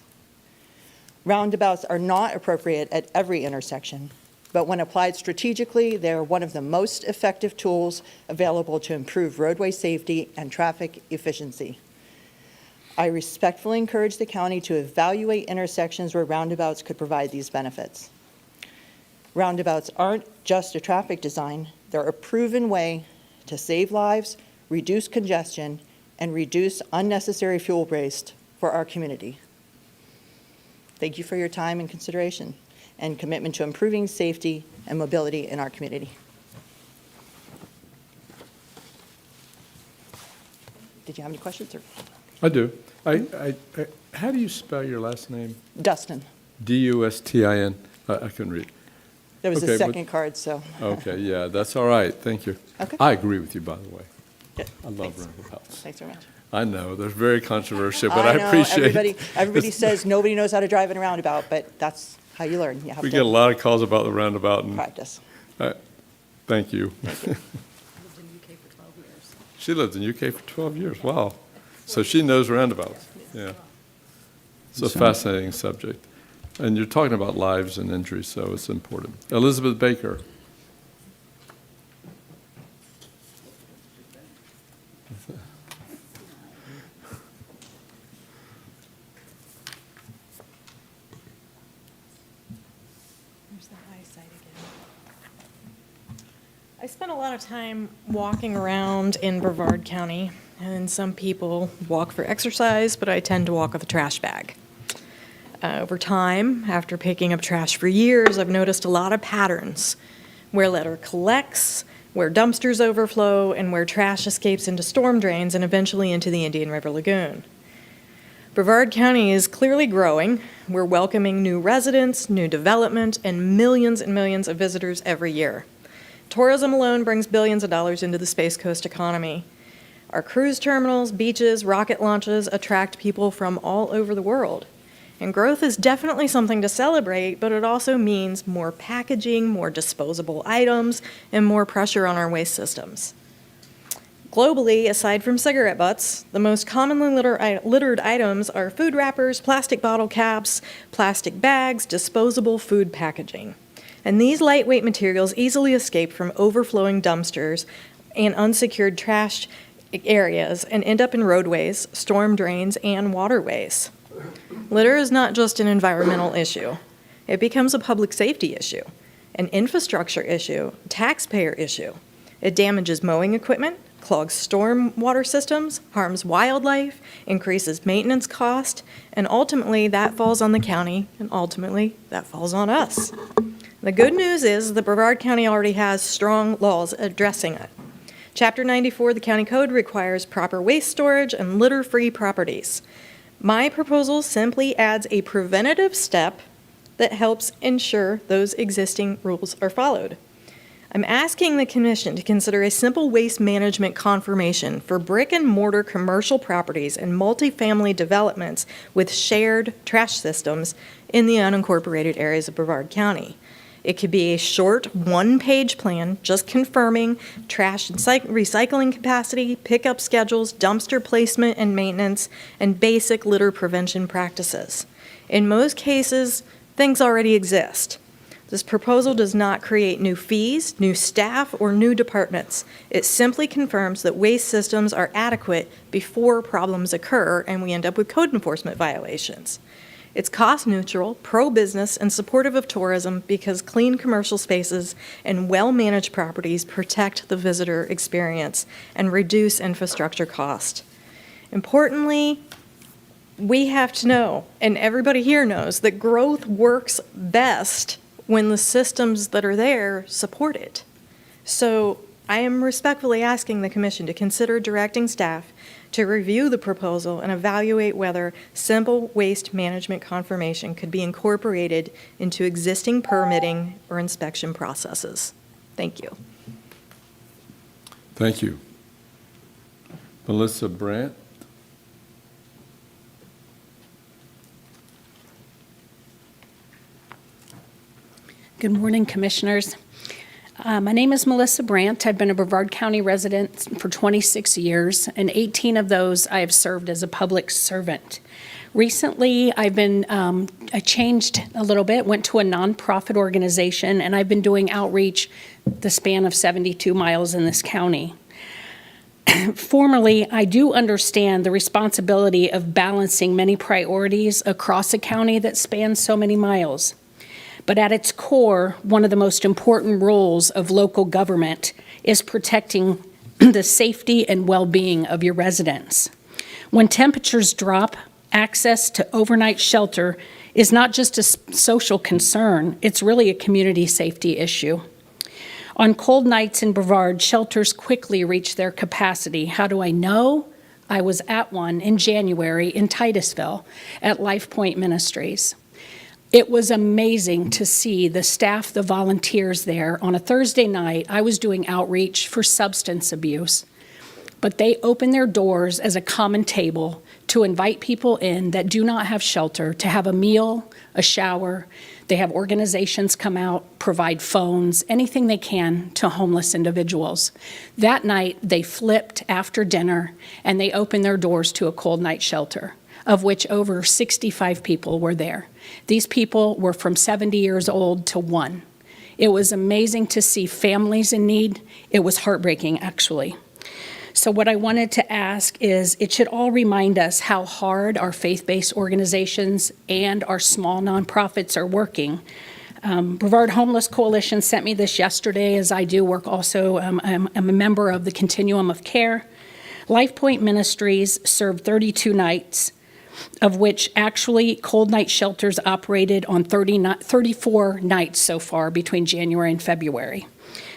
Roundabouts are not appropriate at every intersection, but when applied strategically, they are one of the most effective tools available to improve roadway safety and traffic efficiency. I respectfully encourage the county to evaluate intersections where roundabouts could provide these benefits. Roundabouts aren't just a traffic design, they're a proven way to save lives, reduce congestion, and reduce unnecessary fuel waste for our community. Thank you for your time and consideration and commitment to improving safety and mobility in our community. Did you have any questions? Or? I do. How do you spell your last name? Dustin. D-U-S-T-I-N. I couldn't read. There was Okay, a but- second card, so. Okay, yeah, that's all right. Thank you. Okay. I agree with you, by the way. Good. I love Thanks. roundabouts. Thanks very much. I know, they're very controversial, but I know, appreciate. everybody says nobody knows how to drive in a roundabout, but that's how you learn. You have We to get a lot of calls about the roundabout, and practice. thank you. She lived in UK for 12 years, wow. So she knows roundabouts, yeah. It's a fascinating subject. And you're talking about lives and injuries, so it's important. Elizabeth Baker. I spent a lot of time walking around in Brevard County, and some people walk for exercise, but I tend to walk with a trash bag. Over time, after picking up trash for years, I've noticed a lot of patterns where litter collects, where dumpsters overflow, and where trash escapes into storm drains and eventually into the Indian River Lagoon. Brevard County is clearly growing. We're welcoming new residents, new development, and millions of visitors every year. Tourism alone brings billions of dollars into the Space Coast economy. Our cruise terminals, beaches, rocket launches attract people from all over the world. And growth is definitely something to celebrate, but it also means more packaging, more disposable items, and more pressure on our waste systems. Globally, aside from cigarette butts, the most commonly littered items are food wrappers, plastic bottle caps, plastic bags, disposable food packaging. And these lightweight materials easily escape from overflowing dumpsters and unsecured trash areas and end up in roadways, storm drains, and waterways. Litter is not just an environmental issue. It becomes a public safety issue, an infrastructure issue, taxpayer issue. It damages mowing equipment, clogs storm water systems, harms wildlife, increases maintenance cost, and ultimately that falls on the county, and ultimately that falls on us. The good news is that Brevard County already has strong laws addressing it. Chapter 94 of the county code requires proper waste storage and litter-free properties. My proposal simply adds a preventative step that helps ensure those existing rules are followed. I'm asking the commission to consider a simple waste management confirmation for brick and mortar commercial properties and multifamily developments with shared trash systems in the unincorporated areas of Brevard County. It could be a short, one-page plan, just confirming trash and recycling capacity, pickup schedules, dumpster placement and maintenance, and basic litter prevention practices. In most cases, things already exist. This proposal does not create new fees, new staff, or new departments. It simply confirms that waste systems are adequate before problems occur and we end up with code enforcement violations. It's cost-neutral, pro-business, and supportive of tourism because clean commercial spaces and well-managed properties protect the visitor experience and reduce infrastructure cost. Importantly, we have to know, and everybody here knows, that growth works best when the systems that are there support it. So I am respectfully asking the Commission to consider directing staff to review the proposal and evaluate whether simple waste management confirmation could be incorporated into existing permitting or inspection processes. Thank you. Thank you. Melissa Brandt? Good morning, Commissioners. My name is Melissa Brandt. I've been a Brevard County resident for 26 years, and 18 of those I have served as a public servant. Recently, I changed a little bit, went to a nonprofit organization, and I've been doing outreach the span of 72 miles in this county. Formerly, I do understand the responsibility of balancing many priorities across a county that spans so many miles. But at its core, one of the most important roles of local government is protecting the safety and well-being of your residents. When temperatures drop, access to overnight shelter is not just a social concern, it's really a community safety issue. On cold nights in Brevard, shelters quickly reach their capacity. How do I know? I was at one in January in Titusville at Life Point Ministries. It was amazing to see the staff, the volunteers there. On a Thursday night, I was doing outreach for substance abuse, but they opened their doors as a common table to invite people in that do not have shelter to have a meal, a shower. They have organizations come out, provide phones, anything they can to homeless individuals. That night, they flipped after dinner, and they opened their doors to a cold night shelter, of which over 65 people were there. These people were from 70 years old to 1. It was amazing to see families in need. It was heartbreaking, actually. So what I wanted to ask is, it should all remind us how hard our faith-based organizations and our small nonprofits are working. Brevard Homeless Coalition sent me this yesterday, as I do work also. I'm a member of the Continuum of Care. Life Point Ministries served 32 nights, of which actually cold night shelters operated on 34 nights so far between January and February.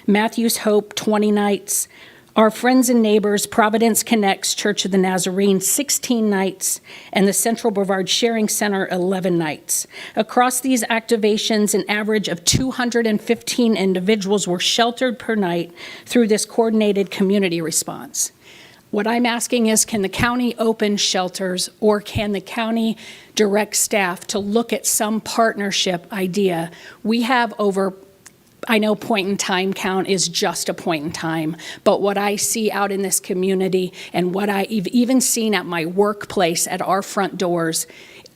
Matthew's Hope, 20 nights. Our Friends and Neighbors, Providence Connects Church of the Nazarene, 16 nights, and the Central Brevard Sharing Center, 11 nights. Across these activations, an average of 215 individuals were sheltered per night through this coordinated community response. What I'm asking is, can the county open shelters, or can the county direct staff to look at some partnership idea? We have over, I know point in time count is just a point in time, but what I see out in this community and what I've even seen at my workplace at our front doors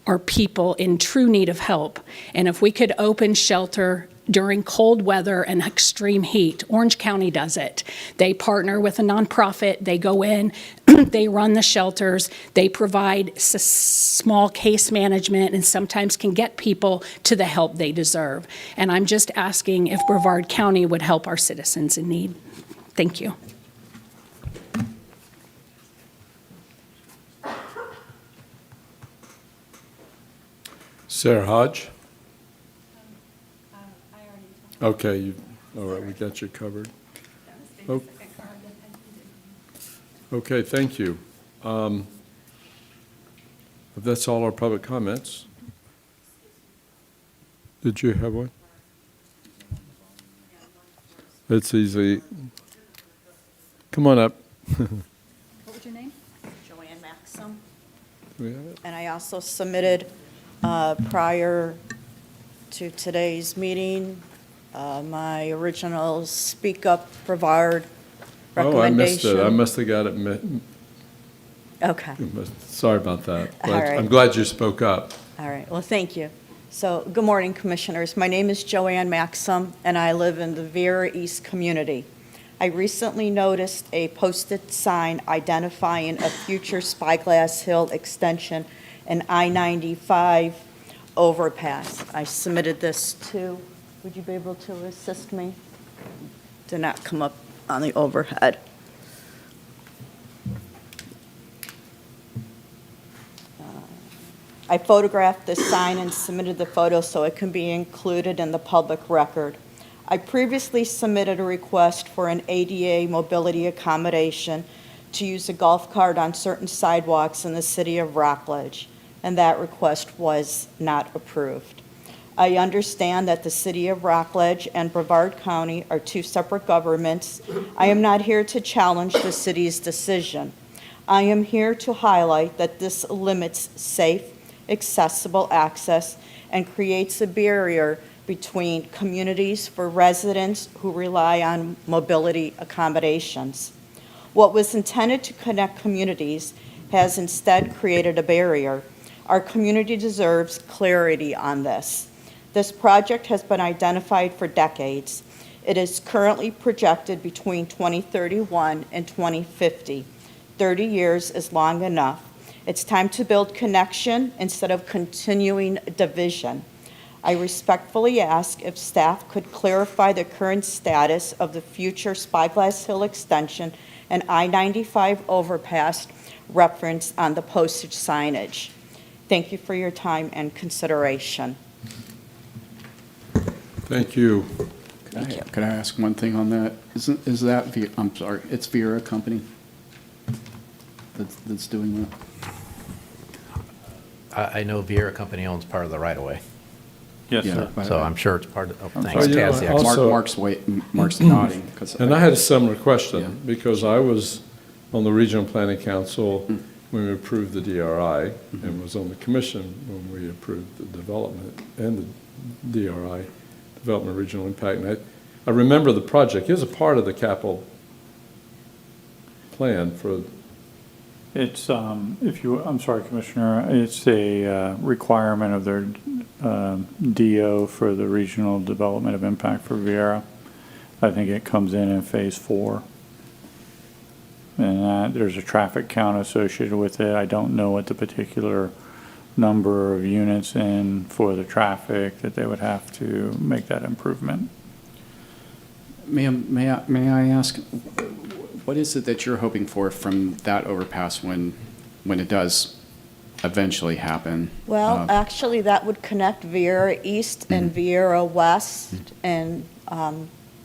are people in true need of help. And if we could open shelter during cold weather and extreme heat, Orange County does it. They partner with a nonprofit, they go in, they run the shelters, they provide small case management, and sometimes can get people to the help they deserve. And I'm just asking if Brevard County would help our citizens in need. Thank you. Sarah Hodge? Okay, all right, we got you covered. Okay, thank you. If that's all our public comments. Did you have one? It's easy. Come on up. What was your name? Joanne Maxim. Do we have it? And I also submitted, prior to today's meeting, My original Speak Up Brevard Oh, I missed recommendation. it. I must have got it. Okay. Sorry about that. All right. I'm glad you spoke up. All right, well, thank you. So, good morning, Commissioners. My name is Joanne Maxim, and I live in the Viera East community. I recently noticed a posted sign identifying a future Spyglass Hill extension and I-95 overpass. I submitted this to, would you be able to assist me? Did not come up on the overhead. I photographed this sign and submitted the photo so it can be included in the public record. I previously submitted a request for an ADA mobility accommodation to use a golf cart on certain sidewalks in the city of Rockledge, and that request was not approved. I understand that the city of Rockledge and Brevard County are two separate governments. I am not here to challenge the city's decision. I am here to highlight that this limits safe, accessible access and creates a barrier between communities for residents who rely on mobility accommodations. What was intended to connect communities has instead created a barrier. Our community deserves clarity on this. This project has been identified for decades. It is currently projected between 2031 and 2050. 30 years is long enough. It's time to build connection instead of continuing division. I respectfully ask if staff could clarify the current status of the future Spyglass Hill extension and I-95 overpass referenced on the postage signage. Thank you for your time and consideration. Thank you. Could I ask one thing on that? Is that, I'm sorry, it's Viera Company that's doing that? I know Viera Company owns part of the right-of-way, Yes, Yeah, sir. but so I'm sure it's part of, Oh, thanks, you know, Cassie. also- Mark's nodding. 'Cause And I had a similar Yeah. question, because I was on the Regional Planning Council when we approved the DRI, and was on the commission when we approved the development and the DRI, Development Regional Impact. And I remember the project is a part of the capital plan for, It's, I'm sorry, Commissioner, it's a requirement of their DO for the Regional Development of Impact for Viera. I think it comes in phase 4. And there's a traffic count associated with it. I don't know what the particular number of units in for the traffic that they would have to make that improvement. Ma'am, may I ask, what is it that you're hoping for from that overpass when it does eventually happen? Well, actually, that would connect Viera East and Viera West, and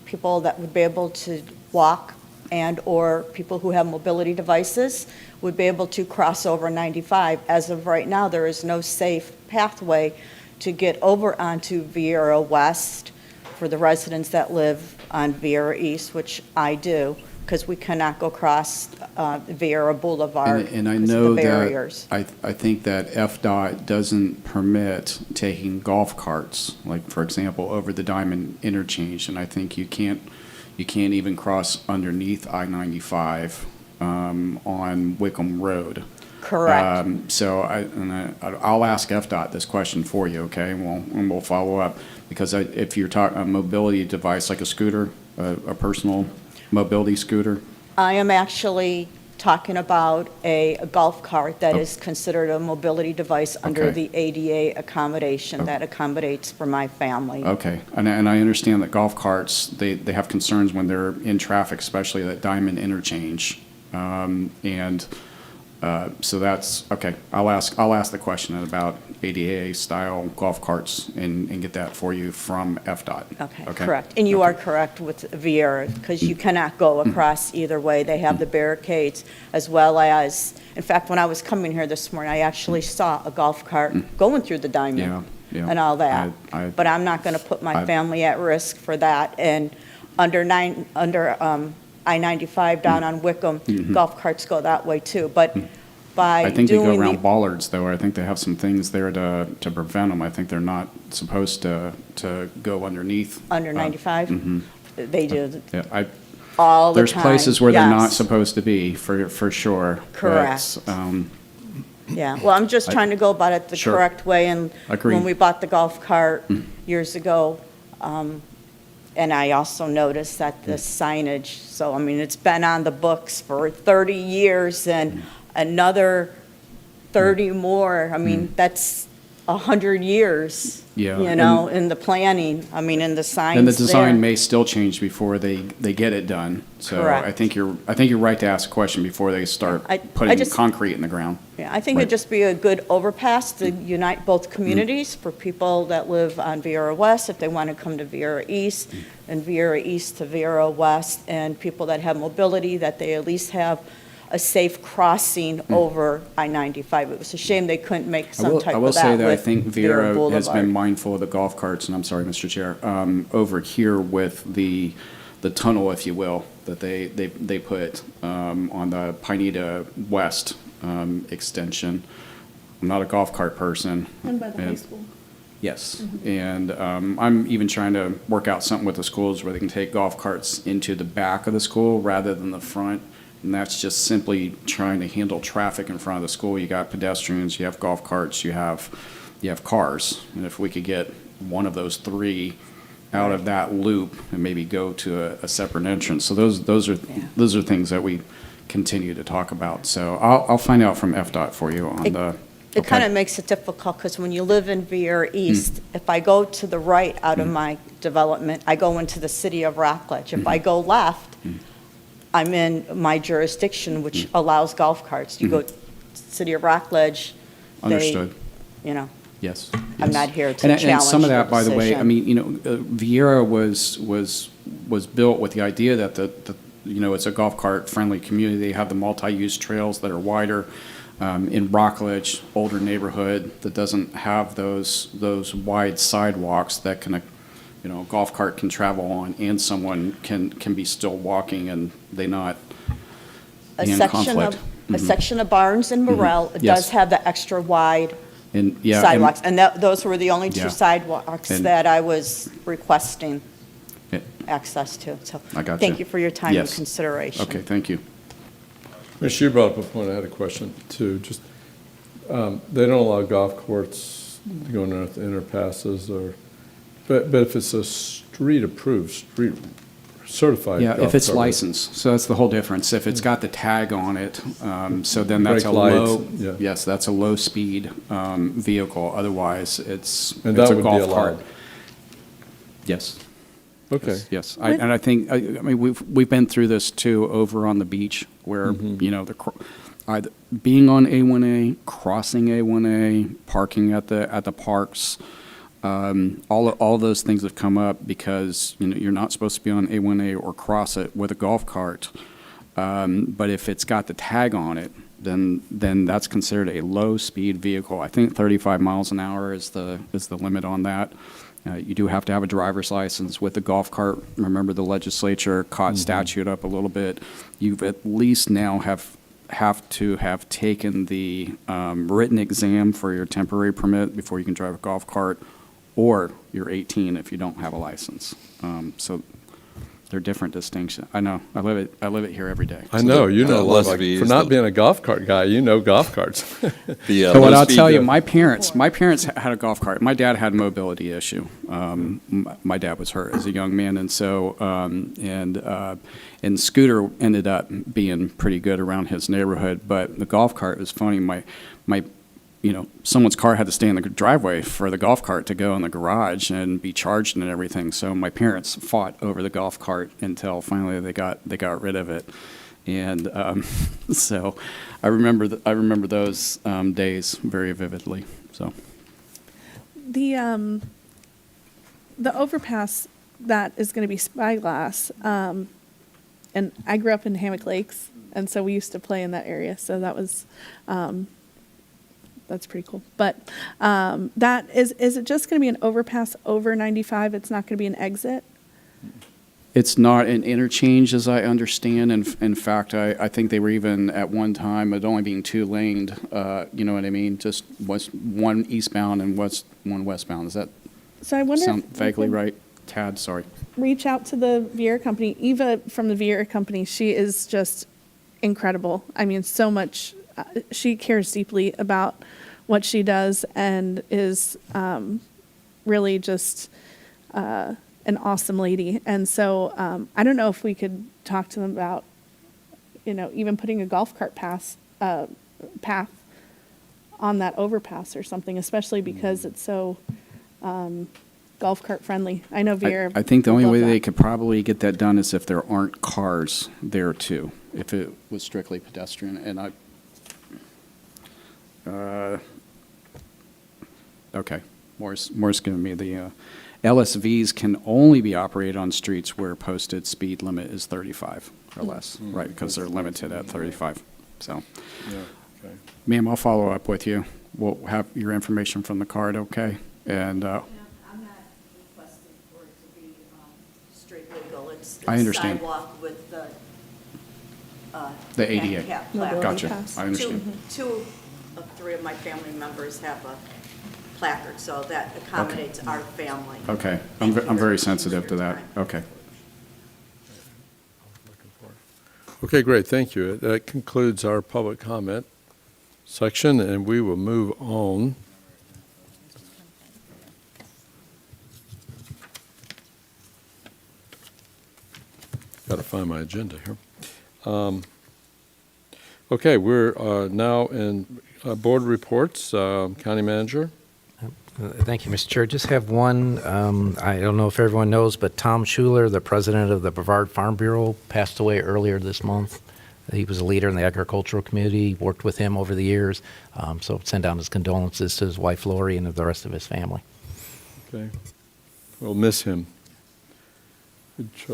people that would be able to walk and/or people who have mobility devices would be able to cross over 95. As of right now, there is no safe pathway to get over onto Viera West for the residents that live on Viera East, which I do, because we cannot go across Viera Boulevard And I because of know the that, barriers. I think that FDOT doesn't permit taking golf carts, like, for example, over the Diamond interchange, and I think you can't even cross underneath I-95 on Wickham Road. Correct. So I'll ask FDOT this question for you, okay? And we'll follow up, because if you're talking a mobility device like a scooter, a personal mobility scooter. I am actually talking about a golf cart that is considered a mobility device under Okay. the ADA accommodation that accommodates for my family. Okay, and I understand that golf carts, they have concerns when they're in traffic, especially that Diamond interchange. So that's, okay, I'll ask the question about ADA-style golf carts and get that for you from FDOT. Okay, correct. And you are correct with Viera, because you cannot go across either way. They have the barricades, as well as, in fact, when I was coming here this morning, I actually saw a golf cart going through the Diamond Yeah. and all that. But I'm not going to put my family at risk for that. And under I-95 down on Wickham, golf carts go that way too. But by I think they go doing around the, bollards, though. I think they have some things there to prevent them. I think they're not supposed to go underneath. under 95? They do Yeah, all the there's time. places where they're not Yes. supposed to be, for sure. but, Correct. Yeah, well, I'm just trying to go about it the Sure. correct way, and Agreed. when we bought the golf cart years ago, and I also noticed that the signage, so, I mean, it's been on the books for 30 years, and another 30 more, I mean, that's 100 years, Yeah, you know, in the planning, I mean, in the signs And the design there. may still change before they get it done. So Correct. I think you're right to ask a question before they start I putting just- concrete in the ground. Yeah, I think it'd Right. just be a good overpass to unite both communities for people that live on Vieira West, if they want to come to Vieira East, and Vieira East to Vieira West, and people that have mobility, that they at least have a safe crossing over I-95. It was a shame they couldn't make some type I will of say that that I with think Vieira Vieira has been Boulevard. mindful of the golf carts, and I'm sorry, Mr. Chair, over here with the tunnel, if you will, that they put on the Pineda West extension. I'm not a golf cart person. One by the high and- school. Yes, and I'm even trying to work out something with the schools where they can take golf carts into the back of the school rather than the front. And that's just simply trying to handle traffic in front of the school. You got pedestrians, you have golf carts, you have cars. And if we could get one of those three out of that loop and maybe go to a separate entrance. So those are things that we continue to talk about. So I'll find out from FDOT for you on the. It kind okay. of makes it difficult, because when you live in Vieira East, if I go to the right out of my development, I go into the city of Rockledge. If I go left, I'm in my jurisdiction, which allows golf carts. You go to city of Rockledge, they, Understood. you know, Yes. I'm yes. not here to And some of challenge that, the by the way, I decision. mean, Vieira was built with the idea that it's a golf cart friendly community. They have the multi-use trails that are wider. In Rockledge, older neighborhood that doesn't have those wide sidewalks that can, a golf cart can travel on, and someone can be still walking, and they not A be in section conflict. of, a section of Barnes and Morel Yes. does have the extra wide And yeah, sidewalks, and those were the only Yeah. two sidewalks And- that I was requesting Yeah. access to. So I got thank you. you for your time and Yes. consideration. Okay, thank you. Ms. you brought up a point, I had a question too, just, they don't allow golf courts to go underneath underpasses but if it's a street-approved, street certified Yeah, golf if it's cart, licensed, so that's the whole difference. If it's got the tag on it, so then that's a Brake lights, low, yeah. yes, that's a low-speed vehicle. Otherwise, it's And it's that a would be golf cart. allowed? Yes. Okay. Yes, and I think, I mean, we've been through this too over on the beach where, either being on A1A, crossing A1A, parking at the parks, all those things have come up because, you're not supposed to be on A1A or cross it with a golf cart. But if it's got the tag on it, then that's considered a low-speed vehicle. I think 35 miles an hour is the limit on that. You do have to have a driver's license with the golf cart. Remember, the legislature caught statute up a little bit. You've at least now have to have taken the written exam for your temporary permit before you can drive a golf cart, or you're 18 if you don't have a license. So they're different distinctions. I know. I live it here every day. I know, you know, less like, fees, for not being a golf cart guy, you know golf carts. The So what I'll low-speed, tell you, my parents had a golf cart. My dad had a mobility issue. My dad was hurt as a young man, and so and scooter ended up being pretty good around his neighborhood. But the golf cart was funny. My someone's car had to stay in the driveway for the golf cart to go in the garage and be charged and everything. So my parents fought over the golf cart until finally they got rid of it. And so I remember those days very vividly. So The overpass that is going to be spyglass, and I grew up in Hammock Lakes, and so we used to play in that area. So that was, that's pretty cool. But is it just going to be an overpass over 95? It's not going to be an exit? It's not an interchange, as I understand. In fact, I think they were even at one time, it only being two-laned, you know what I mean? Just was one eastbound and one westbound. Does that So I wonder sound if we vaguely could right? Tad, sorry. reach out to the Vieira company. Eva from the Vieira company, she is just incredible. I mean, so much, she cares deeply about what she does and is really just an awesome lady. And so I don't know if we could talk to them about, you know, even putting a golf cart path on that overpass or something, especially because it's so golf cart friendly. I know Vieira. I think the would only love way that. they could probably get that done is if there aren't cars there too, if it was strictly pedestrian. And okay, Moore's giving me the, LSVs can only be operated on streets where posted speed limit is 35 or less, right? Because they're limited at 35, so. Yeah, okay. Ma'am, I'll follow up with you. We'll have your information from the card, okay? And, I'm not requesting for it to be street legal. It's I understand. sidewalk with the The ADA. handicap placard. Gotcha, pass. I understand. Two of three of my family members have a placard, so that accommodates our family. Okay, Thank you I'm very much for sensitive your to that. time. Okay. Okay, great, thank you. That concludes our public comment section, and we will move on. Got to find my agenda here. Okay, we're now in board reports. County manager? Thank you, Mr. Chair. Just have one. I don't know if everyone knows, but Tom Schuler, the president of the Brevard Farm Bureau, passed away earlier this month. He was a leader in the agricultural community, worked with him over the years. So send down his condolences to his wife, Lori, and the rest of his family. Okay. We'll miss him.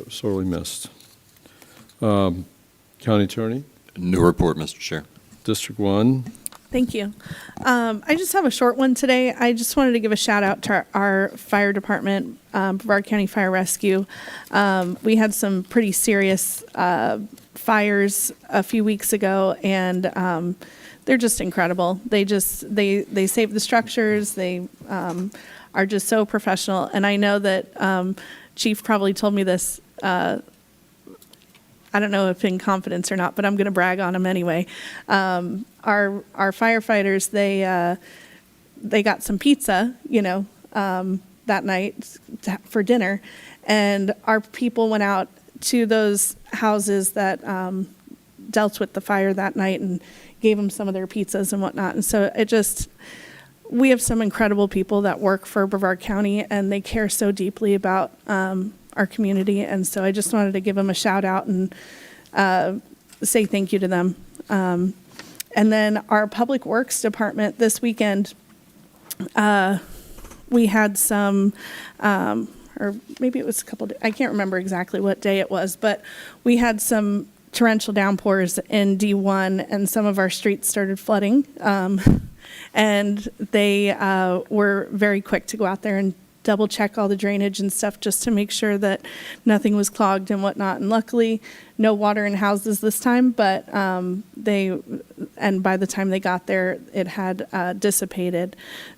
Sorely missed. County attorney? No report, Mr. Chair. District 1? Thank you. I just have a short one today. I just wanted to give a shout out to our fire department, Brevard County Fire Rescue. We had some pretty serious fires a few weeks ago, and they're just incredible. They save the structures. They are just so professional. And I know that Chief probably told me this. I don't know if in confidence or not, but I'm going to brag on them anyway. Our firefighters, they got some pizza, that night for dinner, and our people went out to those houses that dealt with the fire that night and gave them some of their pizzas and whatnot. And so we have some incredible people that work for Brevard County, and they care so deeply about our community. And so I just wanted to give them a shout out and say thank you to them. And then our Public Works Department this weekend, we had some, or maybe it was a couple, I can't remember exactly what day it was, but we had some torrential downpours in D1, and some of our streets started flooding. And they were very quick to go out there and double check all the drainage and stuff just to make sure that nothing was clogged and whatnot. And luckily, no water in houses this time, but and by the time they got there, it had dissipated.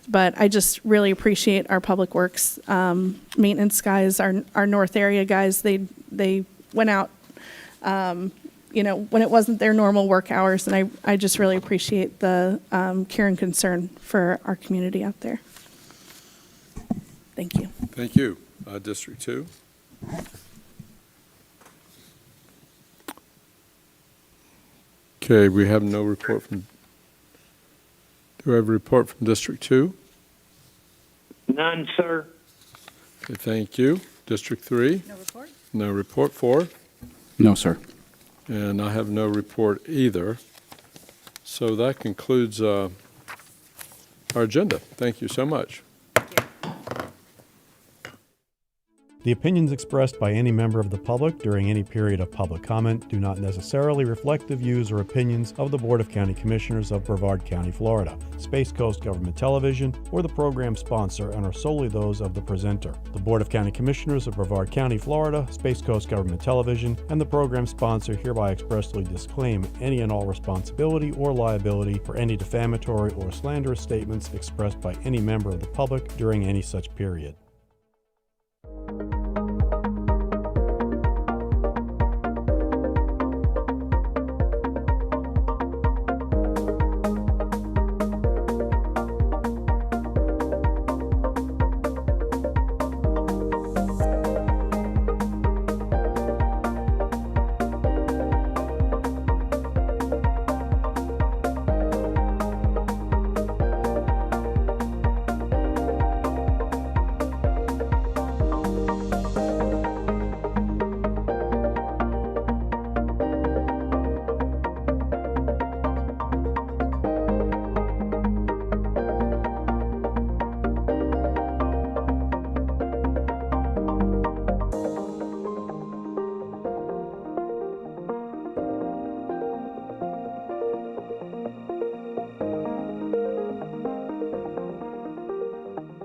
But I just really appreciate our Public Works maintenance guys, our North area guys. They went out, when it wasn't their normal work hours, and I just really appreciate the care and concern for our community out there. Thank you. Thank you. District 2? Okay, we have no report from, do we have a report from District 2? None, sir. Okay, thank you. District 3? No report? No report. 4? No, sir. And I have no report either. So that concludes our agenda. Thank you so much. The opinions expressed by any member of the public during any period of public comment do not necessarily reflect the views or opinions of the Board of County Commissioners of Brevard County, Florida, Space Coast Government Television, or the program sponsor, and are solely those of the presenter. The Board of County Commissioners of Brevard County, Florida, Space Coast Government Television, and the program sponsor hereby expressly disclaim any and all responsibility or liability for any defamatory or slanderous statements expressed by any member of the public during any such period.